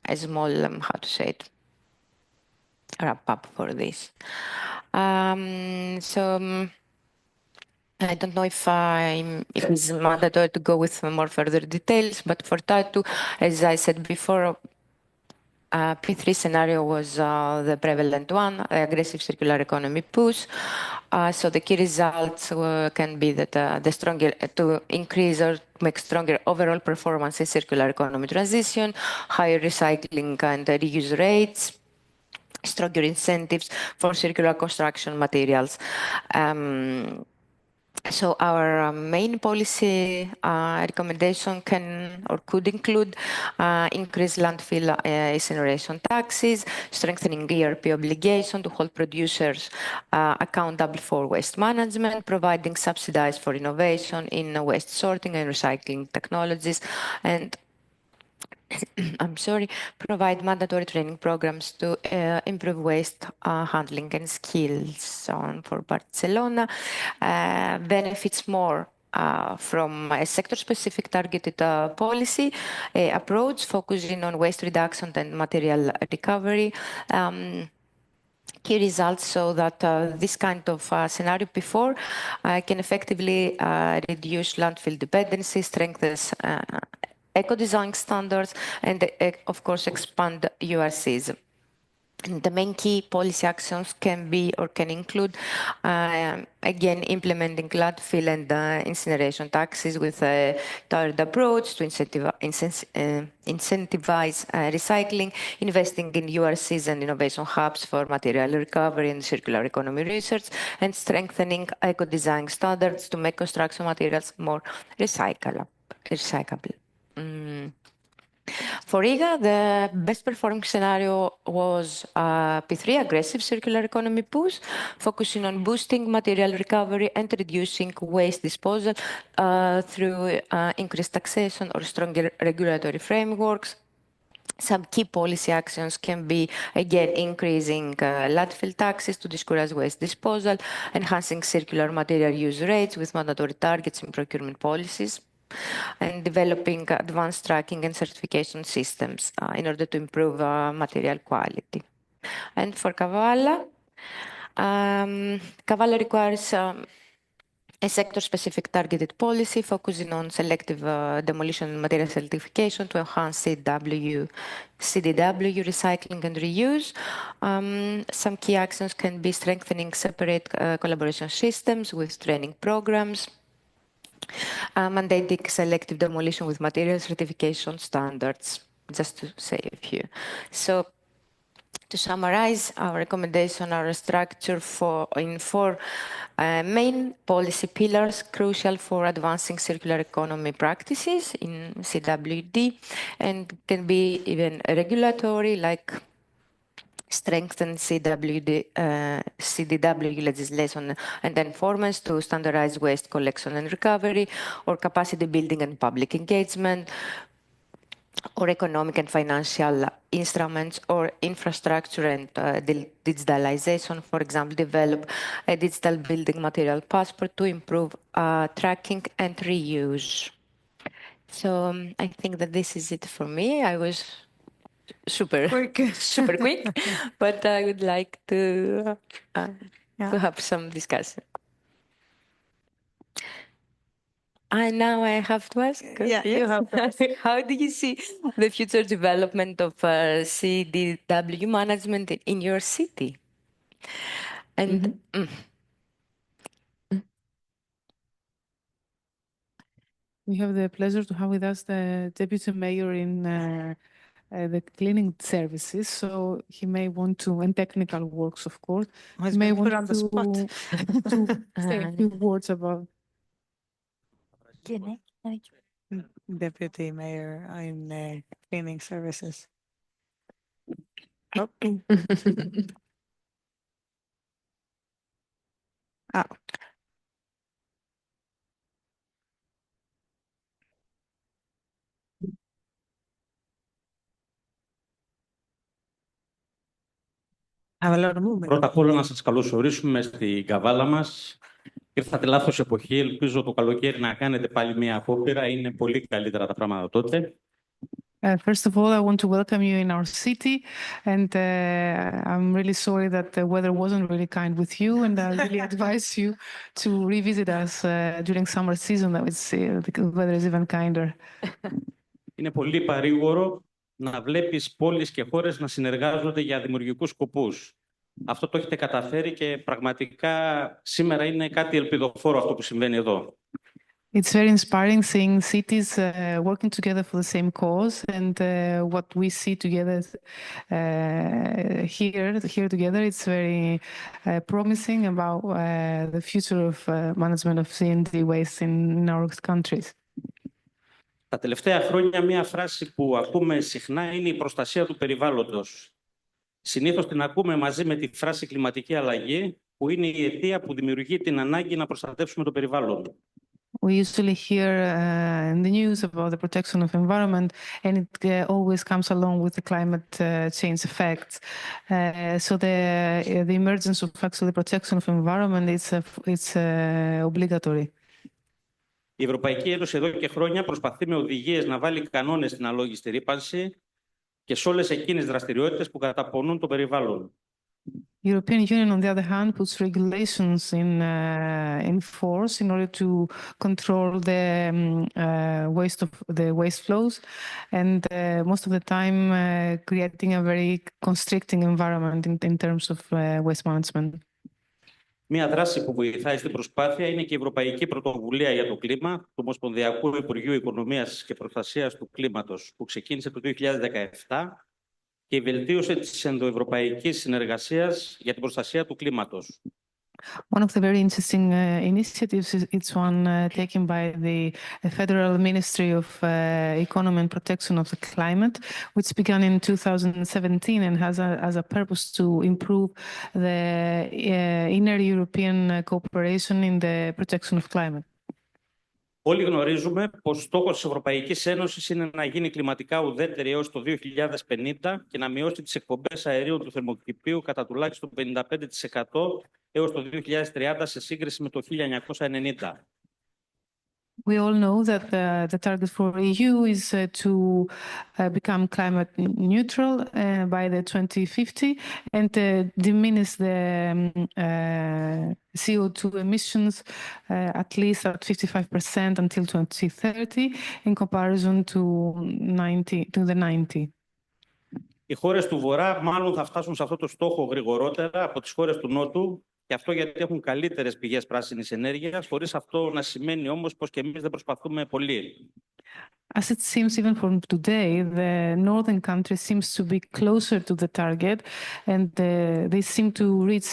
a small, how to say it, wrap up for this. So I don't know if it's mandatory to go with more further details, but for Tartu, as I said before, P3 scenario was the prevalent one, aggressive circular economy push. So the key results can be that the stronger to increase or make stronger overall performance in circular economy transition, higher recycling and reuse rates, stronger incentives for circular construction materials. So our main policy recommendation can or could include increased landfill incineration taxes, strengthening ERP obligation to hold producers accountable for waste management, providing subsidies for innovation in waste sorting and recycling technologies, and I'm sorry, provide mandatory training programs to improve waste handling and skills for Barcelona. Benefits more from a sector-specific targeted policy approach, focusing on waste reduction and material recovery. Key results show that this kind of scenario before can effectively reduce landfill dependency, strengthens eco-design standards, and of course expand URCs. And the main key policy actions can be or can include, again, implementing landfill and incineration taxes with a tiered approach to incentivize recycling, investing in URCs and innovation hubs for material recovery and circular economy research, and strengthening eco-design standards to make construction materials more recyclable. For Riga, the best performing scenario was P3, aggressive circular economy push, focusing on boosting material recovery and reducing waste disposal through increased taxation or stronger regulatory frameworks. Some key policy actions can be, again, increasing landfill taxes to discourage waste disposal, enhancing circular material use rates with mandatory targets in procurement policies, and developing advanced tracking and certification systems in order to improve material quality. And for Kavala, Kavala requires a sector-specific targeted policy focusing on selective demolition and material certification to enhance C&DW recycling and reuse. Some key actions can be strengthening separate collaboration systems with training programs, mandating selective demolition with material certification standards, just to say a few. So to summarize, our recommendations are structured in four main policy pillars crucial for advancing circular economy practices in CWD, and can be even regulatory, like strengthen C&DW legislation and enforcement to standardize waste collection and recovery, or capacity building and public engagement, or economic and financial instruments, or infrastructure and digitalization. For example, develop a digital building material passport to improve tracking and reuse. So I think that this is it for me. I was super quick, but I would like to have some discussion. And now I have to ask. Yeah, you have to ask. How do you see the future development of C&DW management in your city? And we have the pleasure to have with us the deputy mayor in the cleaning services, so he may want to, and technical works, of course, he may want to say a few words about. Deputy Mayor in cleaning services. Oh. Πρώτα απ' όλα να σας καλωσορίσουμε στην Καβάλα μας. Ήρθατε λάθος εποχή, ελπίζω το καλοκαίρι να κάνετε πάλι μια απόπειρα, είναι πολύ καλύτερα τα πράγματα τότε. First of all, I want to welcome you in our city, and I'm really sorry that the weather wasn't really kind with you, and I really advise you to revisit us during summer season. That the weather is even kinder. Είναι πολύ παρήγορο να βλέπεις πόλεις και χώρες να συνεργάζονται για δημιουργικούς σκοπούς. Αυτό το έχετε καταφέρει και πραγματικά σήμερα είναι κάτι ελπιδοφόρο αυτό που συμβαίνει εδώ. It's very inspiring seeing cities working together for the same cause, and what we see together here together. It's very promising about the future of management of C&D waste in our countries. Τα τελευταία χρόνια μία φράση που ακούμε συχνά είναι η προστασία του περιβάλλοντος. Συνήθως την ακούμε μαζί με τη φράση κλιματική αλλαγή, που είναι η αιτία που δημιουργεί την ανάγκη να προστατεύσουμε το περιβάλλον. We usually hear in the news about the protection of environment, and it always comes along with the climate change effects. So the emergence of actually the protection of environment it's obligatory. Η Ευρωπαϊκή Ένωση εδώ και χρόνια προσπαθεί με οδηγίες να βάλει κανόνες στην αλόγιστη ρύπανση και σε όλες εκείνες δραστηριότητες που καταπονούν το περιβάλλον. The European Union, on the other hand, puts regulations in force in order to control the waste flows, and most of the time creating a very constricting environment in terms of waste management. Μία δράση που βοηθάει στην προσπάθεια είναι και η Ευρωπαϊκή Πρωτοβουλία για το Κλίμα του Ομοσπονδιακού Υπουργείου Οικονομίας και Προστασίας του Κλίματος, που ξεκίνησε το 2017 και η βελτίωση της ενδοευρωπαϊκής συνεργασίας για την προστασία του κλίματος. One of the very interesting initiatives is one taken by the Federal Ministry of Economy and Protection of the Climate, which began in 2017 and has as a purpose to improve the inner European cooperation in the protection of climate. Όλοι γνωρίζουμε πως στόχος της Ευρωπαϊκής Ένωσης είναι να γίνει κλιματικά ουδέτερη έως το 2050 και να μειώσει τις εκπομπές αερίων του θερμοκηπίου κατά τουλάχιστον 55% έως το 2030 σε σύγκριση με το 1990. We all know that the target for EU is to become climate neutral by the 2050 and diminish the CO2 emissions at least at 55% until 2030 in comparison to the 90. Οι χώρες του Βορρά μάλλον θα φτάσουν σε αυτό το στόχο γρηγορότερα από τις χώρες του Νότου, και αυτό γιατί έχουν καλύτερες πηγές πράσινης ενέργειας, χωρίς αυτό να σημαίνει όμως πως και εμείς δεν προσπαθούμε πολύ. As it seems, even from today, the northern countries seems to be closer to the target, and they seem to reach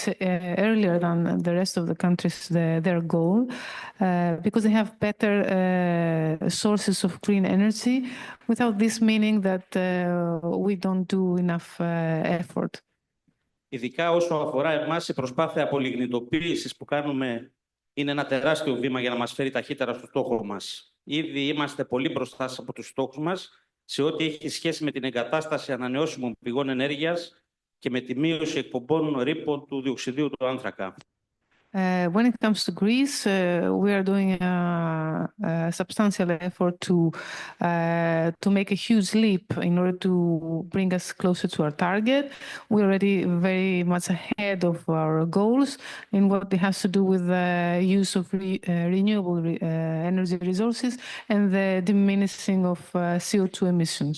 earlier than the rest of the countries their goal, because they have better sources of green energy, without this meaning that we don't do enough effort. Ειδικά όσο αφορά εμάς, η προσπάθεια απολιγνητοποίησης που κάνουμε είναι ένα τεράστιο βήμα για να μας φέρει ταχύτερα στο στόχο μας. Ήδη είμαστε πολύ μπροστά από τους στόχους μας σε ό,τι έχει σχέση με την εγκατάσταση ανανεώσιμων πηγών ενέργειας και με τη μείωση εκπομπών ρήπων του διοξιδίου του άνθρακα. When it comes to Greece, we are doing a substantial effort to make a huge leap in order to bring us closer to our target. We're already very much ahead of our goals in what it has to do with the use of renewable energy resources and the diminishing of CO2 emissions.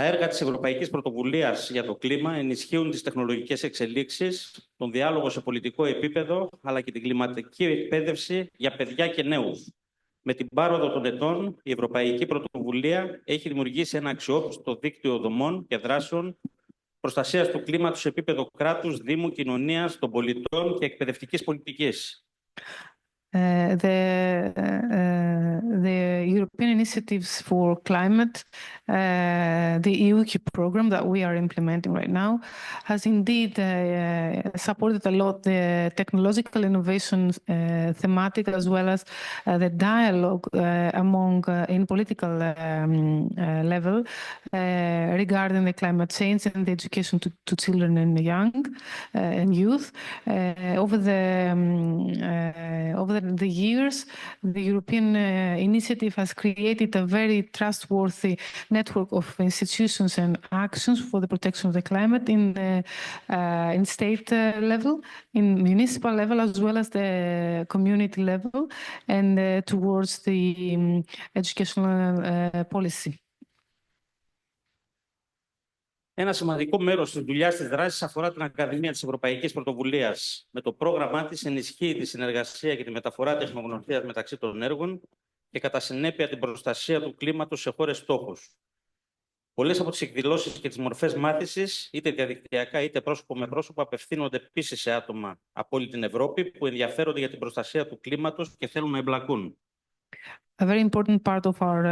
Τα έργα της Ευρωπαϊκής Πρωτοβουλίας για το Κλίμα ενισχύουν τις τεχνολογικές εξελίξεις, τον διάλογο σε πολιτικό επίπεδο, αλλά και την κλιματική εκπαίδευση για παιδιά και νέους. Με την πάροδο των ετών, η Ευρωπαϊκή Πρωτοβουλία έχει δημιουργήσει ένα αξιόπιστο δίκτυο δομών και δράσεων προστασίας του κλίματος σε επίπεδο κράτους, δήμου, κοινωνίας, των πολιτών και εκπαιδευτικής πολιτικής. The European initiatives for climate, the EU program that we are implementing right now, has indeed supported a lot the technological innovation thematic, as well as the dialogue among in political level regarding the climate change and the education to children and young and youth. Over the years, the European initiative has created a very trustworthy network of institutions and actions for the protection of the climate in state level, in municipal level, as well as the community level, and towards the educational policy. Ένα σημαντικό μέρος της δουλειάς της δράσης αφορά την Ακαδημία της Ευρωπαϊκής Πρωτοβουλίας. Με το πρόγραμμά της ενισχύει τη συνεργασία και τη μεταφορά τεχνογνωσίας μεταξύ των έργων και κατά συνέπεια την προστασία του κλίματος σε χώρες στόχους. Πολλές από τις εκδηλώσεις και τις μορφές μάθησης, είτε διαδικτυακά είτε πρόσωπο με πρόσωπο, απευθύνονται επίσης σε άτομα από όλη την Ευρώπη που ενδιαφέρονται για την προστασία του κλίματος και θέλουν να εμπλακούν. A very important part of our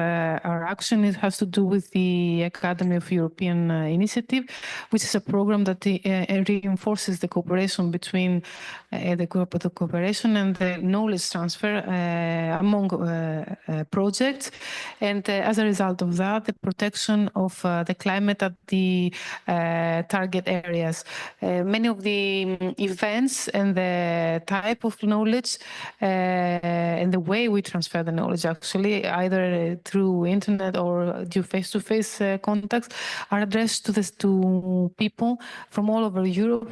action has to do with the Academy of European Initiative, which is a program that reinforces the cooperation between the cooperation and the knowledge transfer among projects, and as a result of that, the protection of the climate at the target areas. Many of the events and the type of knowledge and the way we transfer the knowledge, actually, either through internet or through face-to-face contacts, are addressed to people from all over Europe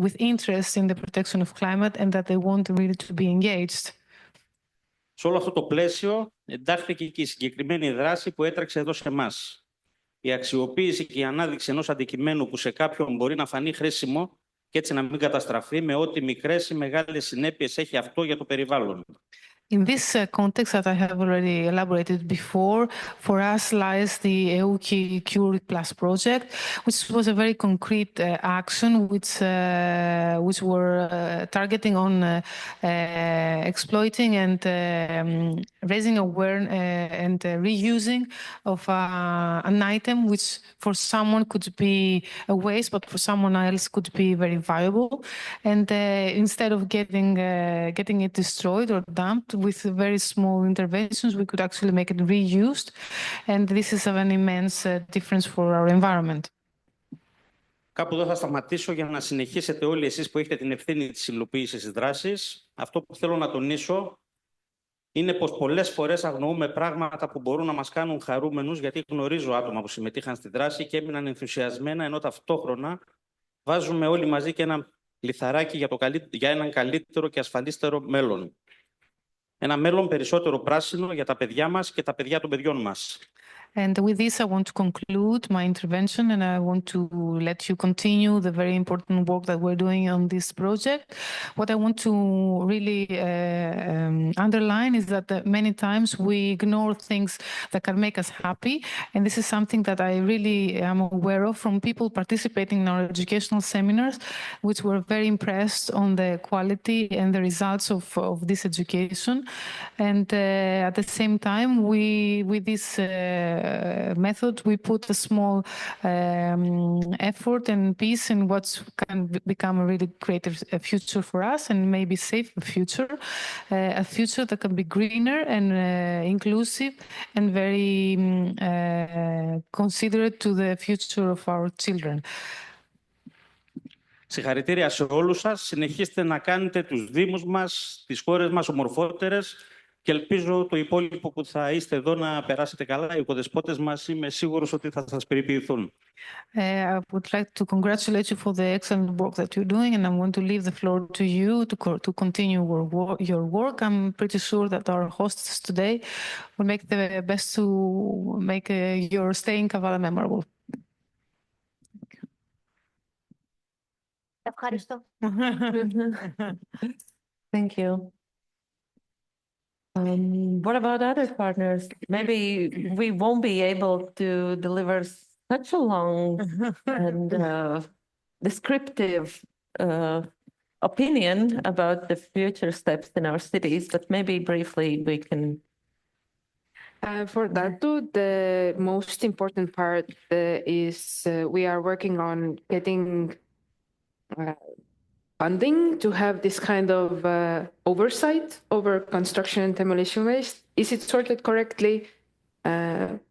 with interest in the protection of climate and that they want really to be engaged. Σε όλο αυτό το πλαίσιο εντάχθηκε και η συγκεκριμένη δράση που έτρεξε εδώ σε εμάς. Η αξιοποίηση και η ανάδειξη ενός αντικειμένου που σε κάποιον μπορεί να φανεί χρήσιμο και έτσι να μην καταστραφεί, με ό,τι μικρές ή μεγάλες συνέπειες έχει αυτό για το περιβάλλον. In this context that I have already elaborated before, for us lies the EUKI Cure Plus project, which was a very concrete action which were targeting on exploiting and raising awareness and reusing of an item which for someone could be a waste, but for someone else could be very valuable. And instead of getting it destroyed or dumped, with very small interventions, we could actually make it reused. And this is an immense difference for our environment. Κάπου εδώ θα σταματήσω για να συνεχίσετε όλοι εσείς που έχετε την ευθύνη της υλοποίησης της δράσης. Αυτό που θέλω να τονίσω είναι πως πολλές φορές αγνοούμε πράγματα που μπορούν να μας κάνουν χαρούμενους, γιατί γνωρίζω άτομα που συμμετείχαν στη δράση και έμειναν ενθουσιασμένα, ενώ ταυτόχρονα βάζουμε όλοι μαζί και ένα λιθαράκι για έναν καλύτερο και ασφαλίστερο μέλλον. Ένα μέλλον περισσότερο πράσινο για τα παιδιά μας και τα παιδιά των παιδιών μας. And with this, I want to conclude my intervention, and I want to let you continue the very important work that we're doing on this project. What I want to really underline is that many times we ignore things that can make us happy, and this is something that I really am aware of from people participating in our educational seminars, which were very impressed on the quality and the results of this education. And at the same time, with this method, we put a small effort and piece in what can become a really creative future for us, and maybe safe future, a future that can be greener and inclusive and very considerate to the future of our children. Συγχαρητήρια σε όλους σας. Συνεχίστε να κάνετε τους δήμους μας, τις χώρες μας ομορφότερες και ελπίζω το υπόλοιπο που θα είστε εδώ να περάσετε καλά. Οι οικοδεσπότες μας είμαι σίγουρος ότι θα σας περιποιηθούν. I would like to congratulate you for the excellent work that you're doing, and I'm going to leave the floor to you to continue your work. I'm pretty sure that our hosts today will make the best to make your stay in Kavala memorable. Ευχαριστώ. Thank you. What about other partners? Maybe we won't be able to deliver such a long and descriptive opinion about the future steps in our cities, but maybe briefly we can. For that too, the most important part is we are working on getting funding to have this kind of oversight over construction and demolition waste. Is it sorted correctly?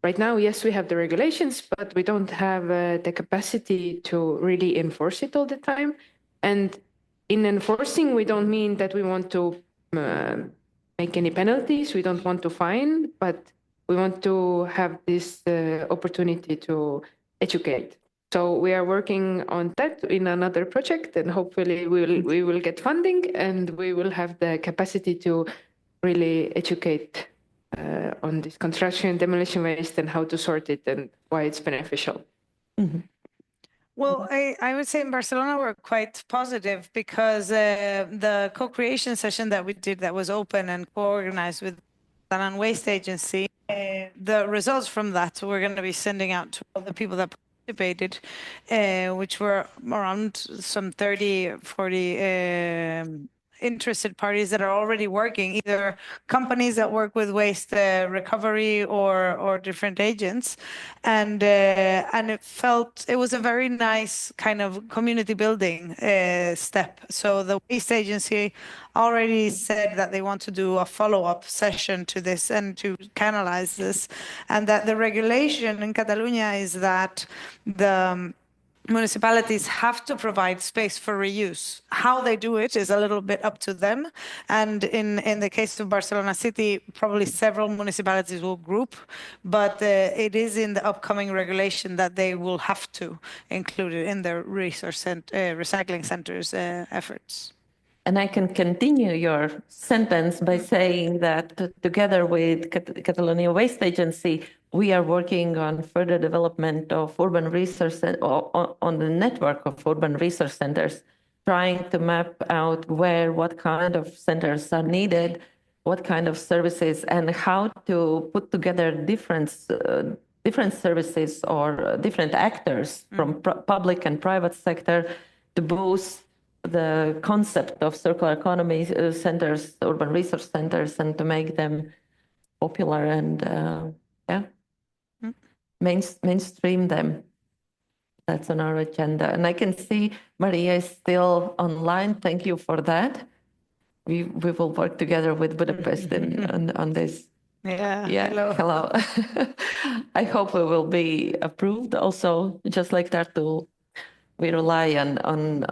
Right now, yes, we have the regulations, but we don't have the capacity to really enforce it all the time. And in enforcing, we don't mean that we want to make any penalties. We don't want to fine, but we want to have this opportunity to educate. So we are working on that in another project, and hopefully we will get funding and we will have the capacity to really educate on this construction and demolition waste and how to sort it and why it's beneficial. Mm-hmm. Well, I would say in Barcelona, we're quite positive because the co-creation session that we did that was open and co-organized with Catalan Waste Agency, the results from that we're going to be sending out to all the people that participated, which were around some 30, 40 interested parties that are already working, either companies that work with waste recovery or different agents, and it was a very nice kind of community building step. So the waste agency already said that they want to do a follow-up session to this and to canalize this, and that the regulation in Catalonia is that the municipalities have to provide space for reuse. How they do it is a little bit up to them. And in the case of Barcelona City, probably several municipalities will group, but it is in the upcoming regulation that they will have to include it in their recycling centers efforts. And I can continue your sentence by saying that together with Catalonia Waste Agency, we are working on further development of urban resource on the network of urban resource centers, trying to map out what kind of centers are needed, what kind of services, and how to put together different services or different actors from public and private sector to boost the concept of circular economy centers, urban resource centers, and to make them popular and mainstream them. That's on our agenda. And I can see Maria is still online. Thank you for that. We will work together with Budapest on this. Yeah. Hello. I hope we will be approved also, just like Tartu. We rely on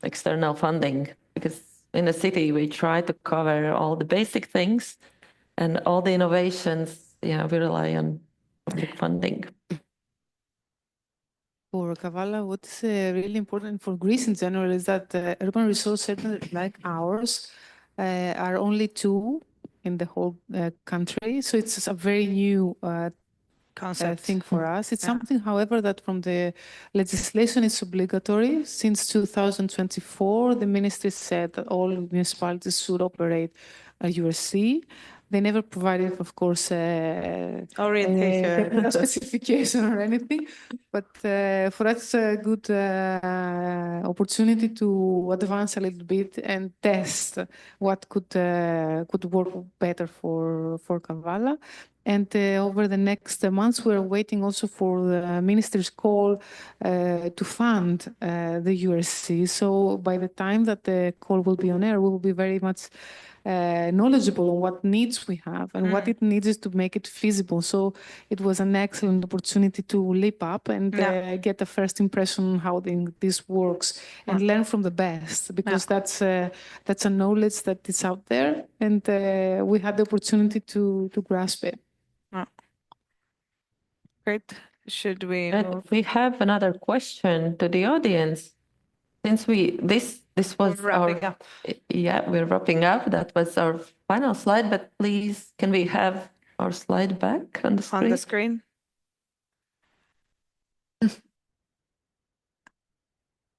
external funding because in the city we try to cover all the basic things and all the innovations. Yeah, we rely on public funding. For Kavala, what's really important for Greece in general is that urban resource centers like ours are only 2 in the whole country. So it's a very new concept thing for us. It's something, however, that from the legislation is obligatory. Since 2024, the ministry said that all municipalities should operate a URC. They never provided, of course, orientation, specification or anything. But for us, it's a good opportunity to advance a little bit and test what could work better for Kavala. And over the next months, we're waiting also for the minister's call to fund the URC. So by the time that the call will be on air, we will be very much knowledgeable on what needs we have and what it needs is to make it feasible. So it was an excellent opportunity to leap up and get a first impression on how this works and learn from the best, because that's a knowledge that is out there, and we had the opportunity to grasp it. Great. Should we? We have another question to the audience. Since this was wrapping up. Yeah, we're wrapping up. That was our final slide, but please, can we have our slide back on the screen? On the screen.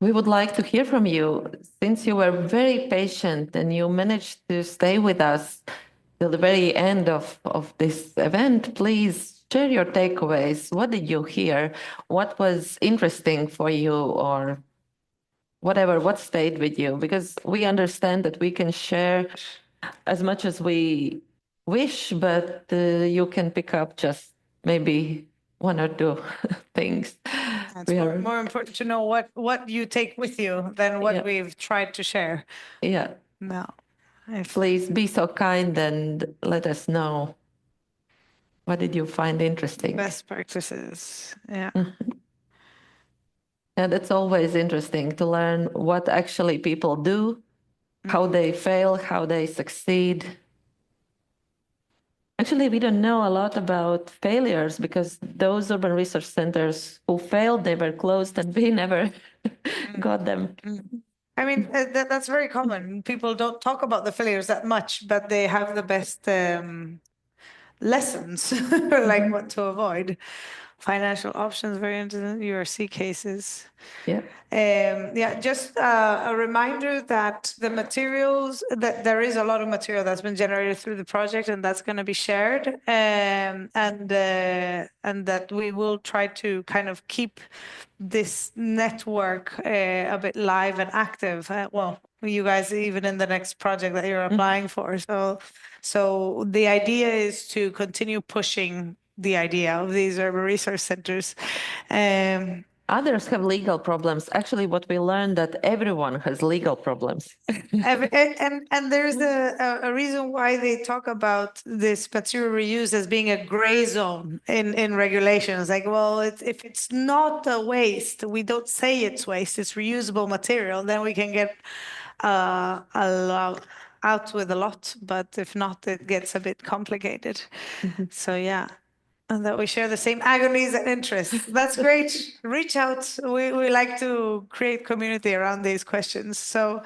We would like to hear from you. Since you were very patient and you managed to stay with us till the very end of this event, please share your takeaways. What did you hear? What was interesting for you, or whatever, what stayed with you? Because we understand that we can share as much as we wish, but you can pick up just maybe 1 or 2 things. It's more important to know what you take with you than what we've tried to share. Yeah. No. Please be so kind and let us know. What did you find interesting? Best practices. Yeah. And it's always interesting to learn what actually people do, how they fail, how they succeed. Actually, we don't know a lot about failures because those urban research centers who failed, they were closed and we never got them. I mean, that's very common. People don't talk about the failures that much, but they have the lessons, like what to avoid. Financial options, very interesting, URC cases. Yeah. Yeah, just a reminder that the materials, that there is a lot of material that's been generated through the project, and that's going to be shared, and that we will try to kind of keep this network a bit live and active. Well, you guys, even in the next project that you're applying for. So the idea is to continue pushing the idea of these urban resource centers. Others have legal problems. Actually, what we learned that everyone has legal problems. And there's a reason why they talk about this material reuse as being a gray zone in regulations. Like, well, if it's not a waste, we don't say it's waste, it's reusable material, then we can get out with a lot. But if not, it gets a bit complicated. So yeah. And that we share the same agonies and interests. That's great. Reach out. We like to create community around these questions. So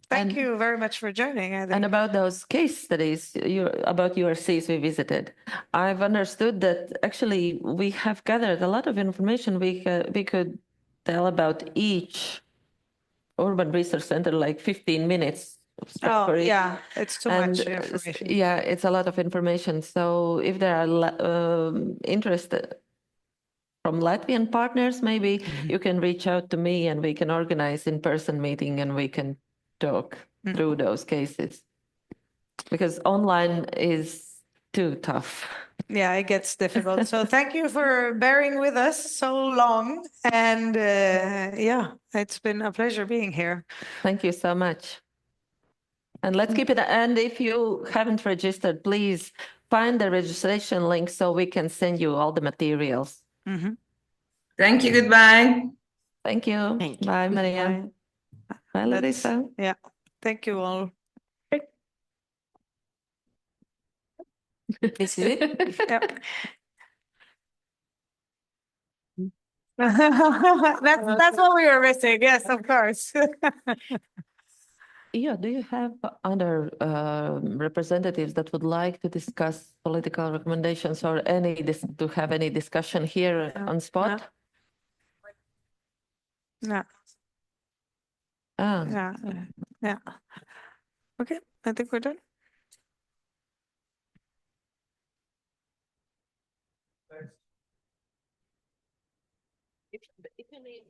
thank you very much for joining. And about those case studies, about URCs we visited, I've understood that actually we have gathered a lot of information. We could tell about each urban research center like 15 minutes. Oh, yeah, it's too much information. Yeah, it's a lot of information. So if there are interested from Latvian partners, maybe you can reach out to me and we can organize in-person meeting and we can talk through those cases. Because online is too tough. Yeah, it gets difficult. So thank you for bearing with us so long. And yeah, it's been a pleasure being here. Thank you so much. And let's keep it. And if you haven't registered, please find the registration link so we can send you all the materials. Thank you. Goodbye. Thank you. Bye, Maria. Bye, Larissa. Yeah. Thank you all. This is it? Yep. That's what we were missing. Yes, of course. Yeah, do you have other representatives that would like to discuss political recommendations or to have any discussion here on spot? No. Ah. Yeah. Yeah. Okay, I think we're done. If you need